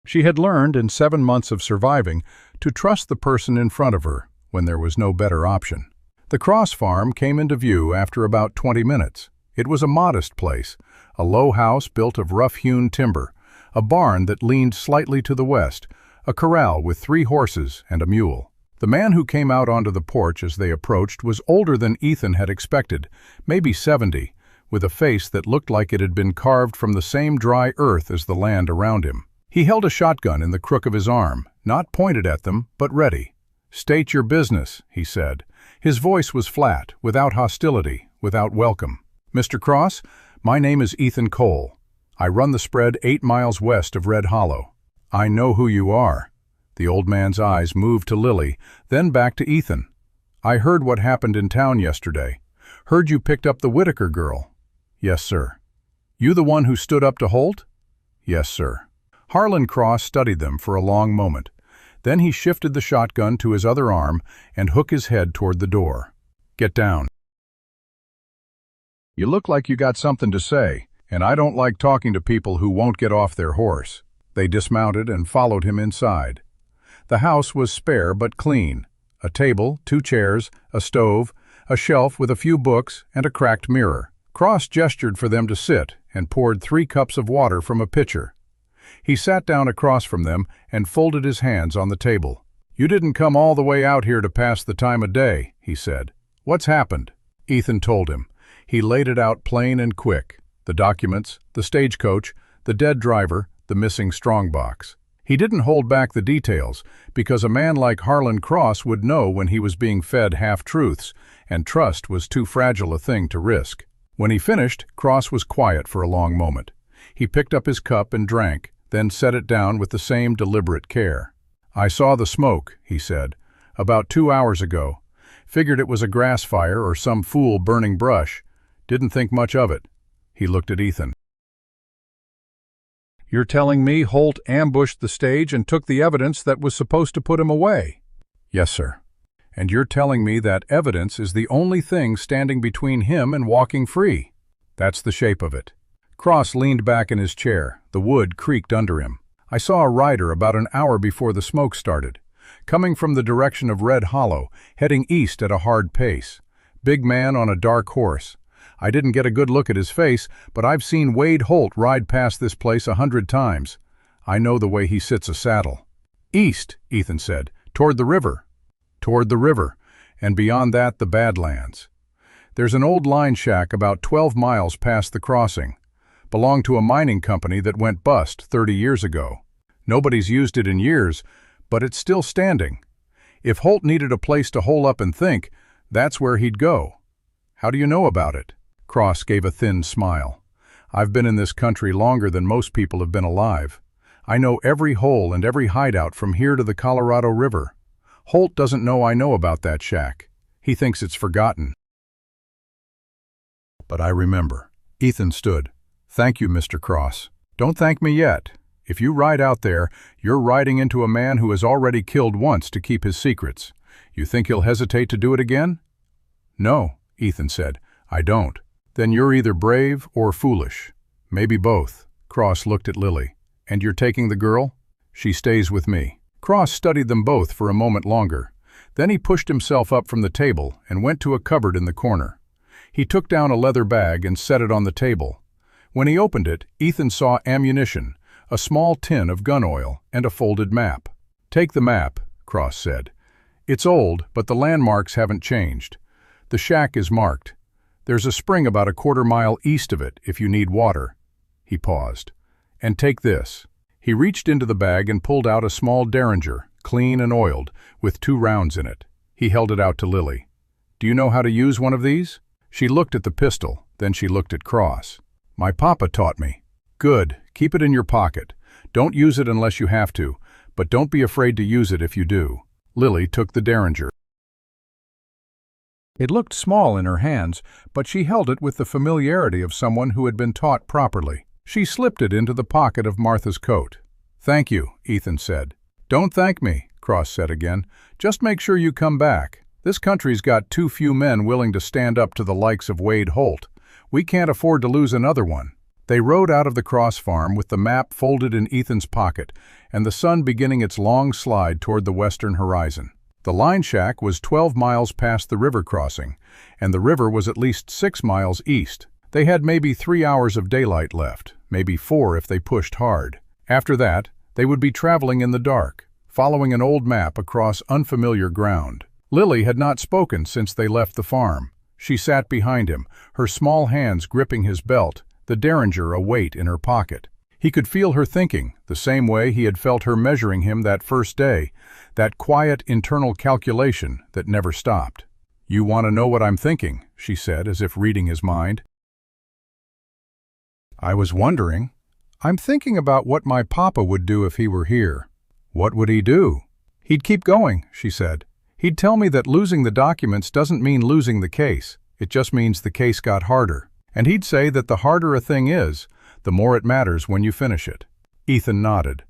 She had learned in 7 months of surviving to trust the person in front of her when there was no better option. The Cross farm came into view after about 20 minutes. It was a modest place, a low house built of rough-hewn timber, a barn that leaned slightly to the west, a corral with 3 horses and a mule. The man who came out onto the porch as they approached was older than Ethan had expected, maybe 70, with a face that looked like it had been carved from the same dry earth as the land around him. He held a shotgun in the crook of his arm, not pointed at them, but ready. "State your business," he said. His voice was flat, without hostility, without welcome. "Mr. Cross, my name is Ethan Cole. I run the spread 8 miles west of Red Hollow." "I know who you are." The old man's eyes moved to Lily, then back to Ethan. "I heard what happened in town yesterday. Heard you picked up the Whitaker girl." "Yes, sir." You the one who stood up to Holt? Yes, sir. Harlan Cross studied them for a long moment. Then he shifted the shotgun to his other arm and hooked his head toward the door. Get down. You look like you got something to say, and I don't like talking to people who won't get off their horse. They dismounted and followed him inside. The house was spare but clean. A table, 2 chairs, a stove, a shelf with a few books, and a cracked mirror. Cross gestured for them to sit and poured 3 cups of water from a pitcher. He sat down across from them and folded his hands on the table. You didn't come all the way out here to pass the time of day, he said. What's happened? Ethan told him. He laid it out plain and quick. The documents, the stagecoach, the dead driver, the missing strongbox. He didn't hold back the details, because a man like Harlan Cross would know when he was being fed half-truths, and trust was too fragile a thing to risk. When he finished, Cross was quiet for a long moment. He picked up his cup and drank, then set it down with the same deliberate care. I saw the smoke, he said, about 2 hours ago. Figured it was a grass fire or some fool burning brush. Didn't think much of it. He looked at Ethan. You're telling me Holt ambushed the stage and took the evidence that was supposed to put him away? Yes, sir. And you're telling me that evidence is the only thing standing between him and walking free? That's the shape of it. Cross leaned back in his chair. The wood creaked under him. I saw a rider about an hour before the smoke started, coming from the direction of Red Hollow, heading east at a hard pace. Big man on a dark horse. I didn't get a good look at his face, but I've seen Wade Holt ride past this place 100 times. I know the way he sits a saddle. East, Ethan said, toward the river. Toward the river, and beyond that the Badlands. There's an old line shack about 12 miles past the crossing. Belonged to a mining company that went bust 30 years ago. Nobody's used it in years, but it's still standing. If Holt needed a place to hole up and think, that's where he'd go. How do you know about it? Cross gave a thin smile. I've been in this country longer than most people have been alive. I know every hole and every hideout from here to the Colorado River. Holt doesn't know I know about that shack. He thinks it's forgotten. But I remember. Ethan stood. Thank you, Mr. Cross. Don't thank me yet. If you ride out there, you're riding into a man who has already killed once to keep his secrets. You think he'll hesitate to do it again? No, Ethan said. I don't. Then you're either brave or foolish. Maybe both. Cross looked at Lily. And you're taking the girl? She stays with me. Cross studied them both for a moment longer. Then he pushed himself up from the table and went to a cupboard in the corner. He took down a leather bag and set it on the table. When he opened it, Ethan saw ammunition, a small tin of gun oil, and a folded map. Take the map, Cross said. It's old, but the landmarks haven't changed. The shack is marked. There's a spring about a quarter-mile east of it if you need water. He paused. And take this. He reached into the bag and pulled out a small derringer, clean and oiled, with 2 rounds in it. He held it out to Lily. Do you know how to use one of these? She looked at the pistol, then she looked at Cross. My papa taught me. Good, keep it in your pocket. Don't use it unless you have to, but don't be afraid to use it if you do. Lily took the derringer. It looked small in her hands, but she held it with the familiarity of someone who had been taught properly. She slipped it into the pocket of Martha's coat. Thank you, Ethan said. Don't thank me, Cross said again. Just make sure you come back. This country's got too few men willing to stand up to the likes of Wade Holt. We can't afford to lose another one. They rode out of the Cross farm with the map folded in Ethan's pocket and the sun beginning its long slide toward the western horizon. The line shack was 12 miles past the river crossing, and the river was at least 6 miles east. They had maybe 3 hours of daylight left, maybe 4 if they pushed hard. After that, they would be traveling in the dark, following an old map across unfamiliar ground. Lily had not spoken since they left the farm. She sat behind him, her small hands gripping his belt, the derringer a weight in her pocket. He could feel her thinking, the same way he had felt her measuring him that first day, that quiet internal calculation that never stopped. You want to know what I'm thinking, she said, as if reading his mind. I was wondering. I'm thinking about what my papa would do if he were here. What would he do? He'd keep going, she said. He'd tell me that losing the documents doesn't mean losing the case. It just means the case got harder. And he'd say that the harder a thing is, the more it matters when you finish it. Ethan nodded.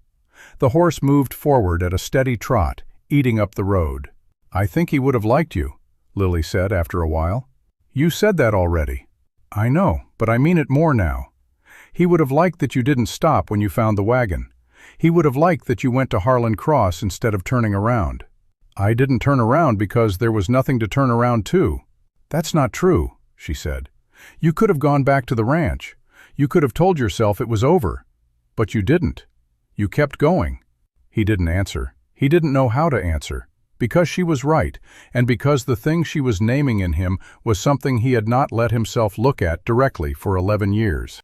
The horse moved forward at a steady trot, eating up the road. "I think he would have liked you," Lily said after a while. "You said that already." "I know, but I mean it more now. He would have liked that you didn't stop when you found the wagon. He would have liked that you went to Harlan Cross instead of turning around." "I didn't turn around because there was nothing to turn around to." "That's not true," she said. "You could have gone back to the ranch. You could have told yourself it was over. But you didn't. You kept going." He didn't answer. He didn't know how to answer. Because she was right, and because the thing she was naming in him was something he had not let himself look at directly for 11 years.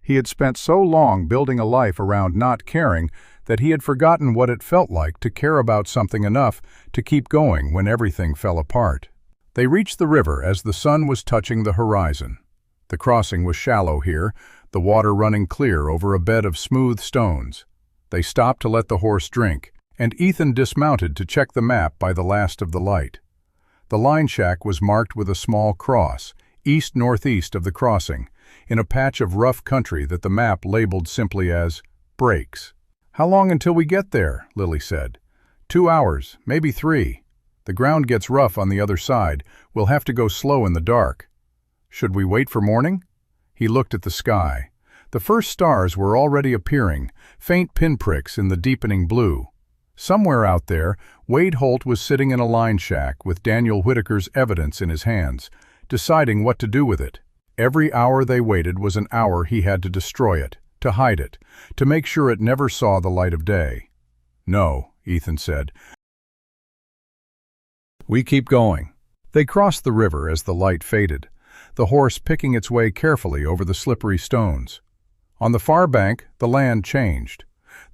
He had spent so long building a life around not caring that he had forgotten what it felt like to care about something enough to keep going when everything fell apart. They reached the river as the sun was touching the horizon. The crossing was shallow here, the water running clear over a bed of smooth stones. They stopped to let the horse drink, and Ethan dismounted to check the map by the last of the light. The line shack was marked with a small cross, east-northeast of the crossing, in a patch of rough country that the map labeled simply as breaks. "How long until we get there?" Lily said. 2 hours, maybe 3. The ground gets rough on the other side. We'll have to go slow in the dark." "Should we wait for morning?" He looked at the sky. The first stars were already appearing, faint pinpricks in the deepening blue. Somewhere out there, Wade Holt was sitting in a line shack with Daniel Whitaker's evidence in his hands, deciding what to do with it. Every hour they waited was an hour he had to destroy it, to hide it, to make sure it never saw the light of day. "No," Ethan said. "We keep going." They crossed the river as the light faded, the horse picking its way carefully over the slippery stones. On the far bank, the land changed.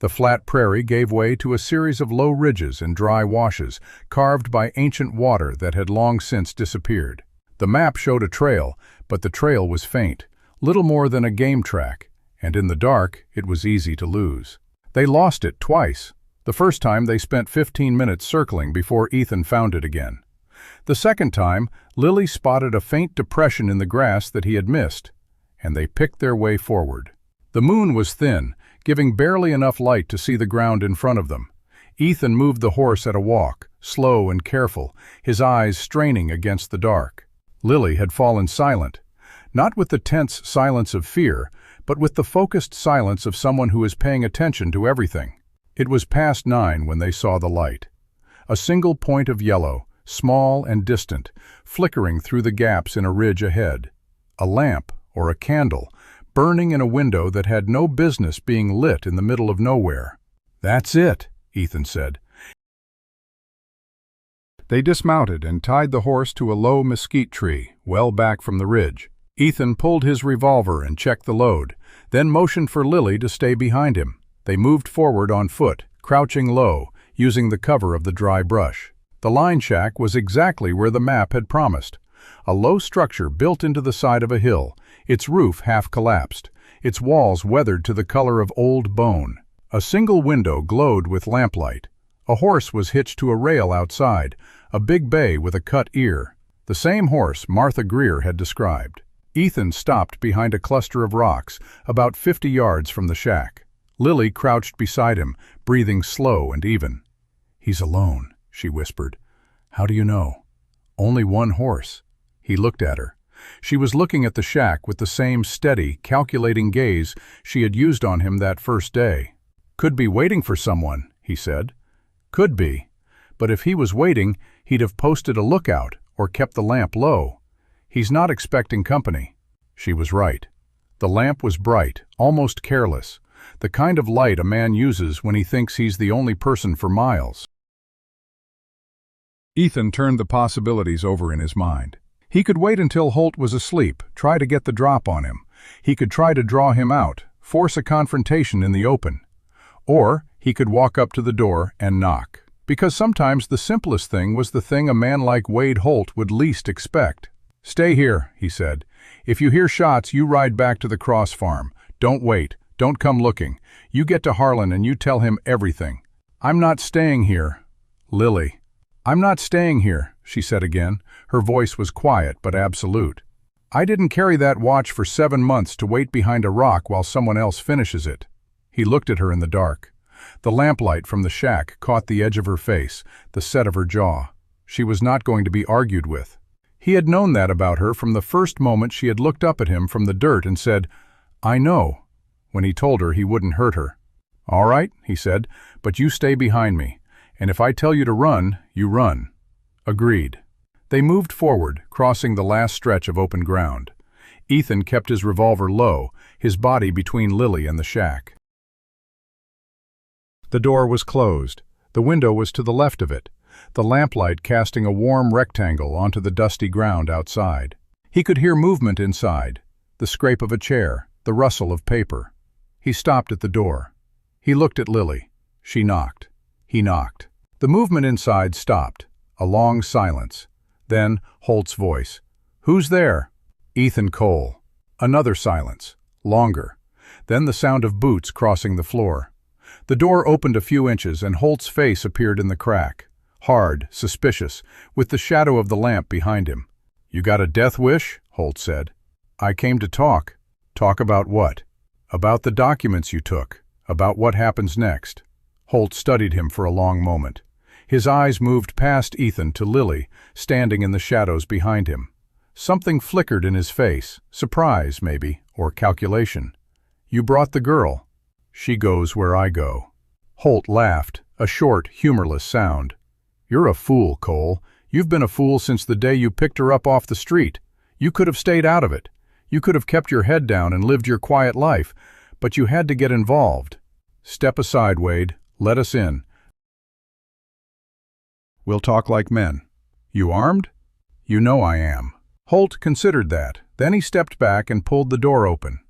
The flat prairie gave way to a series of low ridges and dry washes, carved by ancient water that had long since disappeared. The map showed a trail, but the trail was faint, little more than a game track, and in the dark it was easy to lose. They lost it twice. The first time they spent 15 minutes circling before Ethan found it again. The second time, Lily spotted a faint depression in the grass that he had missed, and they picked their way forward. The moon was thin, giving barely enough light to see the ground in front of them. Ethan moved the horse at a walk, slow and careful, his eyes straining against the dark. Lily had fallen silent, not with the tense silence of fear, but with the focused silence of someone who is paying attention to everything. It was past 9 when they saw the light. A single point of yellow, small and distant, flickering through the gaps in a ridge ahead. A lamp, or a candle, burning in a window that had no business being lit in the middle of nowhere. "That's it," Ethan said. They dismounted and tied the horse to a low mesquite tree, well back from the ridge. Ethan pulled his revolver and checked the load, then motioned for Lily to stay behind him. They moved forward on foot, crouching low, using the cover of the dry brush. The line shack was exactly where the map had promised. A low structure built into the side of a hill, its roof half collapsed, its walls weathered to the color of old bone. A single window glowed with lamplight. A horse was hitched to a rail outside, a big bay with a cut ear. The same horse Martha Greer had described. Ethan stopped behind a cluster of rocks, about 50 yards from the shack. Lily crouched beside him, breathing slow and even. "He's alone," she whispered. "How do you know?" "Only one horse." He looked at her. She was looking at the shack with the same steady, calculating gaze she had used on him that first day. "Could be waiting for someone," he said. "Could be. But if he was waiting, he'd have posted a lookout or kept the lamp low. He's not expecting company." She was right. The lamp was bright, almost careless, the kind of light a man uses when he thinks he's the only person for miles. Ethan turned the possibilities over in his mind. He could wait until Holt was asleep, try to get the drop on him. He could try to draw him out, force a confrontation in the open. Or he could walk up to the door and knock. Because sometimes the simplest thing was the thing a man like Wade Holt would least expect. "Stay here," he said. "If you hear shots, you ride back to the Cross farm. Don't wait. Don't come looking. You get to Harlan and you tell him everything." "I'm not staying here." "Lily." "I'm not staying here," she said again. Her voice was quiet but absolute. I didn't carry that watch for 7 months to wait behind a rock while someone else finishes it. He looked at her in the dark. The lamplight from the shack caught the edge of her face, the set of her jaw. She was not going to be argued with. He had known that about her from the first moment she had looked up at him from the dirt and said, "I know," when he told her he wouldn't hurt her. "All right," he said, "but you stay behind me, and if I tell you to run, you run." Agreed. They moved forward, crossing the last stretch of open ground. Ethan kept his revolver low, his body between Lily and the shack. The door was closed. The window was to the left of it, the lamplight casting a warm rectangle onto the dusty ground outside. He could hear movement inside, the scrape of a chair, the rustle of paper. He stopped at the door. He looked at Lily. She knocked. He knocked. The movement inside stopped. A long silence. Then Holt's voice. "Who's there?" "Ethan Cole." Another silence. Longer. Then the sound of boots crossing the floor. The door opened a few inches and Holt's face appeared in the crack. Hard, suspicious, with the shadow of the lamp behind him. "You got a death wish?" Holt said. "I came to talk." "Talk about what?" "About the documents you took. About what happens next." Holt studied him for a long moment. His eyes moved past Ethan to Lily, standing in the shadows behind him. Something flickered in his face, surprise, maybe, or calculation. "You brought the girl." "She goes where I go." Holt laughed, a short, humorless sound. "You're a fool, Cole. You've been a fool since the day you picked her up off the street. You could have stayed out of it. You could have kept your head down and lived your quiet life, but you had to get involved. Step aside, Wade. Let us in. We'll talk like men. You armed?" "You know I am." Holt considered that. Then he stepped back and pulled the door open.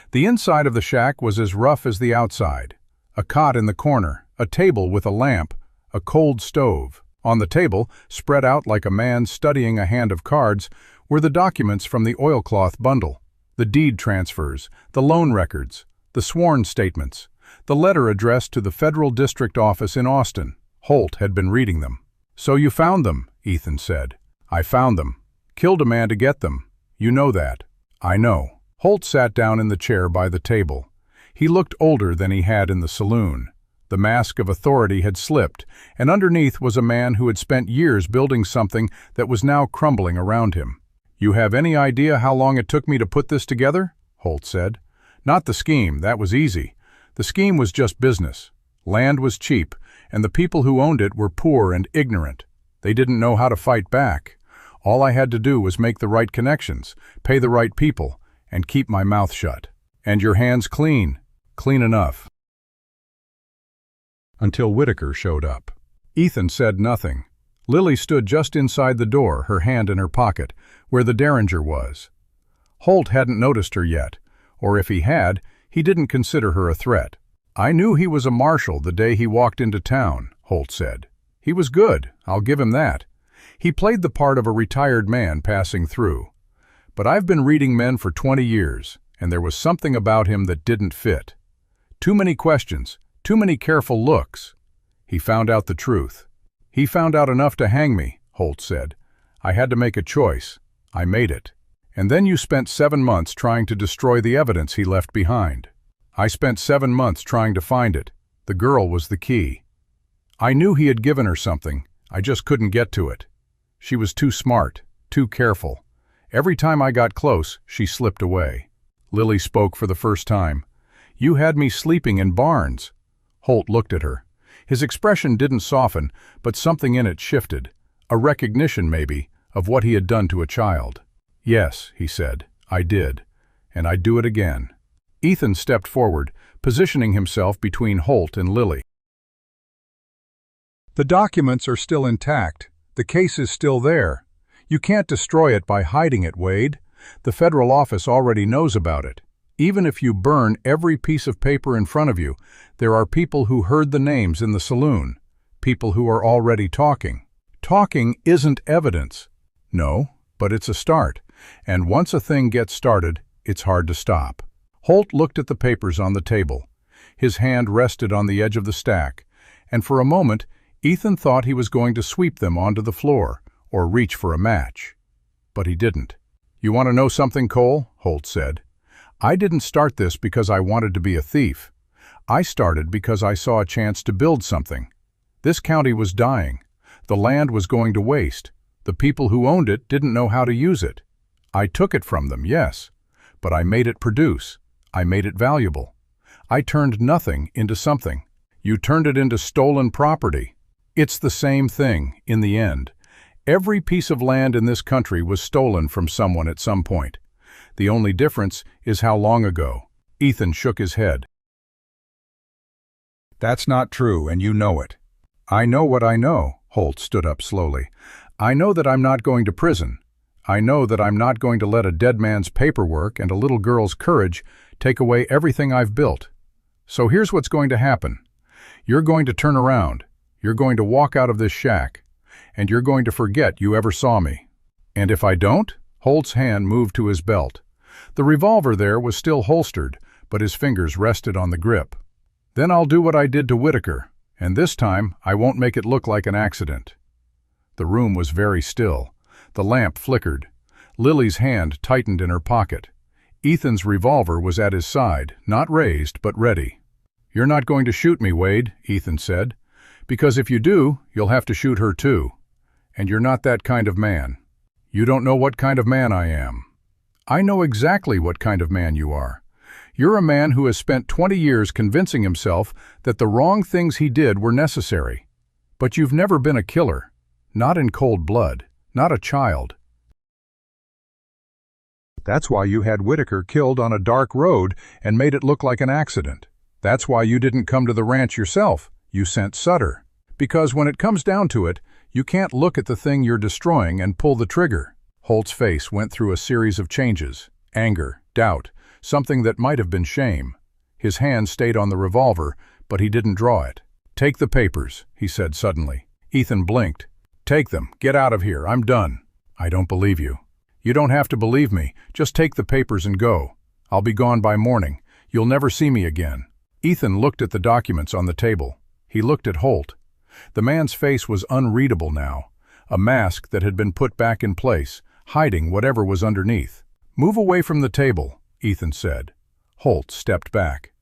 The inside of the shack was as rough as the outside. A cot in the corner, a table with a lamp, a cold stove. On the table, spread out like a man studying a hand of cards, were the documents from the oilcloth bundle, the deed transfers, the loan records, the sworn statements, the letter addressed to the Federal District Office in Austin. Holt had been reading them. "So you found them," Ethan said. "I found them. Killed a man to get them. You know that." "I know." Holt sat down in the chair by the table. He looked older than he had in the saloon. The mask of authority had slipped, and underneath was a man who had spent years building something that was now crumbling around him. "You have any idea how long it took me to put this together?" Holt said. "Not the scheme, that was easy. The scheme was just business. Land was cheap, and the people who owned it were poor and ignorant. They didn't know how to fight back. All I had to do was make the right connections, pay the right people, and keep my mouth shut. And your hands clean. Clean enough." Until Whitaker showed up. Ethan said nothing. Lily stood just inside the door, her hand in her pocket, where the Derringer was. Holt hadn't noticed her yet, or if he had, he didn't consider her a threat. "I knew he was a marshal the day he walked into town," Holt said. "He was good, I'll give him that. He played the part of a retired man passing through. But I've been reading men for 20 years, and there was something about him that didn't fit. Too many questions, too many careful looks. He found out the truth." "He found out enough to hang me," Holt said. "I had to make a choice. I made it. And then you spent 7 months trying to destroy the evidence he left behind. I spent 7 months trying to find it. The girl was the key. I knew he had given her something. I just couldn't get to it. She was too smart, too careful. Every time I got close, she slipped away." Lily spoke for the first time. "You had me sleeping in barns." Holt looked at her. His expression didn't soften, but something in it shifted. A recognition, maybe, of what he had done to a child. "Yes," he said, "I did. And I'd do it again." Ethan stepped forward, positioning himself between Holt and Lily. "The documents are still intact. The case is still there. You can't destroy it by hiding it, Wade. The federal office already knows about it. Even if you burn every piece of paper in front of you, there are people who heard the names in the saloon, people who are already talking. Talking isn't evidence. No, but it's a start. And once a thing gets started, it's hard to stop." Holt looked at the papers on the table. His hand rested on the edge of the stack, and for a moment, Ethan thought he was going to sweep them onto the floor or reach for a match. But he didn't. "You want to know something, Cole?" Holt said. "I didn't start this because I wanted to be a thief. I started because I saw a chance to build something. This county was dying. The land was going to waste. The people who owned it didn't know how to use it. I took it from them, yes, but I made it produce. I made it valuable. I turned nothing into something. You turned it into stolen property. It's the same thing, in the end. Every piece of land in this country was stolen from someone at some point. The only difference is how long ago." Ethan shook his head. "That's not true, and you know it." "I know what I know." Holt stood up slowly. "I know that I'm not going to prison. I know that I'm not going to let a dead man's paperwork and a little girl's courage take away everything I've built. So here's what's going to happen. You're going to turn around. You're going to walk out of this shack, and you're going to forget you ever saw me." "And if I don't?" Holt's hand moved to his belt. The revolver there was still holstered, but his fingers rested on the grip. "Then I'll do what I did to Whitaker, and this time I won't make it look like an accident." The room was very still. The lamp flickered. Lily's hand tightened in her pocket. Ethan's revolver was at his side, not raised, but ready. "You're not going to shoot me, Wade," Ethan said, "because if you do, you'll have to shoot her too. And you're not that kind of man. You don't know what kind of man I am. I know exactly what kind of man you are. You're a man who has spent 20 years convincing himself that the wrong things he did were necessary. But you've never been a killer. Not in cold blood. Not a child. That's why you had Whitaker killed on a dark road and made it look like an accident. That's why you didn't come to the ranch yourself. You sent Sutter. Because when it comes down to it, you can't look at the thing you're destroying and pull the trigger." Holt's face went through a series of changes. Anger, doubt, something that might have been shame. His hand stayed on the revolver, but he didn't draw it. "Take the papers," he said suddenly. Ethan blinked. "Take them. Get out of here. I'm done." "I don't believe you." "You don't have to believe me. Just take the papers and go. I'll be gone by morning. You'll never see me again." Ethan looked at the documents on the table. He looked at Holt. The man's face was unreadable now, a mask that had been put back in place, hiding whatever was underneath. "Move away from the table," Ethan said. Holt stepped back.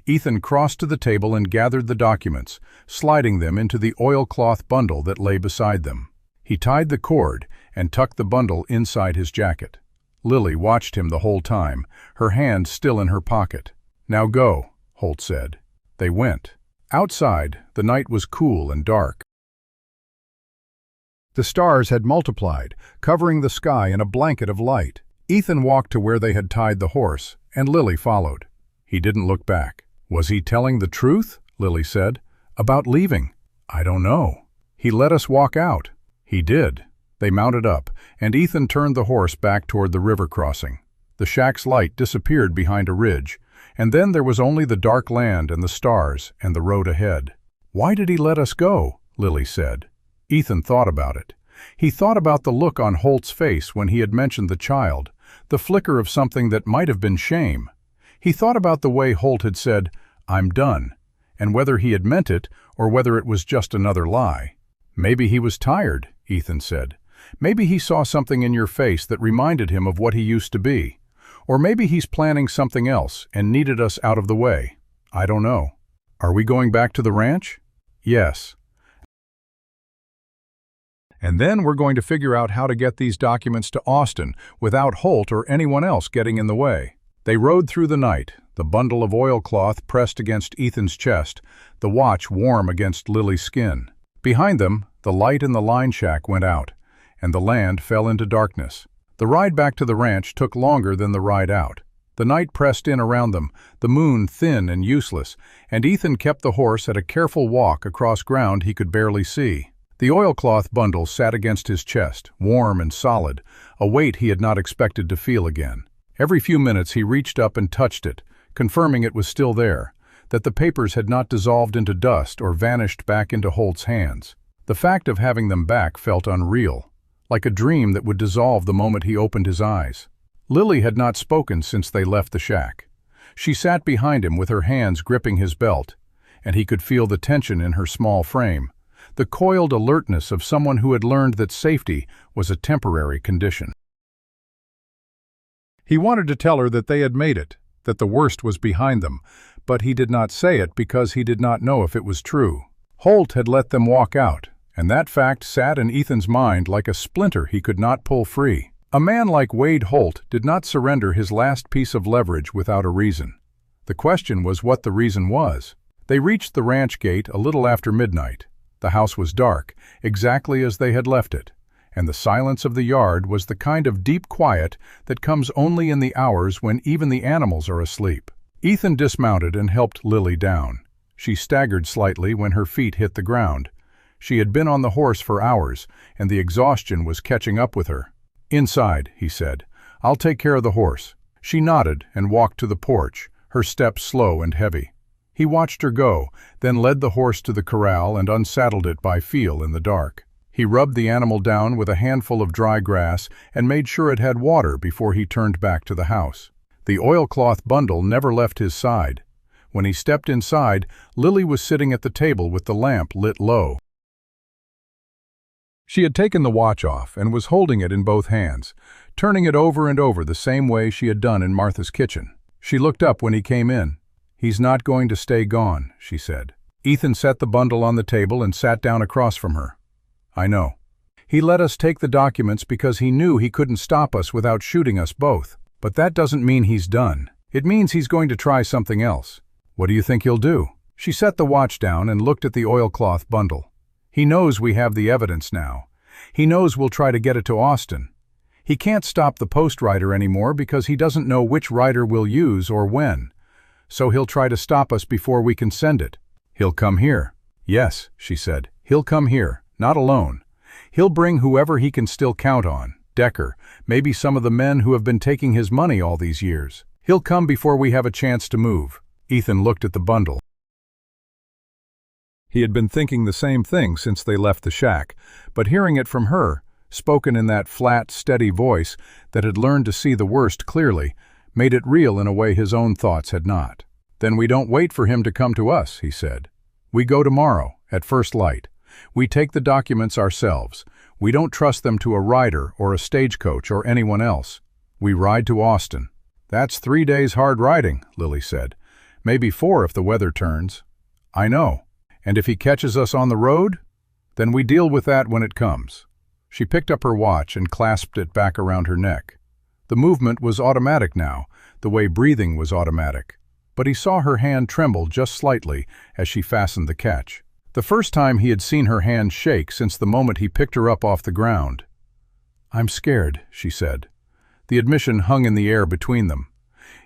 Ethan crossed to the table and gathered the documents, sliding them into the oilcloth bundle that lay beside them. He tied the cord and tucked the bundle inside his jacket. Lily watched him the whole time, her hand still in her pocket. "Now go," Holt said. They went. Outside, the night was cool and dark. The stars had multiplied, covering the sky in a blanket of light. Ethan walked to where they had tied the horse, and Lily followed. He didn't look back. "Was he telling the truth?" Lily said. "About leaving?" "I don't know. He let us walk out." "He did." They mounted up, and Ethan turned the horse back toward the river crossing. The shack's light disappeared behind a ridge, and then there was only the dark land and the stars and the road ahead. "Why did he let us go?" Lily said. Ethan thought about it. He thought about the look on Holt's face when he had mentioned the child, the flicker of something that might have been shame. He thought about the way Holt had said, "I'm done," and whether he had meant it or whether it was just another lie. "Maybe he was tired," Ethan said. "Maybe he saw something in your face that reminded him of what he used to be. Or maybe he's planning something else and needed us out of the way. I don't know. Are we going back to the ranch?" "Yes. And then we're going to figure out how to get these documents to Austin without Holt or anyone else getting in the way." They rode through the night, the bundle of oilcloth pressed against Ethan's chest, the watch warm against Lily's skin. Behind them, the light in the line shack went out, and the land fell into darkness. The ride back to the ranch took longer than the ride out. The night pressed in around them, the moon thin and useless, and Ethan kept the horse at a careful walk across ground he could barely see. The oilcloth bundle sat against his chest, warm and solid, a weight he had not expected to feel again. Every few minutes he reached up and touched it, confirming it was still there, that the papers had not dissolved into dust or vanished back into Holt's hands. The fact of having them back felt unreal, like a dream that would dissolve the moment he opened his eyes. Lily had not spoken since they left the shack. She sat behind him with her hands gripping his belt, and he could feel the tension in her small frame, the coiled alertness of someone who had learned that safety was a temporary condition. He wanted to tell her that they had made it, that the worst was behind them, but he did not say it because he did not know if it was true. Holt had let them walk out, and that fact sat in Ethan's mind like a splinter he could not pull free. A man like Wade Holt did not surrender his last piece of leverage without a reason. The question was what the reason was. They reached the ranch gate a little after midnight. The house was dark, exactly as they had left it, and the silence of the yard was the kind of deep quiet that comes only in the hours when even the animals are asleep. Ethan dismounted and helped Lily down. She staggered slightly when her feet hit the ground. She had been on the horse for hours, and the exhaustion was catching up with her. "Inside," he said. "I'll take care of the horse." She nodded and walked to the porch, her step slow and heavy. He watched her go, then led the horse to the corral and unsaddled it by feel in the dark. He rubbed the animal down with a handful of dry grass and made sure it had water before he turned back to the house. The oilcloth bundle never left his side. When he stepped inside, Lily was sitting at the table with the lamp lit low. She had taken the watch off and was holding it in both hands, turning it over and over the same way she had done in Martha's kitchen. She looked up when he came in. "He's not going to stay gone," she said. Ethan set the bundle on the table and sat down across from her. "I know. He let us take the documents because he knew he couldn't stop us without shooting us both. But that doesn't mean he's done. It means he's going to try something else. What do you think he'll do?" She set the watch down and looked at the oilcloth bundle. "He knows we have the evidence now. He knows we'll try to get it to Austin. He can't stop the post rider anymore because he doesn't know which rider we'll use or when. So he'll try to stop us before we can send it. He'll come here." "Yes," she said. "He'll come here, not alone. He'll bring whoever he can still count on. Decker, maybe some of the men who have been taking his money all these years. He'll come before we have a chance to move." Ethan looked at the bundle. He had been thinking the same thing since they left the shack, but hearing it from her, spoken in that flat, steady voice that had learned to see the worst clearly, made it real in a way his own thoughts had not. "Then we don't wait for him to come to us," he said. "We go tomorrow, at first light. We take the documents ourselves. We don't trust them to a rider or a stagecoach or anyone else. We ride to Austin." "That's 3 days hard riding," Lily said. "Maybe 4 if the weather turns." "I know. And if he catches us on the road? Then we deal with that when it comes." She picked up her watch and clasped it back around her neck. The movement was automatic now, the way breathing was automatic. But he saw her hand tremble just slightly as she fastened the catch. The first time he had seen her hand shake since the moment he picked her up off the ground. "I'm scared," she said. The admission hung in the air between them.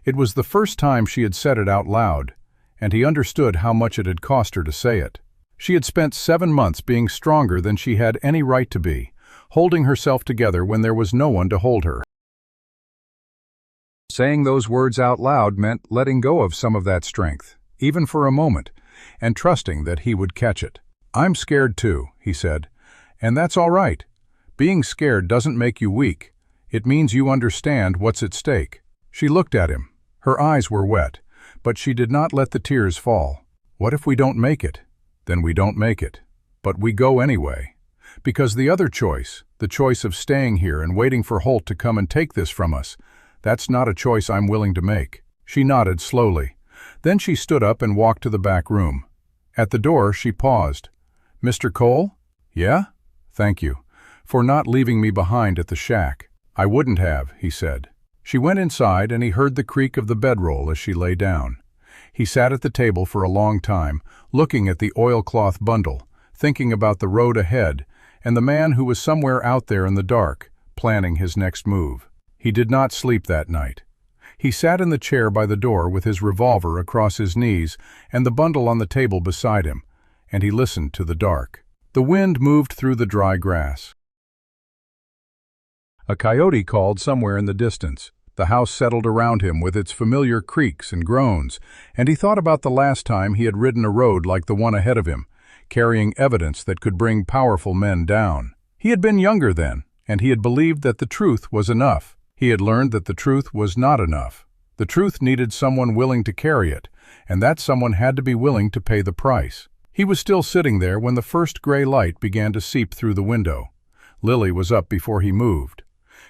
It was the first time she had said it out loud, and he understood how much it had cost her to say it. She had spent 7 months being stronger than she had any right to be, holding herself together when there was no one to hold her. Saying those words out loud meant letting go of some of that strength, even for a moment, and trusting that he would catch it. "I'm scared too," he said, "and that's all right. Being scared doesn't make you weak. It means you understand what's at stake." She looked at him. Her eyes were wet, but she did not let the tears fall. "What if we don't make it?" "Then we don't make it. But we go anyway. Because the other choice, the choice of staying here and waiting for Holt to come and take this from us, that's not a choice I'm willing to make." She nodded slowly. Then she stood up and walked to the back room. At the door, she paused. "Mr. Cole?" "Yeah? Thank you. For not leaving me behind at the shack." "I wouldn't have," he said. She went inside and he heard the creak of the bedroll as she lay down. He sat at the table for a long time, looking at the oilcloth bundle, thinking about the road ahead and the man who was somewhere out there in the dark, planning his next move. He did not sleep that night. He sat in the chair by the door with his revolver across his knees and the bundle on the table beside him, and he listened to the dark. The wind moved through the dry grass. A coyote called somewhere in the distance. The house settled around him with its familiar creaks and groans, and he thought about the last time he had ridden a road like the one ahead of him, carrying evidence that could bring powerful men down. He had been younger then, and he had believed that the truth was enough. He had learned that the truth was not enough. The truth needed someone willing to carry it, and that someone had to be willing to pay the price. He was still sitting there when the first gray light began to seep through the window. Lily was up before he moved.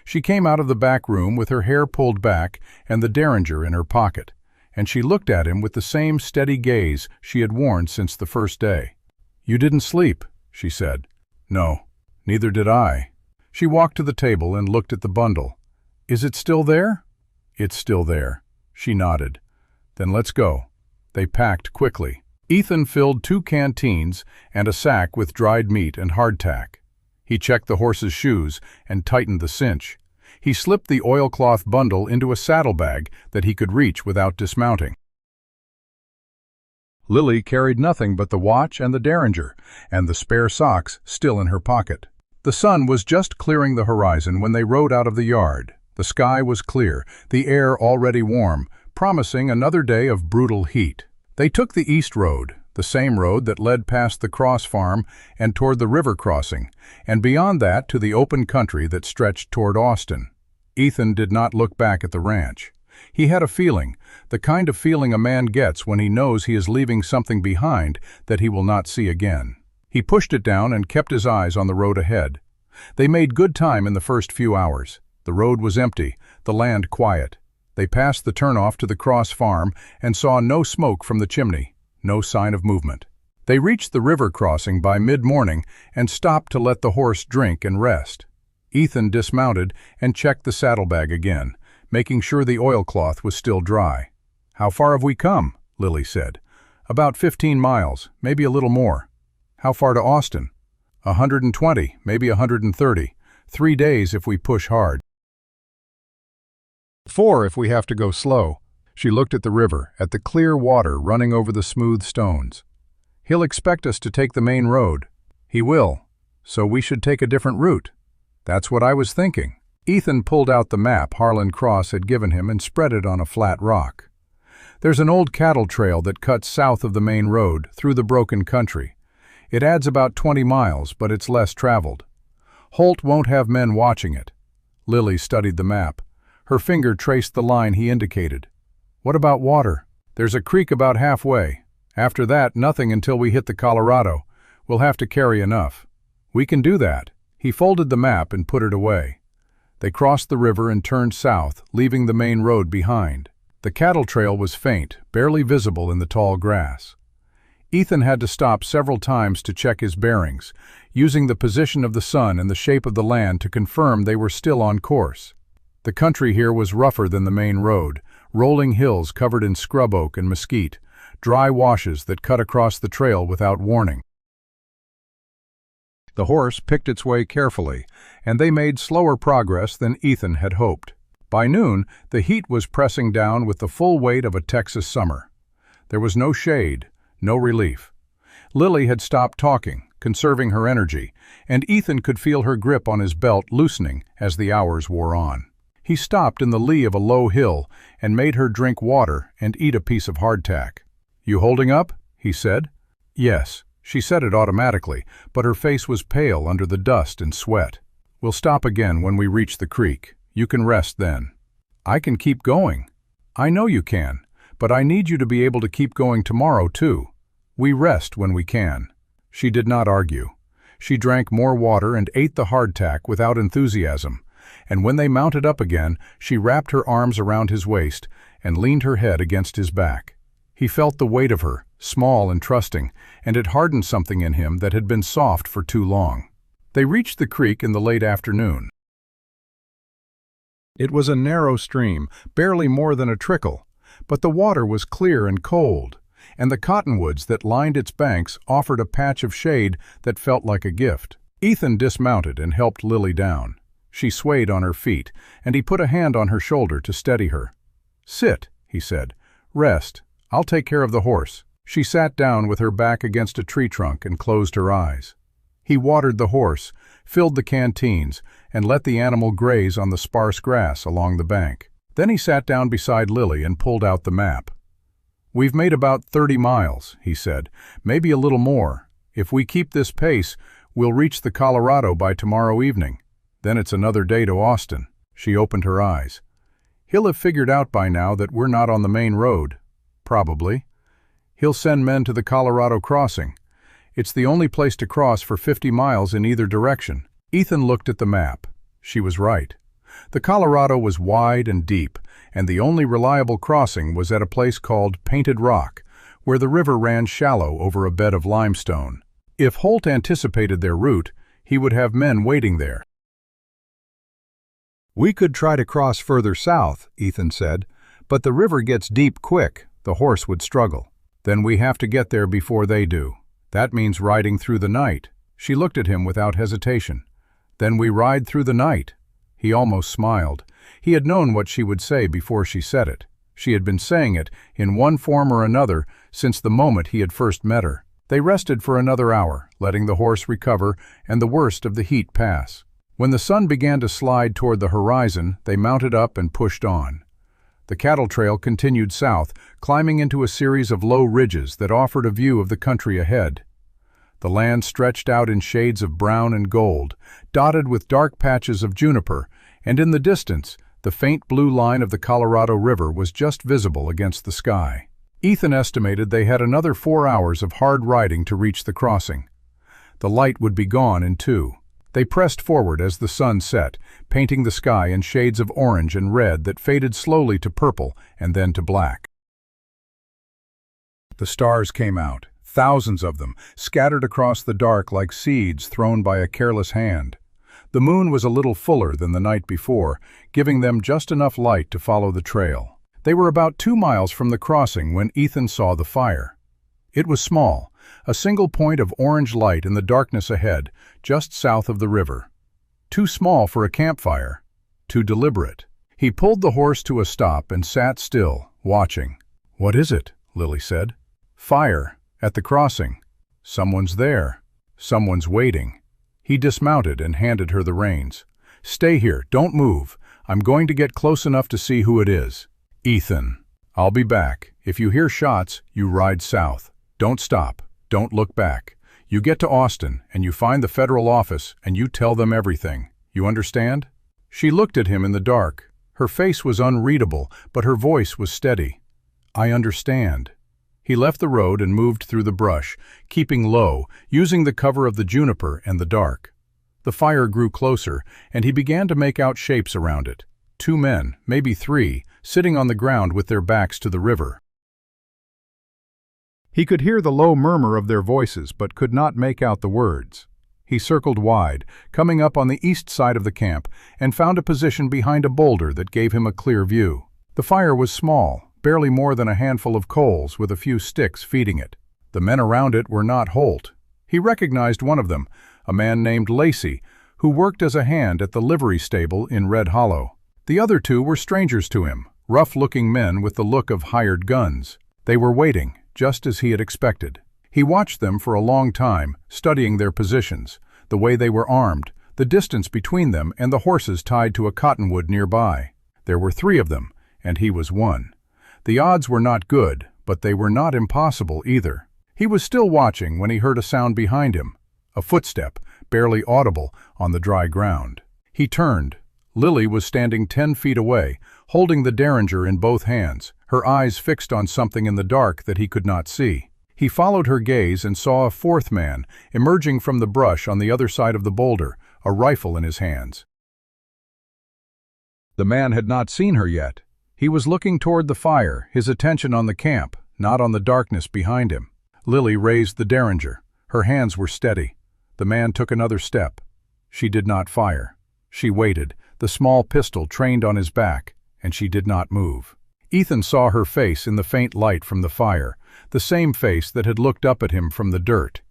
She came out of the back room with her hair pulled back and the derringer in her pocket, and she looked at him with the same steady gaze she had worn since the first day. "You didn't sleep," she said. "No, neither did I." She walked to the table and looked at the bundle. "Is it still there?" "It's still there." She nodded. "Then let's go." They packed quickly. Ethan filled 2 canteens and a sack with dried meat and hardtack. He checked the horse's shoes and tightened the cinch. He slipped the oilcloth bundle into a saddlebag that he could reach without dismounting. Lily carried nothing but the watch and the derringer, and the spare socks still in her pocket. The sun was just clearing the horizon when they rode out of the yard. The sky was clear, the air already warm, promising another day of brutal heat. They took the east road, the same road that led past the Cross farm and toward the river crossing, and beyond that to the open country that stretched toward Austin. Ethan did not look back at the ranch. He had a feeling, the kind of feeling a man gets when he knows he is leaving something behind that he will not see again. He pushed it down and kept his eyes on the road ahead. They made good time in the first few hours. The road was empty, the land quiet. They passed the turnoff to the Cross farm and saw no smoke from the chimney, no sign of movement. They reached the river crossing by mid-morning and stopped to let the horse drink and rest. Ethan dismounted and checked the saddlebag again, making sure the oilcloth was still dry. "How far have we come?" Lily said. "About 15 miles, maybe a little more." "How far to Austin?" 120, maybe 130. 3 days if we push hard. 4 if we have to go slow." She looked at the river, at the clear water running over the smooth stones. "He'll expect us to take the main road." "He will. So we should take a different route." "That's what I was thinking." Ethan pulled out the map Harlan Cross had given him and spread it on a flat rock. "There's an old cattle trail that cuts south of the main road, through the broken country. It adds about 20 miles, but it's less traveled. Holt won't have men watching it." Lily studied the map. Her finger traced the line he indicated. "What about water?" "There's a creek about halfway. After that, nothing until we hit the Colorado. We'll have to carry enough." "We can do that." He folded the map and put it away. They crossed the river and turned south, leaving the main road behind. The cattle trail was faint, barely visible in the tall grass. Ethan had to stop several times to check his bearings, using the position of the sun and the shape of the land to confirm they were still on course. The country here was rougher than the main road, rolling hills covered in scrub oak and mesquite, dry washes that cut across the trail without warning. The horse picked its way carefully, and they made slower progress than Ethan had hoped. By noon, the heat was pressing down with the full weight of a Texas summer. There was no shade, no relief. Lily had stopped talking, conserving her energy, and Ethan could feel her grip on his belt loosening as the hours wore on. He stopped in the lee of a low hill and made her drink water and eat a piece of hardtack. "You holding up?" he said. "Yes." She said it automatically, but her face was pale under the dust and sweat. "We'll stop again when we reach the creek. You can rest then." "I can keep going." "I know you can, but I need you to be able to keep going tomorrow too. We rest when we can." She did not argue. She drank more water and ate the hardtack without enthusiasm, and when they mounted up again, she wrapped her arms around his waist and leaned her head against his back. He felt the weight of her, small and trusting, and it hardened something in him that had been soft for too long. They reached the creek in the late afternoon. It was a narrow stream, barely more than a trickle, but the water was clear and cold, and the cottonwoods that lined its banks offered a patch of shade that felt like a gift. Ethan dismounted and helped Lily down. She swayed on her feet, and he put a hand on her shoulder to steady her. "Sit," he said. "Rest. I'll take care of the horse." She sat down with her back against a tree trunk and closed her eyes. He watered the horse, filled the canteens, and let the animal graze on the sparse grass along the bank. Then he sat down beside Lily and pulled out the map. "We've made about 30 miles, he said, "maybe a little more. If we keep this pace, we'll reach the Colorado by tomorrow evening. Then it's another day to Austin." She opened her eyes. "He'll have figured out by now that we're not on the main road." "Probably. He'll send men to the Colorado crossing. It's the only place to cross for 50 miles in either direction." Ethan looked at the map. She was right. The Colorado was wide and deep, and the only reliable crossing was at a place called Painted Rock, where the river ran shallow over a bed of limestone. If Holt anticipated their route, he would have men waiting there. "We could try to cross further south," Ethan said, "but the river gets deep quick. The horse would struggle. Then we have to get there before they do. That means riding through the night." She looked at him without hesitation. "Then we ride through the night." He almost smiled. He had known what she would say before she said it. She had been saying it, in one form or another, since the moment he had first met her. They rested for another hour, letting the horse recover and the worst of the heat pass. When the sun began to slide toward the horizon, they mounted up and pushed on. The cattle trail continued south, climbing into a series of low ridges that offered a view of the country ahead. The land stretched out in shades of brown and gold, dotted with dark patches of juniper, and in the distance, the faint blue line of the Colorado River was just visible against the sky. Ethan estimated they had another 4 hours of hard riding to reach the crossing. The light would be gone in 2. They pressed forward as the sun set, painting the sky in shades of orange and red that faded slowly to purple and then to black. The stars came out, thousands of them, scattered across the dark like seeds thrown by a careless hand. The moon was a little fuller than the night before, giving them just enough light to follow the trail. They were about 2 miles from the crossing when Ethan saw the fire. It was small, a single point of orange light in the darkness ahead, just south of the river. Too small for a campfire, too deliberate. He pulled the horse to a stop and sat still, watching. "What is it?" Lily said. "Fire, at the crossing. Someone's there. Someone's waiting." He dismounted and handed her the reins. "Stay here, don't move. I'm going to get close enough to see who it is." "Ethan, I'll be back. If you hear shots, you ride south. Don't stop. Don't look back. You get to Austin, and you find the federal office, and you tell them everything. You understand?" She looked at him in the dark. Her face was unreadable, but her voice was steady. "I understand." He left the road and moved through the brush, keeping low, using the cover of the juniper and the dark. The fire grew closer, and he began to make out shapes around it. 2 men, maybe 3, sitting on the ground with their backs to the river. He could hear the low murmur of their voices, but could not make out the words. He circled wide, coming up on the east side of the camp, and found a position behind a boulder that gave him a clear view. The fire was small, barely more than a handful of coals with a few sticks feeding it. The men around it were not Holt. He recognized one of them, a man named Lacey, who worked as a hand at the livery stable in Red Hollow. The other 2 were strangers to him, rough-looking men with the look of hired guns. They were waiting, just as he had expected. He watched them for a long time, studying their positions, the way they were armed, the distance between them and the horses tied to a cottonwood nearby. There were 3 of them, and he was one. The odds were not good, but they were not impossible either. He was still watching when he heard a sound behind him, a footstep, barely audible, on the dry ground. He turned. Lily was standing 10 feet away, holding the derringer in both hands, her eyes fixed on something in the dark that he could not see. He followed her gaze and saw a 4th man, emerging from the brush on the other side of the boulder, a rifle in his hands. The man had not seen her yet. He was looking toward the fire, his attention on the camp, not on the darkness behind him. Lily raised the derringer. Her hands were steady. The man took another step. She did not fire. She waited, the small pistol trained on his back, and she did not move. Ethan saw her face in the faint light from the fire, the same face that had looked up at him from the dirt,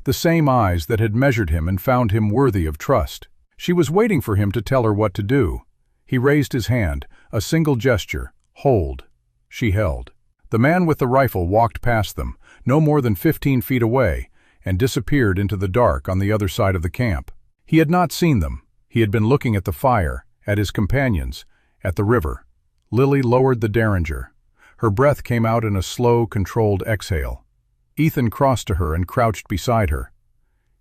the same eyes that had measured him and found him worthy of trust. She was waiting for him to tell her what to do. He raised his hand, a single gesture, hold. She held. The man with the rifle walked past them, no more than 15 feet away, and disappeared into the dark on the other side of the camp. He had not seen them. He had been looking at the fire, at his companions, at the river. Lily lowered the derringer. Her breath came out in a slow, controlled exhale. Ethan crossed to her and crouched beside her.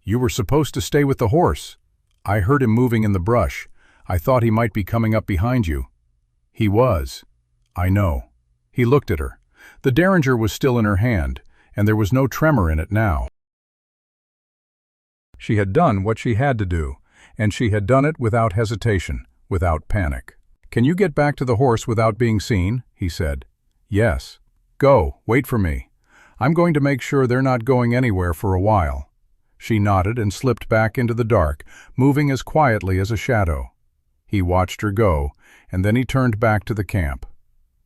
"You were supposed to stay with the horse. I heard him moving in the brush. I thought he might be coming up behind you." "He was." "I know." He looked at her. The derringer was still in her hand, and there was no tremor in it now. She had done what she had to do, and she had done it without hesitation, without panic. "Can you get back to the horse without being seen?" he said. "Yes." "Go, wait for me. I'm going to make sure they're not going anywhere for a while." She nodded and slipped back into the dark, moving as quietly as a shadow. He watched her go, and then he turned back to the camp.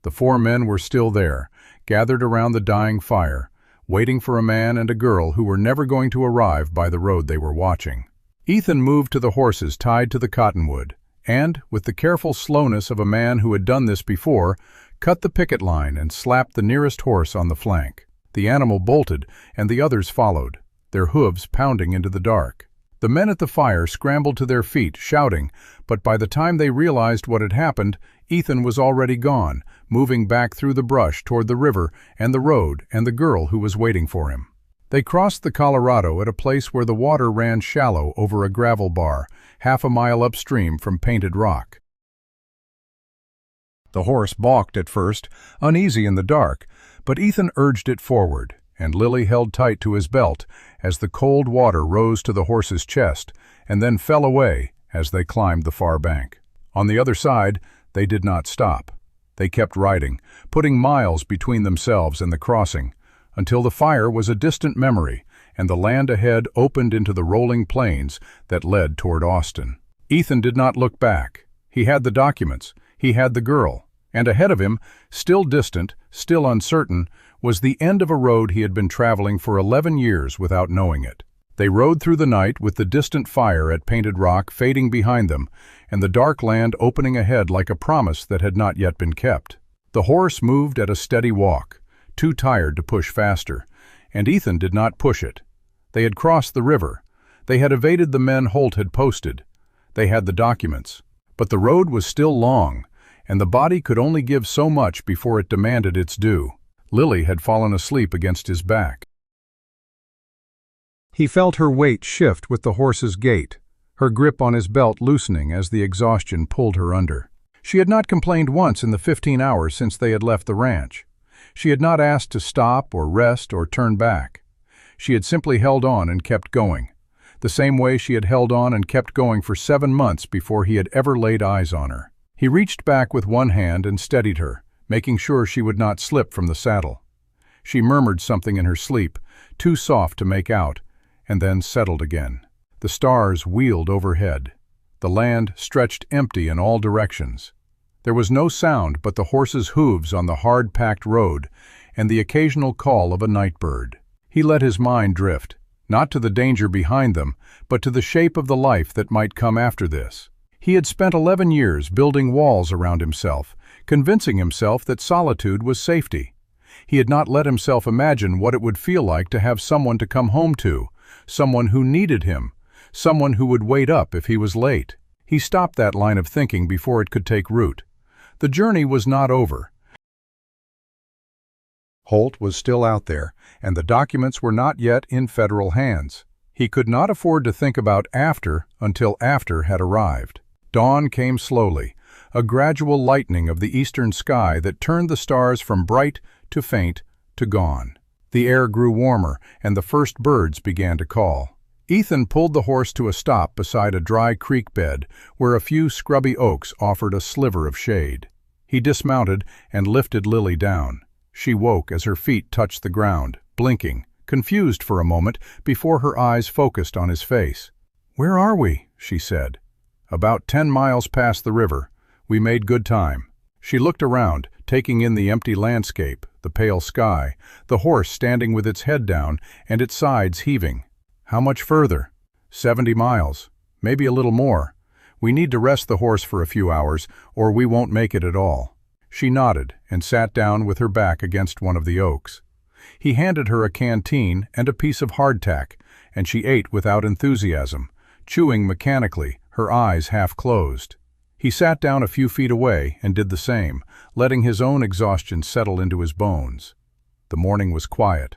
The 4 men were still there, gathered around the dying fire, waiting for a man and a girl who were never going to arrive by the road they were watching. Ethan moved to the horses tied to the cottonwood, and, with the careful slowness of a man who had done this before, cut the picket line and slapped the nearest horse on the flank. The animal bolted, and the others followed, their hooves pounding into the dark. The men at the fire scrambled to their feet, shouting, but by the time they realized what had happened, Ethan was already gone, moving back through the brush toward the river and the road and the girl who was waiting for him. They crossed the Colorado at a place where the water ran shallow over a gravel bar, half a mile upstream from Painted Rock. The horse balked at first, uneasy in the dark, but Ethan urged it forward, and Lily held tight to his belt as the cold water rose to the horse's chest and then fell away as they climbed the far bank. On the other side, they did not stop. They kept riding, putting miles between themselves and the crossing, until the fire was a distant memory and the land ahead opened into the rolling plains that led toward Austin. Ethan did not look back. He had the documents, he had the girl, and ahead of him, still distant, still uncertain, was the end of a road he had been traveling for 11 years without knowing it. They rode through the night with the distant fire at Painted Rock fading behind them and the dark land opening ahead like a promise that had not yet been kept. The horse moved at a steady walk, too tired to push faster, and Ethan did not push it. They had crossed the river. They had evaded the men Holt had posted. They had the documents. But the road was still long, and the body could only give so much before it demanded its due. Lily had fallen asleep against his back. He felt her weight shift with the horse's gait, her grip on his belt loosening as the exhaustion pulled her under. She had not complained once in the 15 hours since they had left the ranch. She had not asked to stop or rest or turn back. She had simply held on and kept going, the same way she had held on and kept going for 7 months before he had ever laid eyes on her. He reached back with one hand and steadied her, making sure she would not slip from the saddle. She murmured something in her sleep, too soft to make out, and then settled again. The stars wheeled overhead. The land stretched empty in all directions. There was no sound but the horse's hooves on the hard-packed road and the occasional call of a night bird. He let his mind drift, not to the danger behind them, but to the shape of the life that might come after this. He had spent 11 years building walls around himself, convincing himself that solitude was safety. He had not let himself imagine what it would feel like to have someone to come home to, someone who needed him, someone who would wait up if he was late. He stopped that line of thinking before it could take root. The journey was not over. Holt was still out there, and the documents were not yet in federal hands. He could not afford to think about after until after had arrived. Dawn came slowly, a gradual lightening of the eastern sky that turned the stars from bright to faint to gone. The air grew warmer, and the first birds began to call. Ethan pulled the horse to a stop beside a dry creek bed where a few scrubby oaks offered a sliver of shade. He dismounted and lifted Lily down. She woke as her feet touched the ground, blinking, confused for a moment before her eyes focused on his face. "Where are we?" she said. "About 10 miles past the river. We made good time." She looked around, taking in the empty landscape, the pale sky, the horse standing with its head down and its sides heaving. "How much further?" 70 miles. Maybe a little more. We need to rest the horse for a few hours, or we won't make it at all." She nodded and sat down with her back against one of the oaks. He handed her a canteen and a piece of hardtack, and she ate without enthusiasm, chewing mechanically, her eyes half closed. He sat down a few feet away and did the same, letting his own exhaustion settle into his bones. The morning was quiet.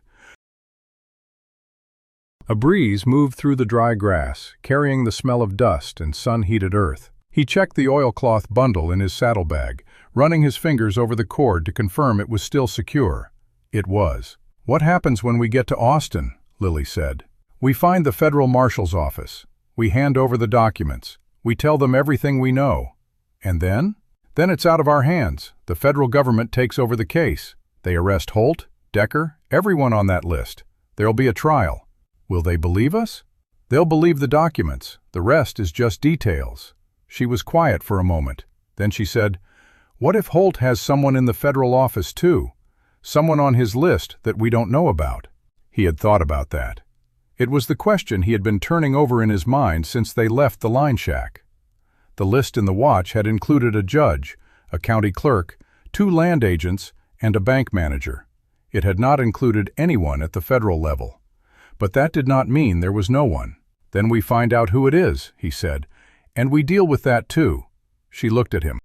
A breeze moved through the dry grass, carrying the smell of dust and sun-heated earth. He checked the oilcloth bundle in his saddlebag, running his fingers over the cord to confirm it was still secure. It was. "What happens when we get to Austin?" Lily said. "We find the federal marshal's office. We hand over the documents. We tell them everything we know." And then? Then it's out of our hands. The federal government takes over the case. They arrest Holt, Decker, everyone on that list. There'll be a trial. Will they believe us? They'll believe the documents. The rest is just details. She was quiet for a moment. Then she said, "What if Holt has someone in the federal office too? Someone on his list that we don't know about?" He had thought about that. It was the question he had been turning over in his mind since they left the line shack. The list in the watch had included a judge, a county clerk, 2 land agents, and a bank manager. It had not included anyone at the federal level. But that did not mean there was no one. "Then we find out who it is," he said, "and we deal with that too." She looked at him.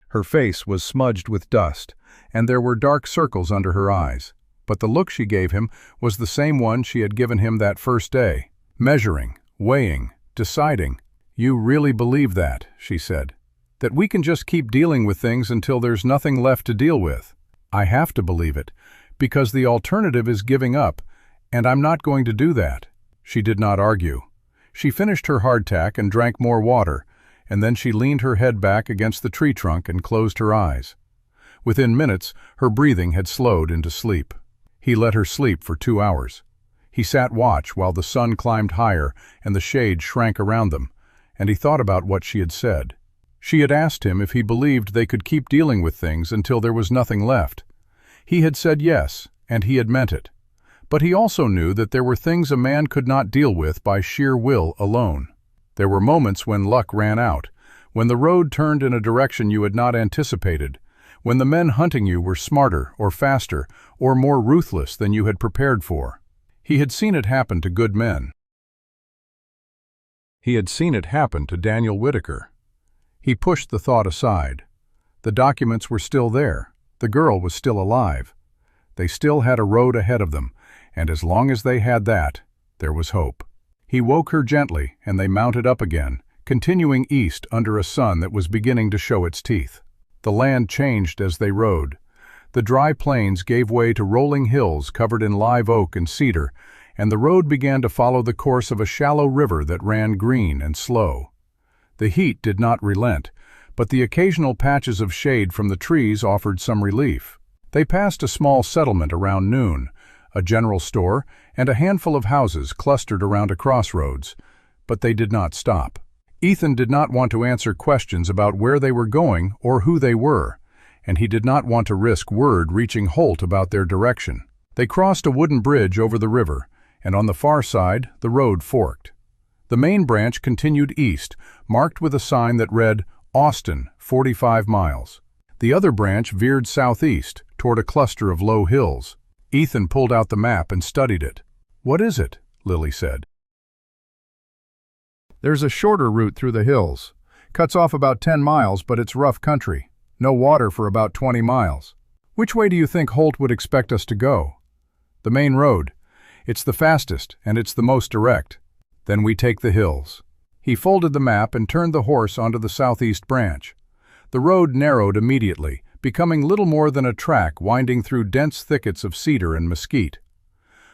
Her face was smudged with dust, and there were dark circles under her eyes. But the look she gave him was the same one she had given him that first day. Measuring, weighing, deciding. "You really believe that," she said. "That we can just keep dealing with things until there's nothing left to deal with?" "I have to believe it, because the alternative is giving up, and I'm not going to do that." She did not argue. She finished her hardtack and drank more water, and then she leaned her head back against the tree trunk and closed her eyes. Within minutes, her breathing had slowed into sleep. He let her sleep for 2 hours. He sat watch while the sun climbed higher and the shade shrank around them, and he thought about what she had said. She had asked him if he believed they could keep dealing with things until there was nothing left. He had said yes, and he had meant it. But he also knew that there were things a man could not deal with by sheer will alone. There were moments when luck ran out, when the road turned in a direction you had not anticipated, when the men hunting you were smarter or faster or more ruthless than you had prepared for. He had seen it happen to good men. He had seen it happen to Daniel Whitaker. He pushed the thought aside. The documents were still there. The girl was still alive. They still had a road ahead of them, and as long as they had that, there was hope. He woke her gently, and they mounted up again, continuing east under a sun that was beginning to show its teeth. The land changed as they rode. The dry plains gave way to rolling hills covered in live oak and cedar, and the road began to follow the course of a shallow river that ran green and slow. The heat did not relent, but the occasional patches of shade from the trees offered some relief. They passed a small settlement around noon, a general store, and a handful of houses clustered around a crossroads, but they did not stop. Ethan did not want to answer questions about where they were going or who they were, and he did not want to risk word reaching Holt about their direction. They crossed a wooden bridge over the river, and on the far side, the road forked. The main branch continued east, marked with a sign that read, "Austin, 45 miles." The other branch veered southeast, toward a cluster of low hills. Ethan pulled out the map and studied it. "What is it?" Lily said. "There's a shorter route through the hills. Cuts off about 10 miles, but it's rough country. No water for about 20 miles. Which way do you think Holt would expect us to go?" "The main road. It's the fastest, and it's the most direct." "Then we take the hills." He folded the map and turned the horse onto the southeast branch. The road narrowed immediately, becoming little more than a track winding through dense thickets of cedar and mesquite.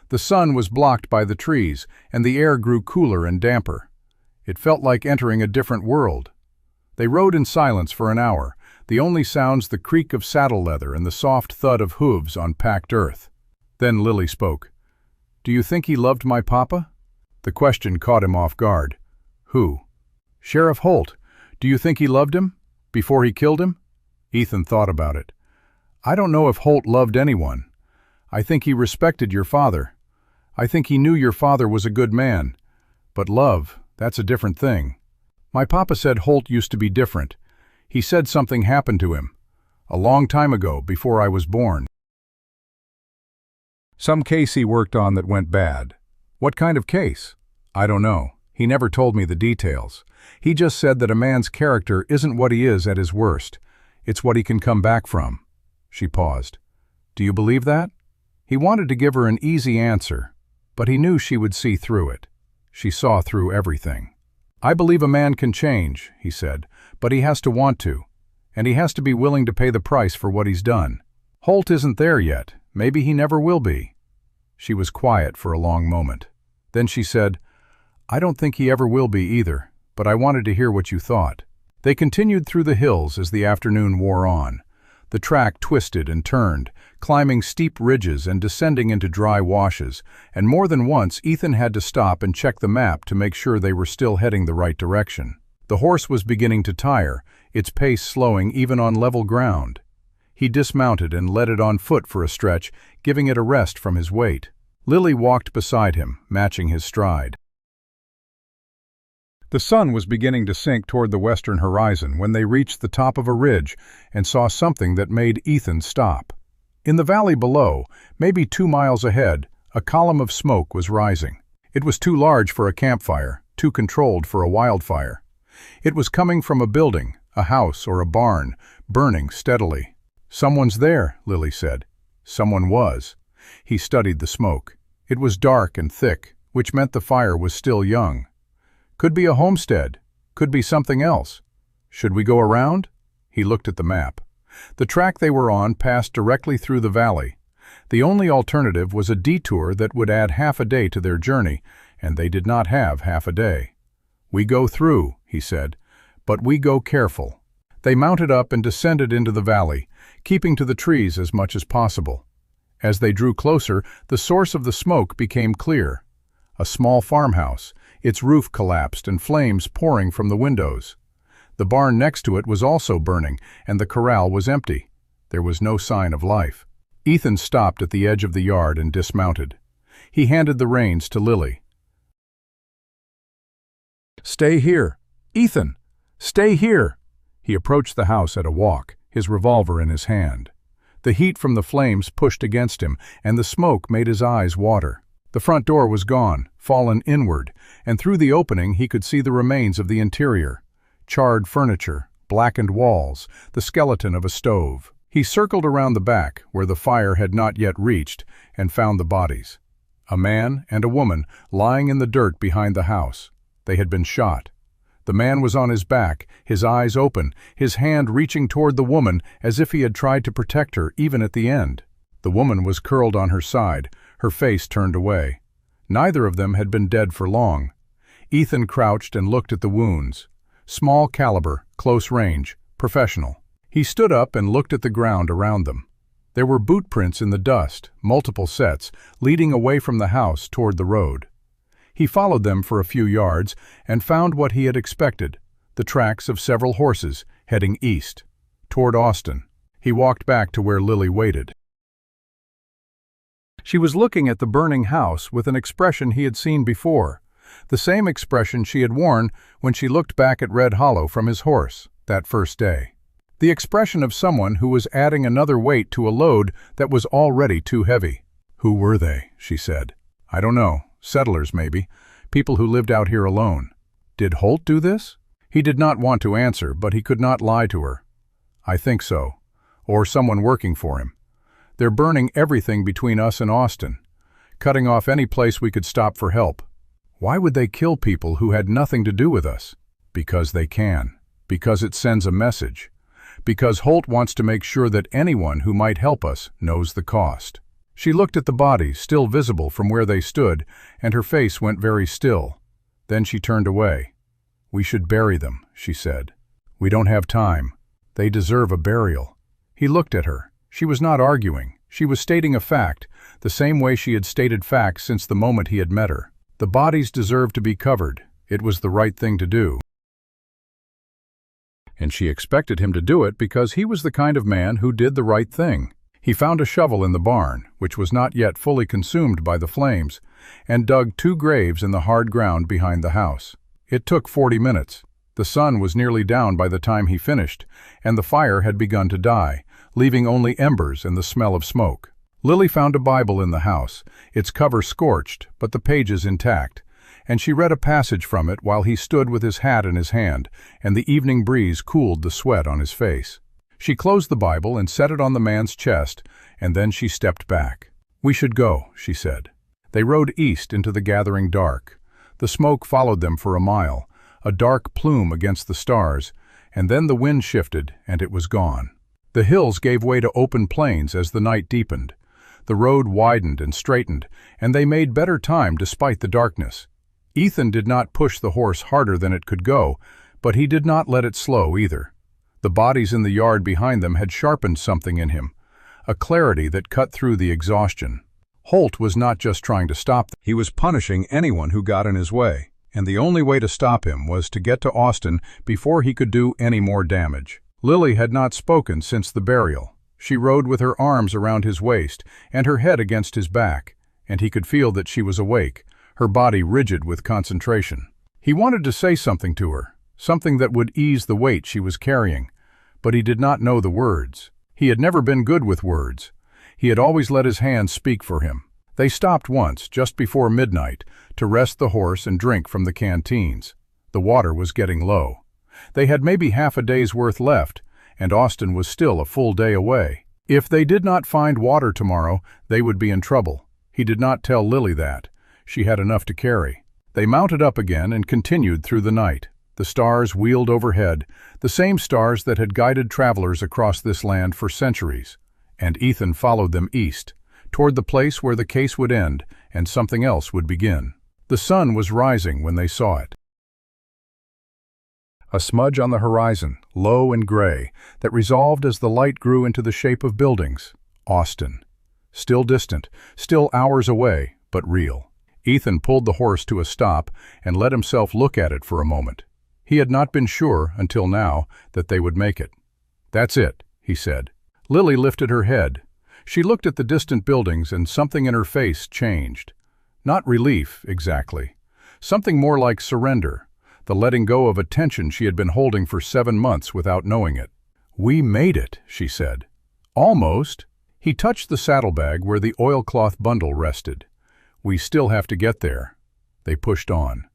The sun was blocked by the trees, and the air grew cooler and damper. It felt like entering a different world. They rode in silence for an hour, the only sounds the creak of saddle leather and the soft thud of hooves on packed earth. Then Lily spoke. "Do you think he loved my papa?" The question caught him off guard. "Who?" "Sheriff Holt. Do you think he loved him? Before he killed him?" Ethan thought about it. "I don't know if Holt loved anyone. I think he respected your father. I think he knew your father was a good man. But love, that's a different thing. My papa said Holt used to be different. He said something happened to him. A long time ago, before I was born. Some case he worked on that went bad." "What kind of case?" "I don't know. He never told me the details. He just said that a man's character isn't what he is at his worst. It's what he can come back from." She paused. "Do you believe that?" He wanted to give her an easy answer, but he knew she would see through it. She saw through everything. "I believe a man can change," he said, "but he has to want to, and he has to be willing to pay the price for what he's done. Holt isn't there yet. Maybe he never will be." She was quiet for a long moment. Then she said, "I don't think he ever will be either, but I wanted to hear what you thought." They continued through the hills as the afternoon wore on. The track twisted and turned, climbing steep ridges and descending into dry washes, and more than once Ethan had to stop and check the map to make sure they were still heading the right direction. The horse was beginning to tire, its pace slowing even on level ground. He dismounted and led it on foot for a stretch, giving it a rest from his weight. Lily walked beside him, matching his stride. The sun was beginning to sink toward the western horizon when they reached the top of a ridge and saw something that made Ethan stop. In the valley below, maybe 2 miles ahead, a column of smoke was rising. It was too large for a campfire, too controlled for a wildfire. It was coming from a building, a house or a barn, burning steadily. "Someone's there," Lily said. Someone was. He studied the smoke. It was dark and thick, which meant the fire was still young. Could be a homestead. Could be something else. Should we go around? He looked at the map. The track they were on passed directly through the valley. The only alternative was a detour that would add half a day to their journey, and they did not have half a day. "We go through," he said, "but we go careful." They mounted up and descended into the valley, keeping to the trees as much as possible. As they drew closer, the source of the smoke became clear. A small farmhouse, its roof collapsed and flames pouring from the windows. The barn next to it was also burning, and the corral was empty. There was no sign of life. Ethan stopped at the edge of the yard and dismounted. He handed the reins to Lily. "Stay here. Ethan, stay here." He approached the house at a walk, his revolver in his hand. The heat from the flames pushed against him, and the smoke made his eyes water. The front door was gone, fallen inward, and through the opening he could see the remains of the interior. Charred furniture, blackened walls, the skeleton of a stove. He circled around the back, where the fire had not yet reached, and found the bodies. A man and a woman lying in the dirt behind the house. They had been shot. The man was on his back, his eyes open, his hand reaching toward the woman as if he had tried to protect her even at the end. The woman was curled on her side, her face turned away. Neither of them had been dead for long. Ethan crouched and looked at the wounds. Small caliber, close range, professional. He stood up and looked at the ground around them. There were boot prints in the dust, multiple sets, leading away from the house toward the road. He followed them for a few yards and found what he had expected, the tracks of several horses heading east, toward Austin. He walked back to where Lily waited. She was looking at the burning house with an expression he had seen before, the same expression she had worn when she looked back at Red Hollow from his horse that first day. The expression of someone who was adding another weight to a load that was already too heavy. "Who were they?" she said. "I don't know. Settlers, maybe. People who lived out here alone." "Did Holt do this?" He did not want to answer, but he could not lie to her. "I think so. Or someone working for him. They're burning everything between us and Austin, cutting off any place we could stop for help." "Why would they kill people who had nothing to do with us?" "Because they can. Because it sends a message. Because Holt wants to make sure that anyone who might help us knows the cost." She looked at the bodies, still visible from where they stood, and her face went very still. Then she turned away. "We should bury them," she said. "We don't have time. They deserve a burial." He looked at her. She was not arguing. She was stating a fact, the same way she had stated facts since the moment he had met her. The bodies deserved to be covered. It was the right thing to do. And she expected him to do it because he was the kind of man who did the right thing. He found a shovel in the barn, which was not yet fully consumed by the flames, and dug 2 graves in the hard ground behind the house. It took 40 minutes. The sun was nearly down by the time he finished, and the fire had begun to die, leaving only embers and the smell of smoke. Lily found a Bible in the house, its cover scorched, but the pages intact, and she read a passage from it while he stood with his hat in his hand, and the evening breeze cooled the sweat on his face. She closed the Bible and set it on the man's chest, and then she stepped back. "We should go," she said. They rode east into the gathering dark. The smoke followed them for a mile, a dark plume against the stars, and then the wind shifted and it was gone. The hills gave way to open plains as the night deepened. The road widened and straightened, and they made better time despite the darkness. Ethan did not push the horse harder than it could go, But he did not let it slow either. The bodies in the yard behind them had sharpened something in him, a clarity that cut through the exhaustion. Holt was not just trying to stop them. He was punishing anyone who got in his way, and the only way to stop him was to get to Austin before he could do any more damage. Lily had not spoken since the burial. She rode with her arms around his waist and her head against his back, and he could feel that she was awake, her body rigid with concentration. He wanted to say something to her, something that would ease the weight she was carrying, but he did not know the words. He had never been good with words. He had always let his hands speak for him. They stopped once, just before midnight, to rest the horse and drink from the canteens. The water was getting low. They had maybe half a day's worth left, and Austin was still a full day away. If they did not find water tomorrow, they would be in trouble. He did not tell Lily that. She had enough to carry. They mounted up again and continued through the night. The stars wheeled overhead, the same stars that had guided travelers across this land for centuries. And Ethan followed them east, toward the place where the case would end and something else would begin. The sun was rising when they saw it. A smudge on the horizon, low and gray, that resolved as the light grew into the shape of buildings. Austin. Still distant, still hours away, but real. Ethan pulled the horse to a stop and let himself look at it for a moment. He had not been sure, until now, that they would make it. "That's it," he said. Lily lifted her head. She looked at the distant buildings and something in her face changed. Not relief, exactly. Something more like surrender, the letting go of a tension she had been holding for 7 months without knowing it. "We made it," she said. "Almost." He touched the saddlebag where the oilcloth bundle rested. "We still have to get there." They pushed on.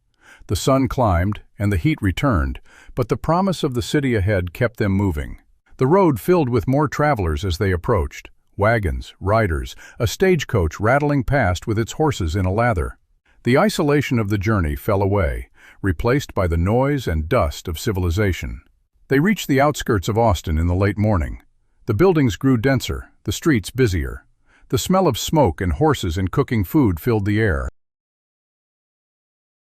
The sun climbed and the heat returned, but the promise of the city ahead kept them moving. The road filled with more travelers as they approached. Wagons, riders, a stagecoach rattling past with its horses in a lather. The isolation of the journey fell away, replaced by the noise and dust of civilization. They reached the outskirts of Austin in the late morning. The buildings grew denser, the streets busier. The smell of smoke and horses and cooking food filled the air.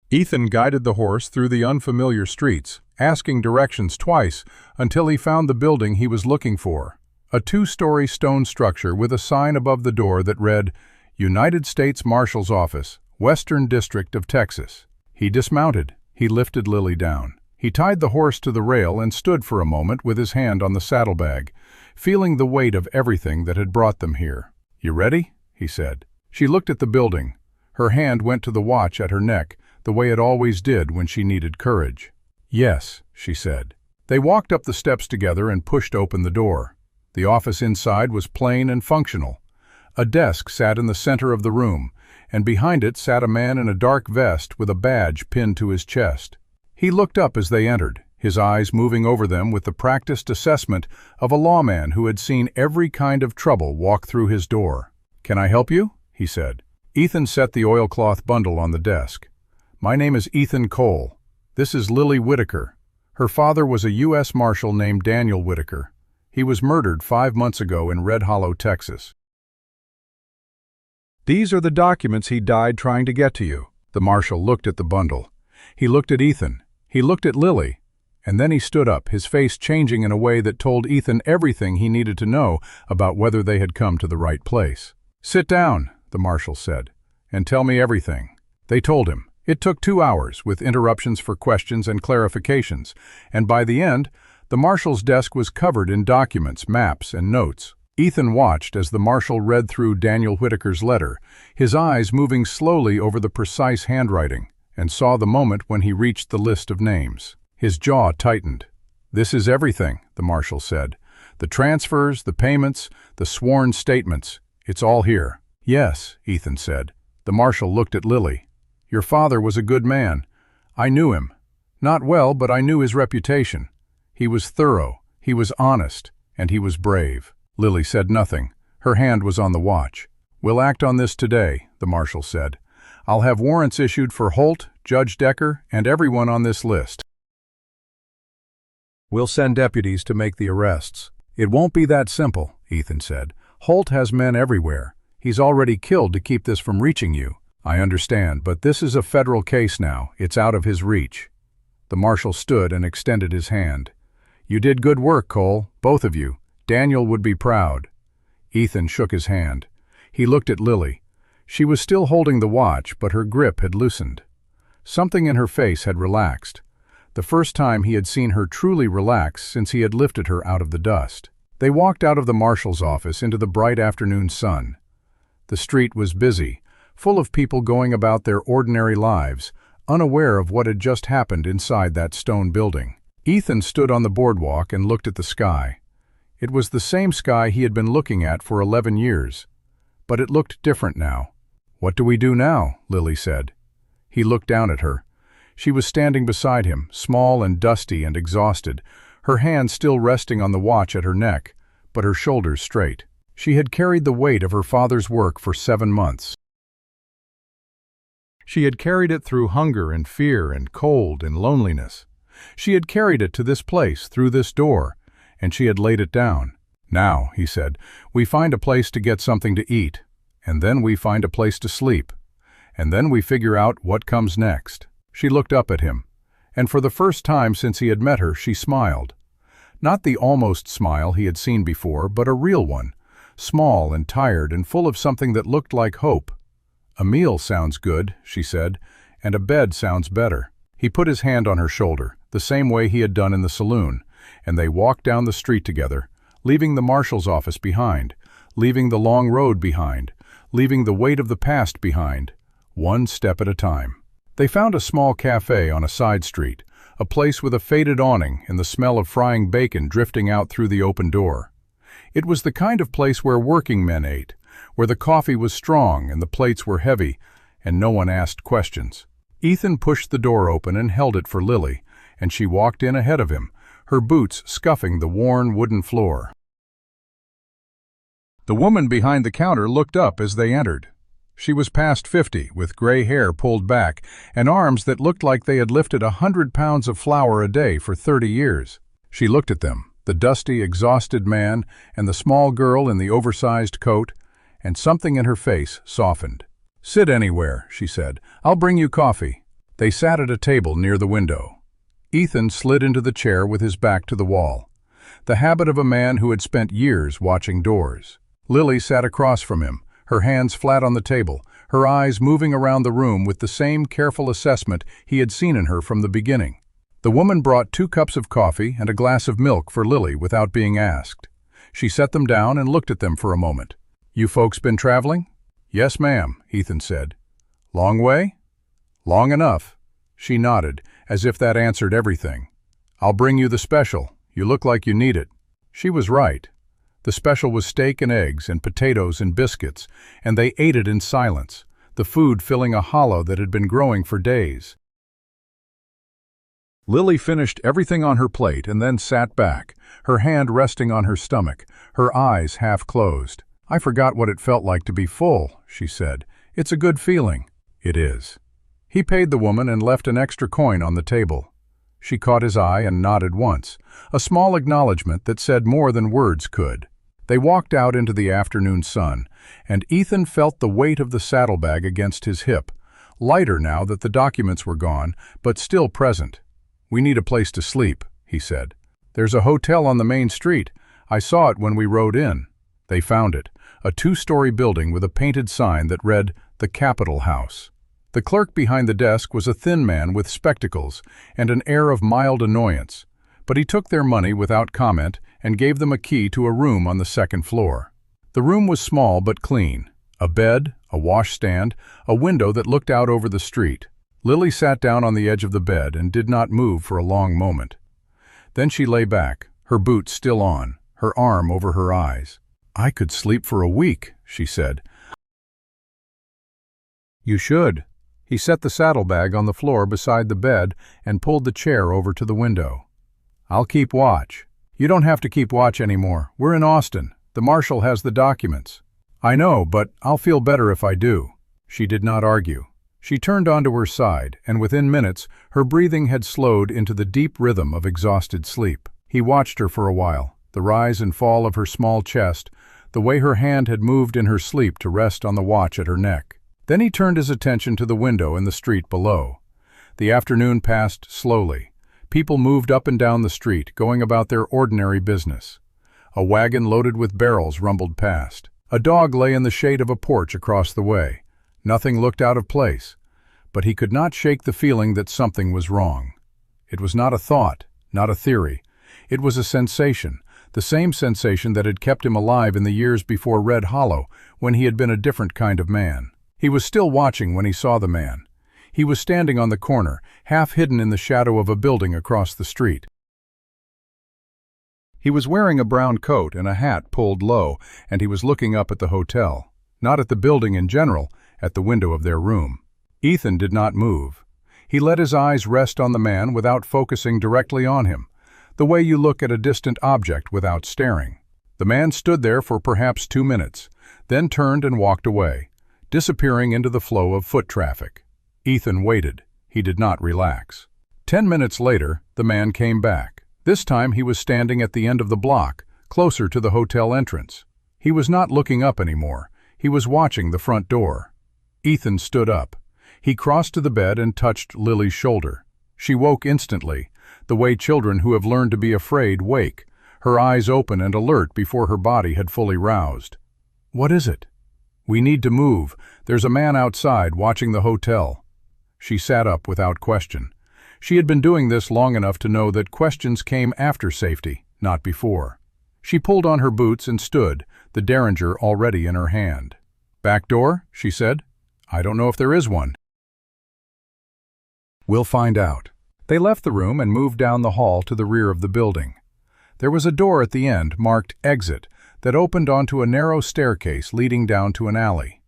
Ethan guided the horse through the unfamiliar streets, asking directions twice until he found the building he was looking for. A 2-story stone structure with a sign above the door that read, "United States Marshal's Office, Western District of Texas." He dismounted. He lifted Lily down. He tied the horse to the rail and stood for a moment with his hand on the saddlebag, feeling the weight of everything that had brought them here. "You ready?" he said. She looked at the building. Her hand went to the watch at her neck, the way it always did when she needed courage. "Yes," she said. They walked up the steps together and pushed open the door. The office inside was plain and functional. A desk sat in the center of the room, and behind it sat a man in a dark vest with a badge pinned to his chest. He looked up as they entered, his eyes moving over them with the practiced assessment of a lawman who had seen every kind of trouble walk through his door. "Can I help you?" he said. Ethan set the oilcloth bundle on the desk. "My name is Ethan Cole. This is Lily Whitaker. Her father was a U.S. Marshal named Daniel Whitaker. He was murdered 5 months ago in Red Hollow, Texas. These are the documents he died trying to get to you." The marshal looked at the bundle. He looked at Ethan. He looked at Lily. And then he stood up, his face changing in a way that told Ethan everything he needed to know about whether they had come to the right place. "Sit down," the marshal said, "and tell me everything." They told him. It took 2 hours, with interruptions for questions and clarifications, and by the end, the marshal's desk was covered in documents, maps, and notes. Ethan watched as the marshal read through Daniel Whitaker's letter, his eyes moving slowly over the precise handwriting, and saw the moment when he reached the list of names. His jaw tightened. "This is everything," the marshal said. "The transfers, the payments, the sworn statements. It's all here." "Yes," Ethan said. The marshal looked at Lily. "Your father was a good man. I knew him. Not well, but I knew his reputation. He was thorough, he was honest, and he was brave." Lily said nothing. Her hand was on the watch. "We'll act on this today," the marshal said. "I'll have warrants issued for Holt, Judge Decker, and everyone on this list. We'll send deputies to make the arrests." "It won't be that simple," Ethan said. "Holt has men everywhere. He's already killed to keep this from reaching you." "I understand, but this is a federal case now. It's out of his reach." The marshal stood and extended his hand. "You did good work, Cole, both of you. Daniel would be proud." Ethan shook his hand. He looked at Lily. She was still holding the watch, but her grip had loosened. Something in her face had relaxed. The first time he had seen her truly relax since he had lifted her out of the dust. They walked out of the marshal's office into the bright afternoon sun. The street was busy, full of people going about their ordinary lives, unaware of what had just happened inside that stone building. Ethan stood on the boardwalk and looked at the sky. It was the same sky he had been looking at for 11 years. But it looked different now. "What do we do now?" Lily said. He looked down at her. She was standing beside him, small and dusty and exhausted, her hand still resting on the watch at her neck, but her shoulders straight. She had carried the weight of her father's work for 7 months. She had carried it through hunger and fear and cold and loneliness. She had carried it to this place, through this door, and she had laid it down. "Now," he said, "we find a place to get something to eat, and then we find a place to sleep, and then we figure out what comes next." She looked up at him, and for the first time since he had met her, she smiled. Not the almost smile he had seen before, but a real one, small and tired and full of something that looked like hope. "A meal sounds good," she said, "and a bed sounds better." He put his hand on her shoulder, the same way he had done in the saloon, and they walked down the street together, leaving the marshal's office behind, leaving the long road behind, leaving the weight of the past behind, one step at a time. They found a small cafe on a side street, a place with a faded awning and the smell of frying bacon drifting out through the open door. It was the kind of place where working men ate, where the coffee was strong and the plates were heavy, and no one asked questions. Ethan pushed the door open and held it for Lily, and she walked in ahead of him, her boots scuffing the worn wooden floor. The woman behind the counter looked up as they entered. She was past 50, with gray hair pulled back and arms that looked like they had lifted 100 pounds of flour a day for 30 years. She looked at them, the dusty, exhausted man and the small girl in the oversized coat, and something in her face softened. "Sit anywhere," she said. "I'll bring you coffee." They sat at a table near the window. Ethan slid into the chair with his back to the wall, the habit of a man who had spent years watching doors. Lily sat across from him, her hands flat on the table, her eyes moving around the room with the same careful assessment he had seen in her from the beginning. The woman brought 2 cups of coffee and a glass of milk for Lily without being asked. She set them down and looked at them for a moment. "You folks been traveling?" "Yes, ma'am," Ethan said. "Long way?" "Long enough." She nodded, as if that answered everything. "I'll bring you the special. You look like you need it." She was right. The special was steak and eggs and potatoes and biscuits, and they ate it in silence, the food filling a hollow that had been growing for days. Lily finished everything on her plate and then sat back, her hand resting on her stomach, her eyes half closed. "I forgot what it felt like to be full," she said. "It's a good feeling." "It is." He paid the woman and left an extra coin on the table. She caught his eye and nodded once, a small acknowledgement that said more than words could. They walked out into the afternoon sun, and Ethan felt the weight of the saddlebag against his hip, lighter now that the documents were gone, but still present. "We need a place to sleep," he said. "There's a hotel on the main street. I saw it when we rode in." They found it, a 2-story building with a painted sign that read, "The Capitol House." The clerk behind the desk was a thin man with spectacles and an air of mild annoyance, but he took their money without comment and gave them a key to a room on the 2nd floor. The room was small but clean. A bed, a washstand, a window that looked out over the street. Lily sat down on the edge of the bed and did not move for a long moment. Then she lay back, her boots still on, her arm over her eyes. "I could sleep for a week," she said. "You should." He set the saddlebag on the floor beside the bed and pulled the chair over to the window. "I'll keep watch." "You don't have to keep watch anymore. We're in Austin. The marshal has the documents." "I know, but I'll feel better if I do." She did not argue. She turned onto her side, and within minutes, her breathing had slowed into the deep rhythm of exhausted sleep. He watched her for a while, the rise and fall of her small chest, the way her hand had moved in her sleep to rest on the watch at her neck. Then he turned his attention to the window in the street below. The afternoon passed slowly. People moved up and down the street, going about their ordinary business. A wagon loaded with barrels rumbled past. A dog lay in the shade of a porch across the way. Nothing looked out of place, but he could not shake the feeling that something was wrong. It was not a thought, not a theory. It was a sensation, the same sensation that had kept him alive in the years before Red Hollow, when he had been a different kind of man. He was still watching when he saw the man. He was standing on the corner, half hidden in the shadow of a building across the street. He was wearing a brown coat and a hat pulled low, and he was looking up at the hotel. Not at the building in general, at the window of their room. Ethan did not move. He let his eyes rest on the man without focusing directly on him, the way you look at a distant object without staring. The man stood there for perhaps 2 minutes, then turned and walked away, disappearing into the flow of foot traffic. Ethan waited. He did not relax. 10 minutes later, the man came back. This time he was standing at the end of the block, closer to the hotel entrance. He was not looking up anymore. He was watching the front door. Ethan stood up. He crossed to the bed and touched Lily's shoulder. She woke instantly, the way children who have learned to be afraid wake, her eyes open and alert before her body had fully roused. "What is it?" "We need to move. There's a man outside watching the hotel." She sat up without question. She had been doing this long enough to know that questions came after safety, not before. She pulled on her boots and stood, the derringer already in her hand. "Back door?" she said. "I don't know if there is one." "We'll find out." They left the room and moved down the hall to the rear of the building. There was a door at the end, marked Exit, that opened onto a narrow staircase leading down to an alley.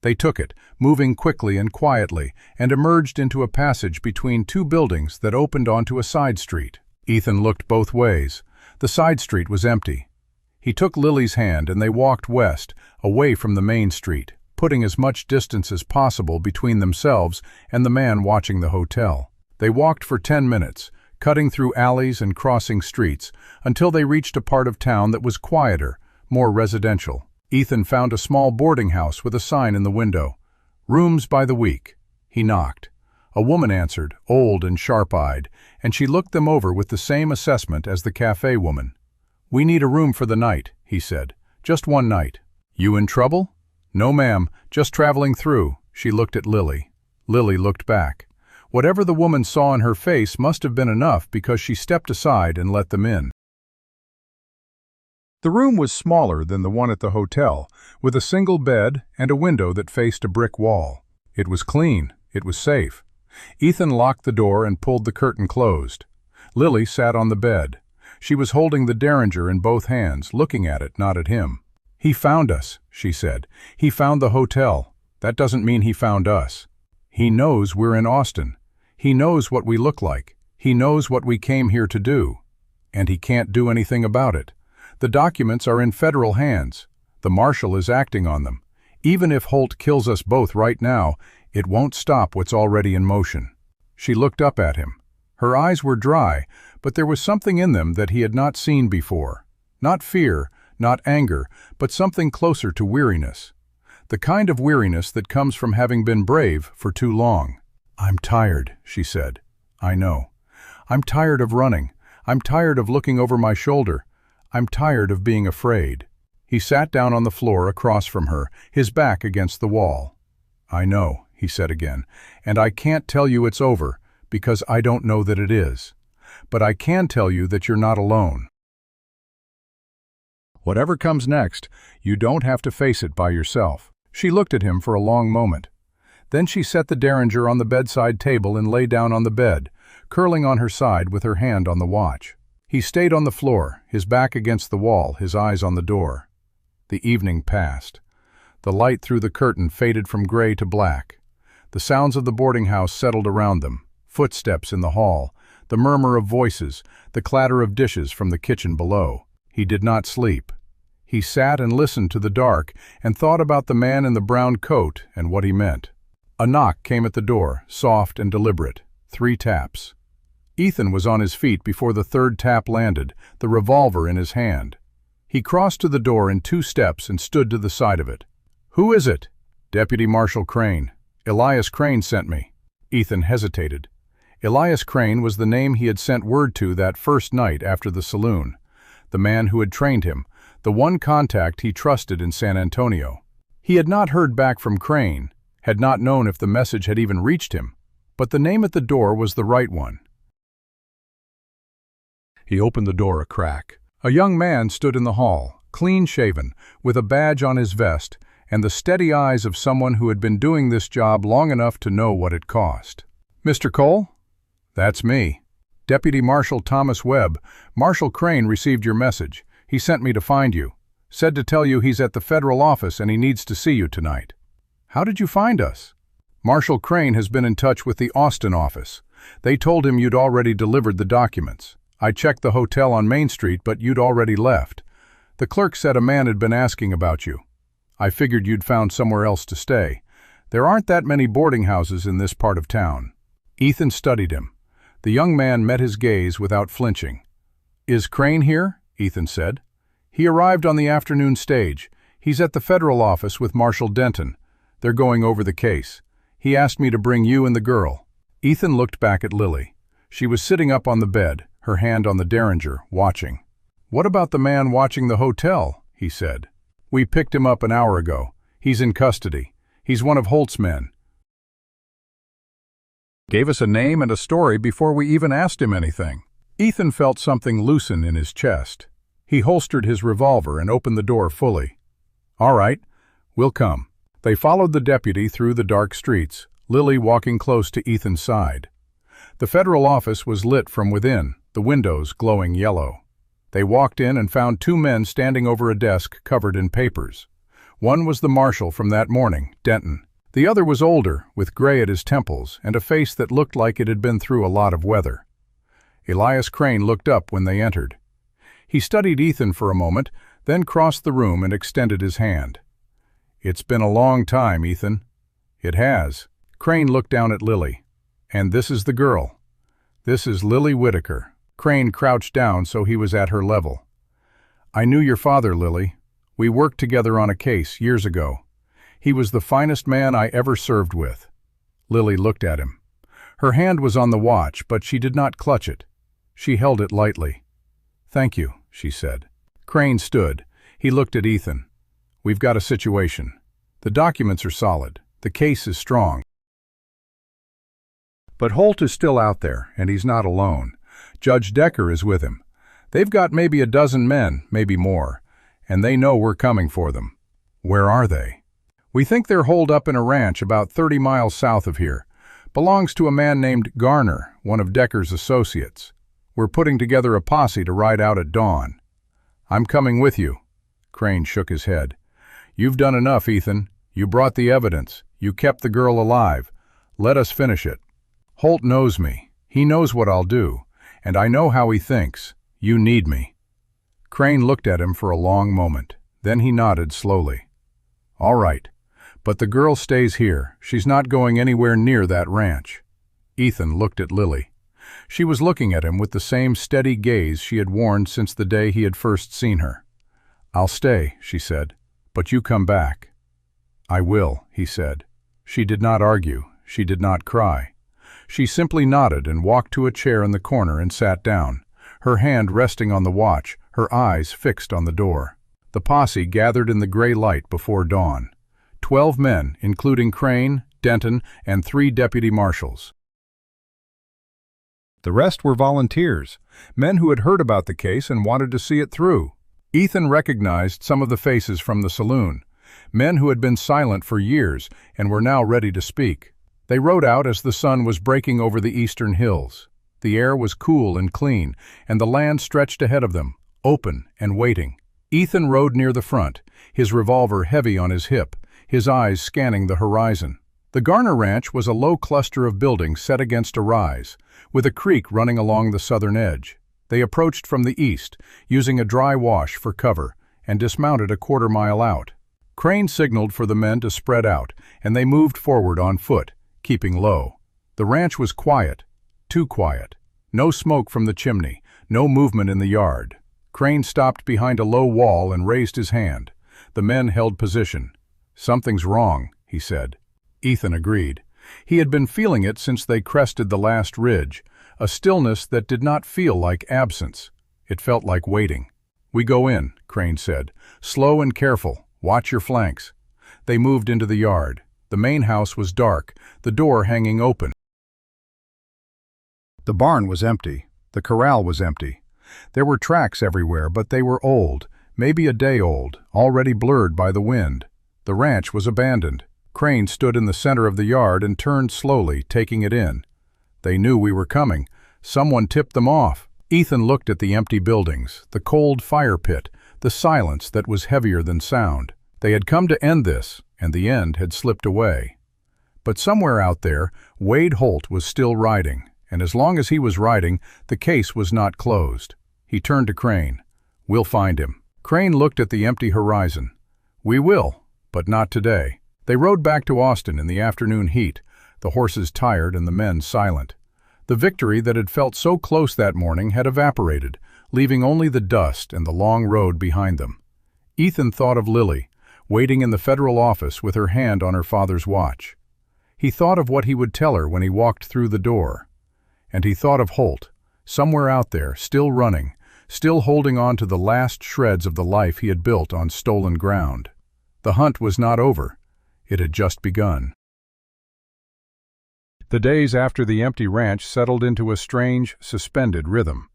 They took it, moving quickly and quietly, and emerged into a passage between 2 buildings that opened onto a side street. Ethan looked both ways. The side street was empty. He took Lily's hand and they walked west, away from the main street, putting as much distance as possible between themselves and the man watching the hotel. They walked for 10 minutes, cutting through alleys and crossing streets, until they reached a part of town that was quieter, more residential. Ethan found a small boarding house with a sign in the window. "Rooms by the week." He knocked. A woman answered, old and sharp-eyed, and she looked them over with the same assessment as the cafe woman. "We need a room for the night," he said. "Just one night." "You in trouble?" "No, ma'am, just traveling through." She looked at Lily. Lily looked back. Whatever the woman saw in her face must have been enough, because she stepped aside and let them in. The room was smaller than the one at the hotel, with a single bed and a window that faced a brick wall. It was clean. It was safe. Ethan locked the door and pulled the curtain closed. Lily sat on the bed. She was holding the derringer in both hands, looking at it, not at him. "He found us," she said. "He found the hotel. That doesn't mean he found us. He knows we're in Austin. He knows what we look like. He knows what we came here to do. And he can't do anything about it. The documents are in federal hands. The marshal is acting on them. Even if Holt kills us both right now, it won't stop what's already in motion." She looked up at him. Her eyes were dry, but there was something in them that he had not seen before. Not fear, not anger, but something closer to weariness. The kind of weariness that comes from having been brave for too long. "I'm tired," she said. "I know. I'm tired of running. I'm tired of looking over my shoulder. I'm tired of being afraid." He sat down on the floor across from her, his back against the wall. "I know," he said again, "and I can't tell you it's over, because I don't know that it is. But I can tell you that you're not alone. Whatever comes next, you don't have to face it by yourself." She looked at him for a long moment. Then she set the derringer on the bedside table and lay down on the bed, curling on her side with her hand on the watch. He stayed on the floor, his back against the wall, his eyes on the door. The evening passed. The light through the curtain faded from gray to black. The sounds of the boarding house settled around them, footsteps in the hall, the murmur of voices, the clatter of dishes from the kitchen below. He did not sleep. He sat and listened to the dark and thought about the man in the brown coat and what he meant. A knock came at the door, soft and deliberate. 3 taps. Ethan was on his feet before the 3rd tap landed, the revolver in his hand. He crossed to the door in 2 steps and stood to the side of it. "Who is it?" "Deputy Marshal Crane. Elias Crane sent me." Ethan hesitated. Elias Crane was the name he had sent word to that first night after the saloon. The man who had trained him, the one contact he trusted in San Antonio. He had not heard back from Crane, had not known if the message had even reached him, but the name at the door was the right one. He opened the door a crack. A young man stood in the hall, clean-shaven, with a badge on his vest, and the steady eyes of someone who had been doing this job long enough to know what it cost. "Mr. Cole?" "That's me. Deputy Marshal Thomas Webb. Marshal Crane received your message. He sent me to find you. Said to tell you he's at the federal office and he needs to see you tonight." "How did you find us?" "Marshal Crane has been in touch with the Austin office. They told him you'd already delivered the documents. I checked the hotel on Main Street, but you'd already left. The clerk said a man had been asking about you. I figured you'd found somewhere else to stay. There aren't that many boarding houses in this part of town." Ethan studied him. The young man met his gaze without flinching. "Is Crane here?" Ethan said. "He arrived on the afternoon stage. He's at the federal office with Marshal Denton. They're going over the case. He asked me to bring you and the girl." Ethan looked back at Lily. She was sitting up on the bed, her hand on the derringer, watching. "What about the man watching the hotel?" he said. "We picked him up an hour ago. He's in custody. He's one of Holt's men. Gave us a name and a story before we even asked him anything." Ethan felt something loosen in his chest. He holstered his revolver and opened the door fully. "All right, we'll come." They followed the deputy through the dark streets, Lily walking close to Ethan's side. The federal office was lit from within, the windows glowing yellow. They walked in and found two men standing over a desk covered in papers. One was the marshal from that morning, Denton. The other was older, with gray at his temples and a face that looked like it had been through a lot of weather. Elias Crane looked up when they entered. He studied Ethan for a moment, then crossed the room and extended his hand. "It's been a long time, Ethan." "It has." Crane looked down at Lily. "And this is the girl. This is Lily Whitaker." Crane crouched down so he was at her level. "I knew your father, Lily. We worked together on a case years ago. He was the finest man I ever served with." Lily looked at him. Her hand was on the watch, but she did not clutch it. She held it lightly. "Thank you," she said. Crane stood. He looked at Ethan. "We've got a situation. The documents are solid. The case is strong. But Holt is still out there, and he's not alone. Judge Decker is with him. They've got maybe a dozen men, maybe more, and they know we're coming for them." "Where are they?" "We think they're holed up in a ranch about 30 miles south of here. Belongs to a man named Garner, one of Decker's associates. We're putting together a posse to ride out at dawn." "I'm coming with you." Crane shook his head. "You've done enough, Ethan. You brought the evidence. You kept the girl alive. Let us finish it. Holt knows me. He knows what I'll do. And I know how he thinks. You need me." Crane looked at him for a long moment. Then he nodded slowly. "All right. But the girl stays here. She's not going anywhere near that ranch." Ethan looked at Lily. She was looking at him with the same steady gaze she had worn since the day he had first seen her. "I'll stay," she said, "but you come back." "I will," he said. She did not argue. She did not cry. She simply nodded and walked to a chair in the corner and sat down, her hand resting on the watch, her eyes fixed on the door. The posse gathered in the gray light before dawn. 12 men, including Crane, Denton, and 3 deputy marshals. The rest were volunteers, men who had heard about the case and wanted to see it through. Ethan recognized some of the faces from the saloon, men who had been silent for years and were now ready to speak. They rode out as the sun was breaking over the eastern hills. The air was cool and clean, and the land stretched ahead of them, open and waiting. Ethan rode near the front, his revolver heavy on his hip, his eyes scanning the horizon. The Garner Ranch was a low cluster of buildings set against a rise, with a creek running along the southern edge. They approached from the east, using a dry wash for cover, and dismounted a quarter-mile out. Crane signaled for the men to spread out, and they moved forward on foot, keeping low. The ranch was quiet, too quiet. No smoke from the chimney, no movement in the yard. Crane stopped behind a low wall and raised his hand. The men held position. "Something's wrong," he said. Ethan agreed. He had been feeling it since they crested the last ridge, a stillness that did not feel like absence. It felt like waiting. "We go in," Crane said. "Slow and careful. Watch your flanks." They moved into the yard. The main house was dark, the door hanging open. The barn was empty. The corral was empty. There were tracks everywhere, but they were old, maybe a day old, already blurred by the wind. The ranch was abandoned. Crane stood in the center of the yard and turned slowly, taking it in. They knew we were coming. Someone tipped them off. Ethan looked at the empty buildings, the cold fire pit, the silence that was heavier than sound. They had come to end this, and the end had slipped away. But somewhere out there, Wade Holt was still riding, and as long as he was riding, the case was not closed. He turned to Crane. "We'll find him." Crane looked at the empty horizon. "We will, but not today." They rode back to Austin in the afternoon heat, the horses tired and the men silent. The victory that had felt so close that morning had evaporated, leaving only the dust and the long road behind them. Ethan thought of Lily, waiting in the federal office with her hand on her father's watch. He thought of what he would tell her when he walked through the door. And he thought of Holt, somewhere out there, still running, still holding on to the last shreds of the life he had built on stolen ground. The hunt was not over. It had just begun. The days after the empty ranch settled into a strange, suspended rhythm.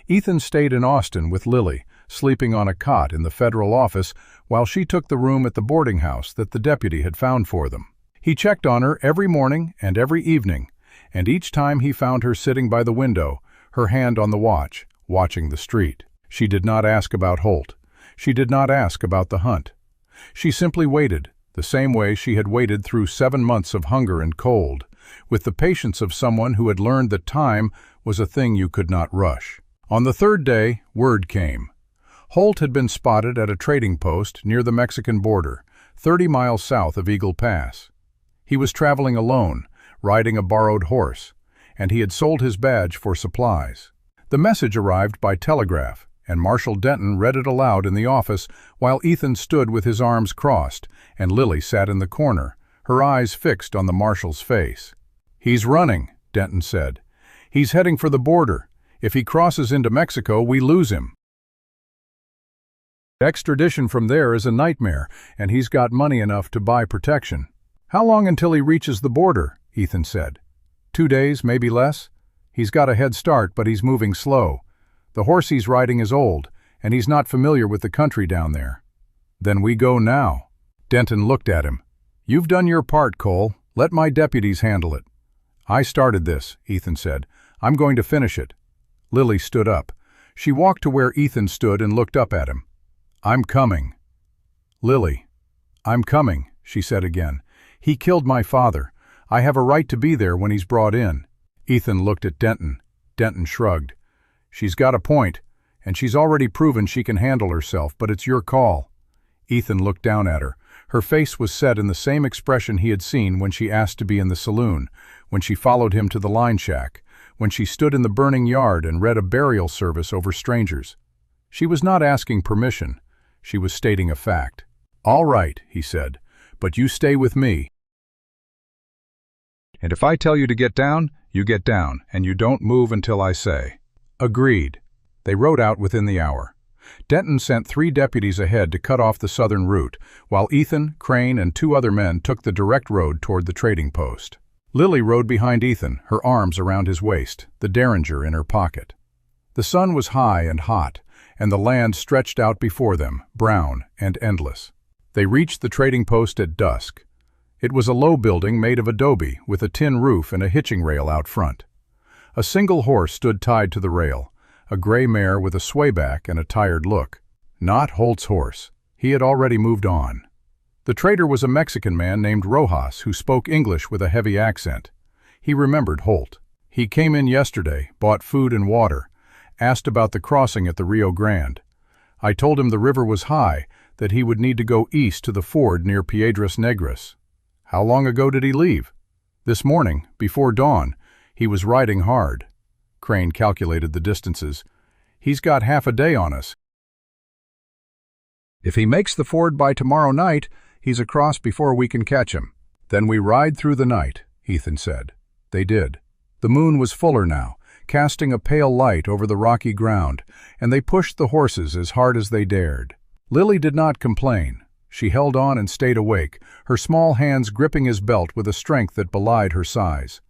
Ethan stayed in Austin with Lily, sleeping on a cot in the federal office while she took the room at the boarding house that the deputy had found for them. He checked on her every morning and every evening, and each time he found her sitting by the window, her hand on the watch, watching the street. She did not ask about Holt. She did not ask about the hunt. She simply waited, the same way she had waited through 7 months of hunger and cold, with the patience of someone who had learned that time was a thing you could not rush. On the third day, word came. Holt had been spotted at a trading post near the Mexican border, 30 miles south of Eagle Pass. He was traveling alone, riding a borrowed horse, and he had sold his badge for supplies. The message arrived by telegraph, and Marshal Denton read it aloud in the office while Ethan stood with his arms crossed, and Lily sat in the corner, her eyes fixed on the marshal's face. "He's running," Denton said. "He's heading for the border. If he crosses into Mexico, we lose him. Extradition from there is a nightmare, and he's got money enough to buy protection." "How long until he reaches the border?" Ethan said. 2 days, maybe less. He's got a head start, but he's moving slow. The horse he's riding is old, and he's not familiar with the country down there." "Then we go now." Denton looked at him. "You've done your part, Cole. Let my deputies handle it." "I started this," Ethan said. "I'm going to finish it." Lily stood up. She walked to where Ethan stood and looked up at him. "I'm coming." "Lily." "I'm coming," she said again. "He killed my father. I have a right to be there when he's brought in." Ethan looked at Denton. Denton shrugged. "She's got a point, and she's already proven she can handle herself, but it's your call." Ethan looked down at her. Her face was set in the same expression he had seen when she asked to be in the saloon, when she followed him to the line shack, when she stood in the burning yard and read a burial service over strangers. She was not asking permission. She was stating a fact. "All right," he said, "but you stay with me. And if I tell you to get down, and you don't move until I say." "Agreed." They rode out within the hour. Denton sent 3 deputies ahead to cut off the southern route, while Ethan, Crane, and 2 other men took the direct road toward the trading post. Lily rode behind Ethan, her arms around his waist, the derringer in her pocket. The sun was high and hot, and the land stretched out before them, brown and endless. They reached the trading post at dusk. It was a low building made of adobe, with a tin roof and a hitching rail out front. A single horse stood tied to the rail, a gray mare with a swayback and a tired look. Not Holt's horse. He had already moved on. The trader was a Mexican man named Rojas who spoke English with a heavy accent. He remembered Holt. He came in yesterday, bought food and water, asked about the crossing at the Rio Grande. I told him the river was high, that he would need to go east to the ford near Piedras Negras. How long ago did he leave? This morning, before dawn. He was riding hard. Crane calculated the distances. He's got half a day on us. If he makes the ford by tomorrow night, he's across before we can catch him. Then we ride through the night. Ethan said. They did. The moon was fuller now, casting a pale light over the rocky ground, and they pushed the horses as hard as they dared. Lily did not complain. She held on and stayed awake, her small hands gripping his belt with a strength that belied her size.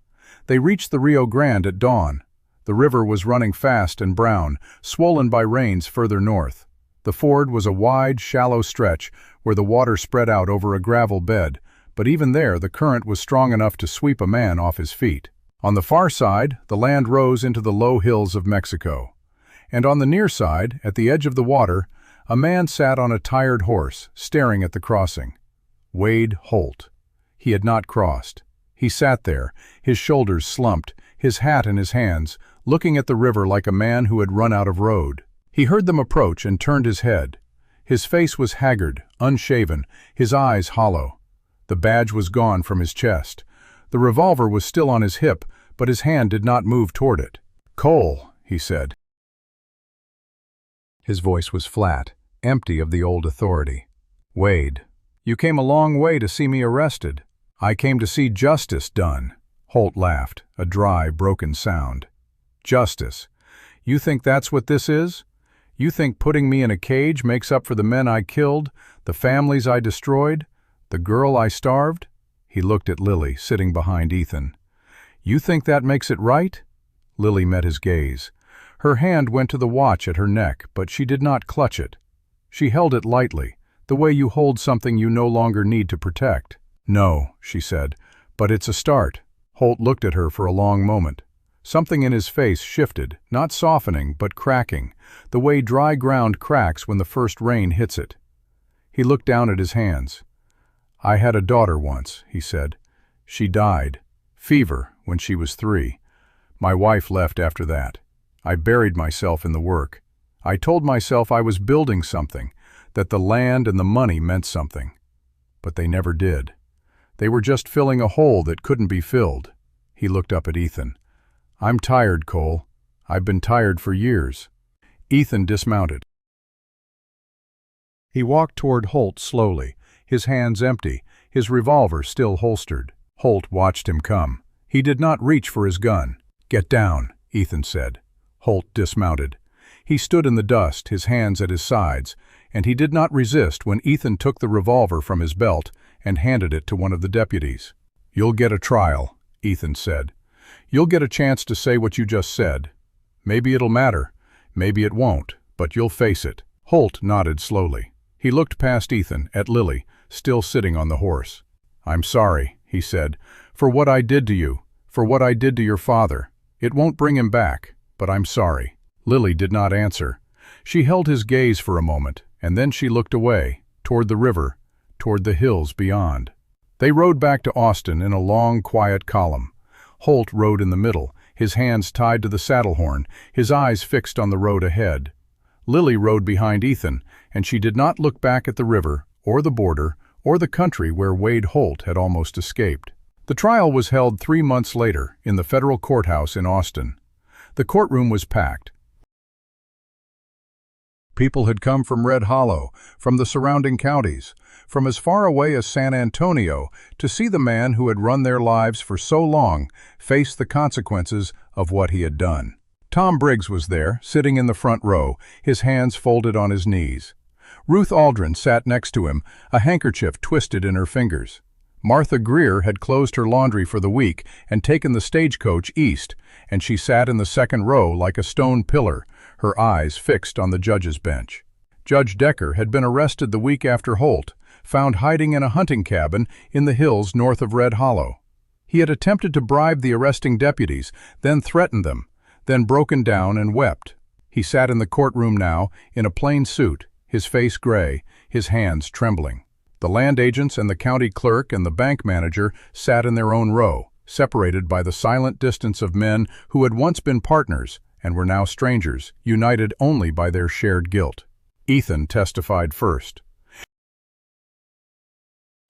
They reached the Rio Grande at dawn. The river was running fast and brown, swollen by rains further north. The ford was a wide, shallow stretch where the water spread out over a gravel bed, but even there the current was strong enough to sweep a man off his feet. On the far side, the land rose into the low hills of Mexico. And on the near side, at the edge of the water, a man sat on a tired horse, staring at the crossing. Wade Holt. He had not crossed. He sat there, his shoulders slumped, his hat in his hands, looking at the river like a man who had run out of road. He heard them approach and turned his head. His face was haggard, unshaven, his eyes hollow. The badge was gone from his chest. The revolver was still on his hip, but his hand did not move toward it. "Cole," he said. His voice was flat, empty of the old authority. "Wade, you came a long way to see me arrested. I came to see justice done." Holt laughed, a dry, broken sound. "Justice? You think that's what this is? You think putting me in a cage makes up for the men I killed, the families I destroyed, the girl I starved?" He looked at Lily, sitting behind Ethan. "You think that makes it right?" Lily met his gaze. Her hand went to the watch at her neck, but she did not clutch it. She held it lightly, the way you hold something you no longer need to protect. "No," she said, "but it's a start." Holt looked at her for a long moment. Something in his face shifted, not softening, but cracking, the way dry ground cracks when the first rain hits it. He looked down at his hands. "I had a daughter once," he said. "She died. Fever, when she was 3. My wife left after that. I buried myself in the work. I told myself I was building something, that the land and the money meant something. But they never did. They were just filling a hole that couldn't be filled." He looked up at Ethan. "I'm tired, Cole. I've been tired for years." Ethan dismounted. He walked toward Holt slowly, his hands empty, his revolver still holstered. Holt watched him come. He did not reach for his gun. "Get down," Ethan said. Holt dismounted. He stood in the dust, his hands at his sides, and he did not resist when Ethan took the revolver from his belt and handed it to one of the deputies. "You'll get a trial," Ethan said. "You'll get a chance to say what you just said. Maybe it'll matter, maybe it won't, but you'll face it." Holt nodded slowly. He looked past Ethan, at Lily, still sitting on the horse. "I'm sorry," he said, "for what I did to you, for what I did to your father. It won't bring him back, but I'm sorry." Lily did not answer. She held his gaze for a moment, and then she looked away, toward the river, toward the hills beyond. They rode back to Austin in a long, quiet column. Holt rode in the middle, his hands tied to the saddle horn, his eyes fixed on the road ahead. Lily rode behind Ethan, and she did not look back at the river, or the border, or the country where Wade Holt had almost escaped. The trial was held 3 months later in the federal courthouse in Austin. The courtroom was packed. People had come from Red Hollow, from the surrounding counties, from as far away as San Antonio, to see the man who had run their lives for so long face the consequences of what he had done. Tom Briggs was there, sitting in the front row, his hands folded on his knees. Ruth Aldrin sat next to him, a handkerchief twisted in her fingers. Martha Greer had closed her laundry for the week and taken the stagecoach east, and she sat in the second row like a stone pillar, her eyes fixed on the judge's bench. Judge Decker had been arrested the week after Holt, found hiding in a hunting cabin in the hills north of Red Hollow. He had attempted to bribe the arresting deputies, then threatened them, then broken down and wept. He sat in the courtroom now, in a plain suit, his face gray, his hands trembling. The land agents and the county clerk and the bank manager sat in their own row, separated by the silent distance of men who had once been partners and were now strangers, united only by their shared guilt. Ethan testified first.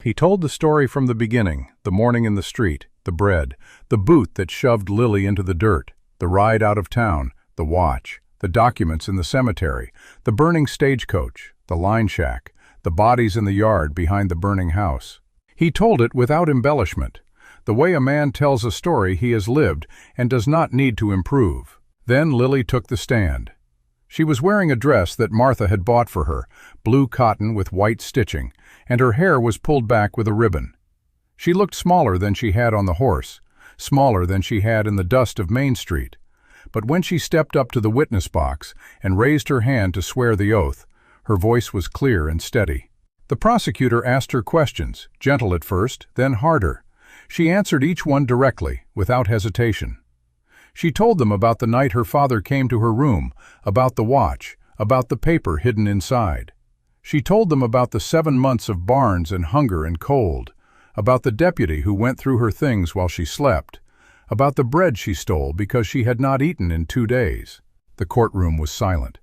He told the story from the beginning, the morning in the street, the bread, the boot that shoved Lily into the dirt, the ride out of town, the watch, the documents in the cemetery, the burning stagecoach, the line shack, the bodies in the yard behind the burning house. He told it without embellishment. the way a man tells a story he has lived and does not need to improve. Then Lily took the stand. She was wearing a dress that Martha had bought for her, blue cotton with white stitching, and her hair was pulled back with a ribbon. She looked smaller than she had on the horse, smaller than she had in the dust of Main Street. But when she stepped up to the witness box and raised her hand to swear the oath, her voice was clear and steady. The prosecutor asked her questions, gentle at first, then harder. She answered each one directly, without hesitation. She told them about the night her father came to her room, about the watch, about the paper hidden inside. She told them about the 7 months of barns and hunger and cold, about the deputy who went through her things while she slept, about the bread she stole because she had not eaten in 2 days. The courtroom was silent.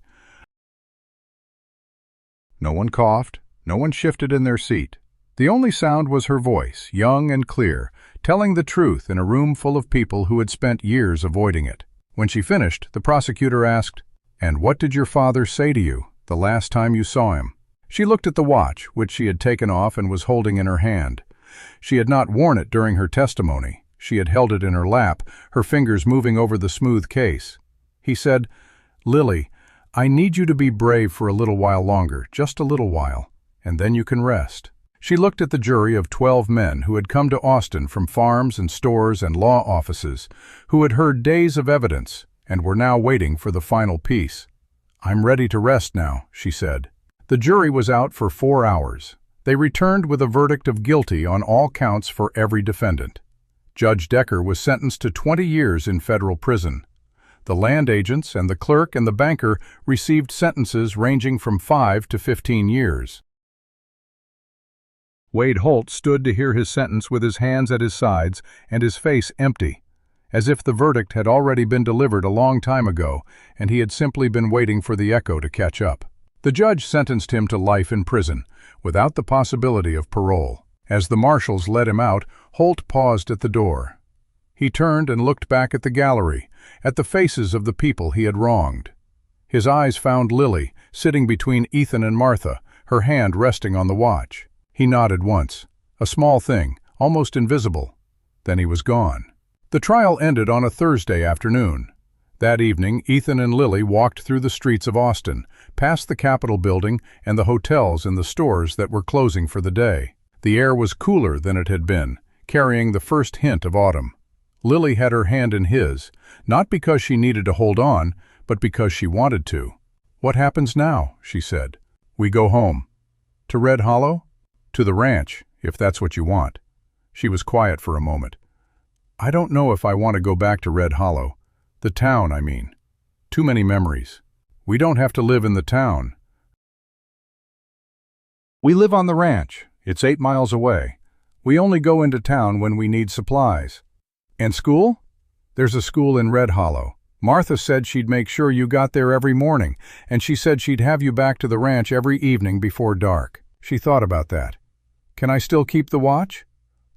No one coughed, no one shifted in their seat. The only sound was her voice, young and clear, telling the truth in a room full of people who had spent years avoiding it. When she finished, the prosecutor asked, "And what did your father say to you the last time you saw him?" She looked at the watch, which she had taken off and was holding in her hand. She had not worn it during her testimony. She had held it in her lap, her fingers moving over the smooth case. He said, "Lily, I need you to be brave for a little while longer, just a little while, and then you can rest." She looked at the jury of 12 men who had come to Austin from farms and stores and law offices, who had heard days of evidence and were now waiting for the final piece. "I'm ready to rest now," she said. The jury was out for 4 hours. They returned with a verdict of guilty on all counts for every defendant. Judge Decker was sentenced to 20 years in federal prison. The land agents and the clerk and the banker received sentences ranging from 5 to 15 years. Wade Holt stood to hear his sentence with his hands at his sides and his face empty, as if the verdict had already been delivered a long time ago and he had simply been waiting for the echo to catch up. The judge sentenced him to life in prison, without the possibility of parole. As the marshals led him out, Holt paused at the door. He turned and looked back at the gallery, at the faces of the people he had wronged. His eyes found Lily, sitting between Ethan and Martha, her hand resting on the watch. He nodded once, a small thing, almost invisible. Then he was gone. The trial ended on a Thursday afternoon. That evening, Ethan and Lily walked through the streets of Austin, past the Capitol building and the hotels and the stores that were closing for the day. The air was cooler than it had been, carrying the first hint of autumn. Lily had her hand in his, not because she needed to hold on, but because she wanted to. "What happens now?" she said. "We go home." "To Red Hollow?" "To the ranch, if that's what you want." She was quiet for a moment. "I don't know if I want to go back to Red Hollow. The town, I mean. Too many memories. We don't have to live in the town. We live on the ranch. It's 8 miles away. We only go into town when we need supplies." "And school?" "There's a school in Red Hollow. Martha said she'd make sure you got there every morning, and she said she'd have you back to the ranch every evening before dark." She thought about that. "Can I still keep the watch?"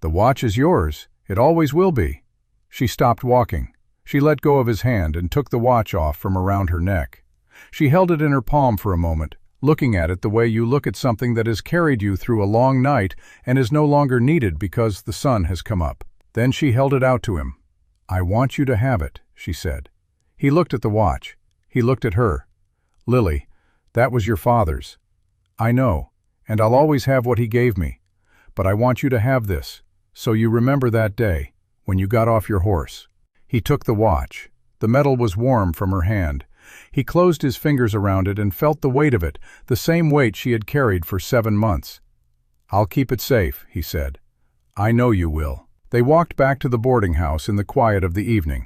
"The watch is yours. It always will be." She stopped walking. She let go of his hand and took the watch off from around her neck. She held it in her palm for a moment, looking at it the way you look at something that has carried you through a long night and is no longer needed because the sun has come up. Then she held it out to him. "I want you to have it," she said. He looked at the watch. He looked at her. "Lily, that was your father's. I know, and I'll always have what he gave me. But I want you to have this, so you remember that day, when you got off your horse." He took the watch. The metal was warm from her hand. He closed his fingers around it and felt the weight of it, the same weight she had carried for 7 months. "I'll keep it safe," he said. "I know you will." They walked back to the boarding house in the quiet of the evening.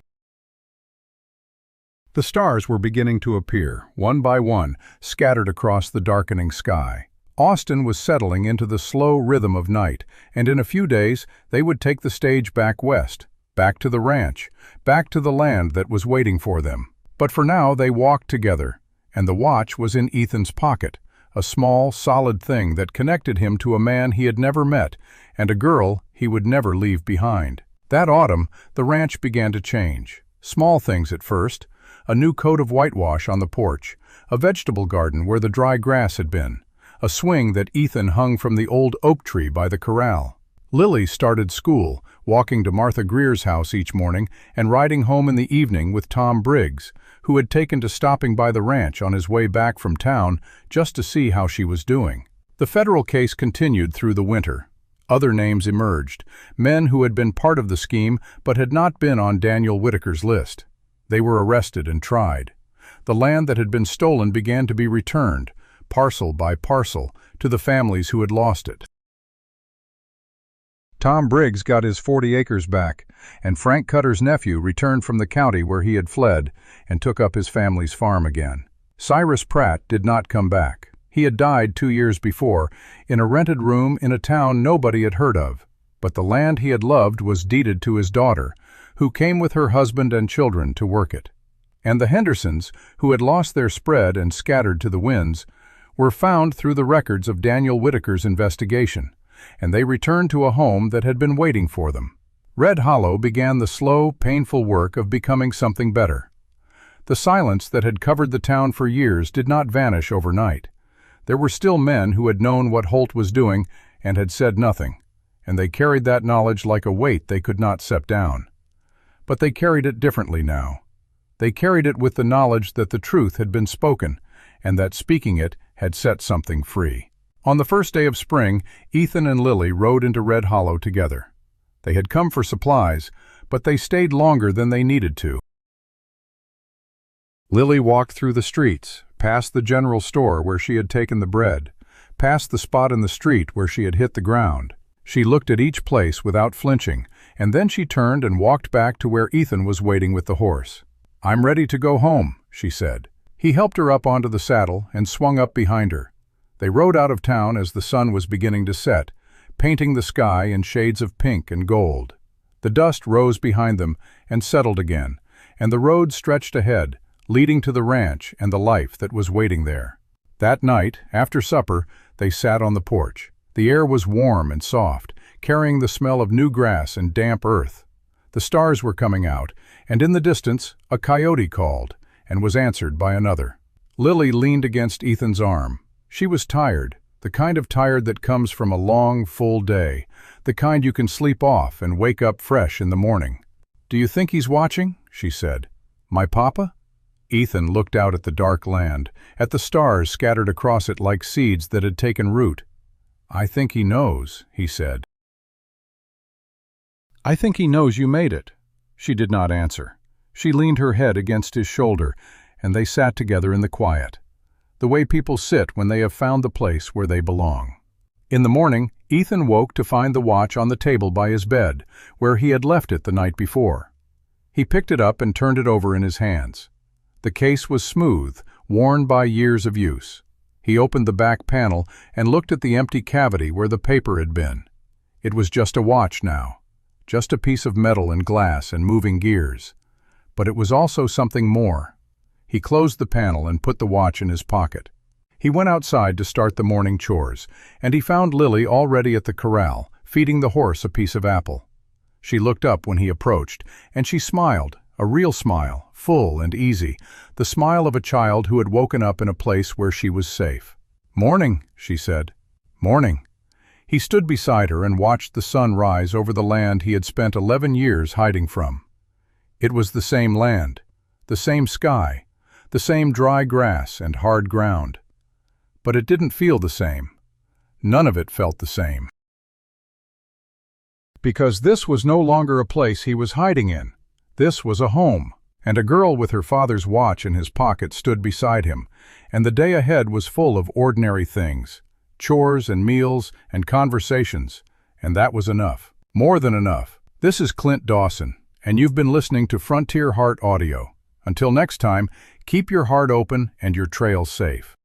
The stars were beginning to appear, one by one, scattered across the darkening sky. Austin was settling into the slow rhythm of night, and in a few days they would take the stage back west, back to the ranch, back to the land that was waiting for them. But for now they walked together, and the watch was in Ethan's pocket, a small, solid thing that connected him to a man he had never met and a girl he would never leave behind. That autumn, the ranch began to change. Small things at first, a new coat of whitewash on the porch, a vegetable garden where the dry grass had been, a swing that Ethan hung from the old oak tree by the corral. Lily started school, walking to Martha Greer's house each morning and riding home in the evening with Tom Briggs, who had taken to stopping by the ranch on his way back from town just to see how she was doing. The federal case continued through the winter. Other names emerged, men who had been part of the scheme but had not been on Daniel Whitaker's list. They were arrested and tried. The land that had been stolen began to be returned, parcel by parcel, to the families who had lost it. Tom Briggs got his 40 acres back, and Frank Cutter's nephew returned from the county where he had fled and took up his family's farm again. Cyrus Pratt did not come back. He had died 2 years before, in a rented room in a town nobody had heard of, but the land he had loved was deeded to his daughter, who came with her husband and children to work it. And the Hendersons, who had lost their spread and scattered to the winds, were found through the records of Daniel Whitaker's investigation, and they returned to a home that had been waiting for them. Red Hollow began the slow, painful work of becoming something better. The silence that had covered the town for years did not vanish overnight. There were still men who had known what Holt was doing and had said nothing, and they carried that knowledge like a weight they could not set down. But they carried it differently now. They carried it with the knowledge that the truth had been spoken, and that speaking it had set something free. On the first day of spring, Ethan and Lily rode into Red Hollow together. They had come for supplies, but they stayed longer than they needed to. Lily walked through the streets, past the general store where she had taken the bread, past the spot in the street where she had hit the ground. She looked at each place without flinching, and then she turned and walked back to where Ethan was waiting with the horse. "I'm ready to go home," she said. He helped her up onto the saddle and swung up behind her. They rode out of town as the sun was beginning to set, painting the sky in shades of pink and gold. The dust rose behind them and settled again, and the road stretched ahead, leading to the ranch and the life that was waiting there. That night, after supper, they sat on the porch. The air was warm and soft, carrying the smell of new grass and damp earth. The stars were coming out, and in the distance, a coyote called, and was answered by another. Lily leaned against Ethan's arm. She was tired, the kind of tired that comes from a long, full day, the kind you can sleep off and wake up fresh in the morning. "Do you think he's watching?" she said. "My papa?" Ethan looked out at the dark land, at the stars scattered across it like seeds that had taken root. "I think he knows," he said. "I think he knows you made it." She did not answer. She leaned her head against his shoulder, and they sat together in the quiet, the way people sit when they have found the place where they belong. In the morning, Ethan woke to find the watch on the table by his bed, where he had left it the night before. He picked it up and turned it over in his hands. The case was smooth, worn by years of use. He opened the back panel and looked at the empty cavity where the paper had been. It was just a watch now, just a piece of metal and glass and moving gears. But it was also something more. He closed the panel and put the watch in his pocket. He went outside to start the morning chores, and he found Lily already at the corral, feeding the horse a piece of apple. She looked up when he approached, and she smiled, a real smile, full and easy, the smile of a child who had woken up in a place where she was safe. "Morning," she said. "Morning." He stood beside her and watched the sun rise over the land he had spent 11 years hiding from. It was the same land, the same sky, the same dry grass and hard ground. But it didn't feel the same. None of it felt the same. Because this was no longer a place he was hiding in. This was a home, and a girl with her father's watch in his pocket stood beside him, and the day ahead was full of ordinary things, chores and meals and conversations, and that was enough. More than enough. This is Clint Dawson, and you've been listening to Frontier Heart Audio. Until next time, keep your heart open and your trail safe.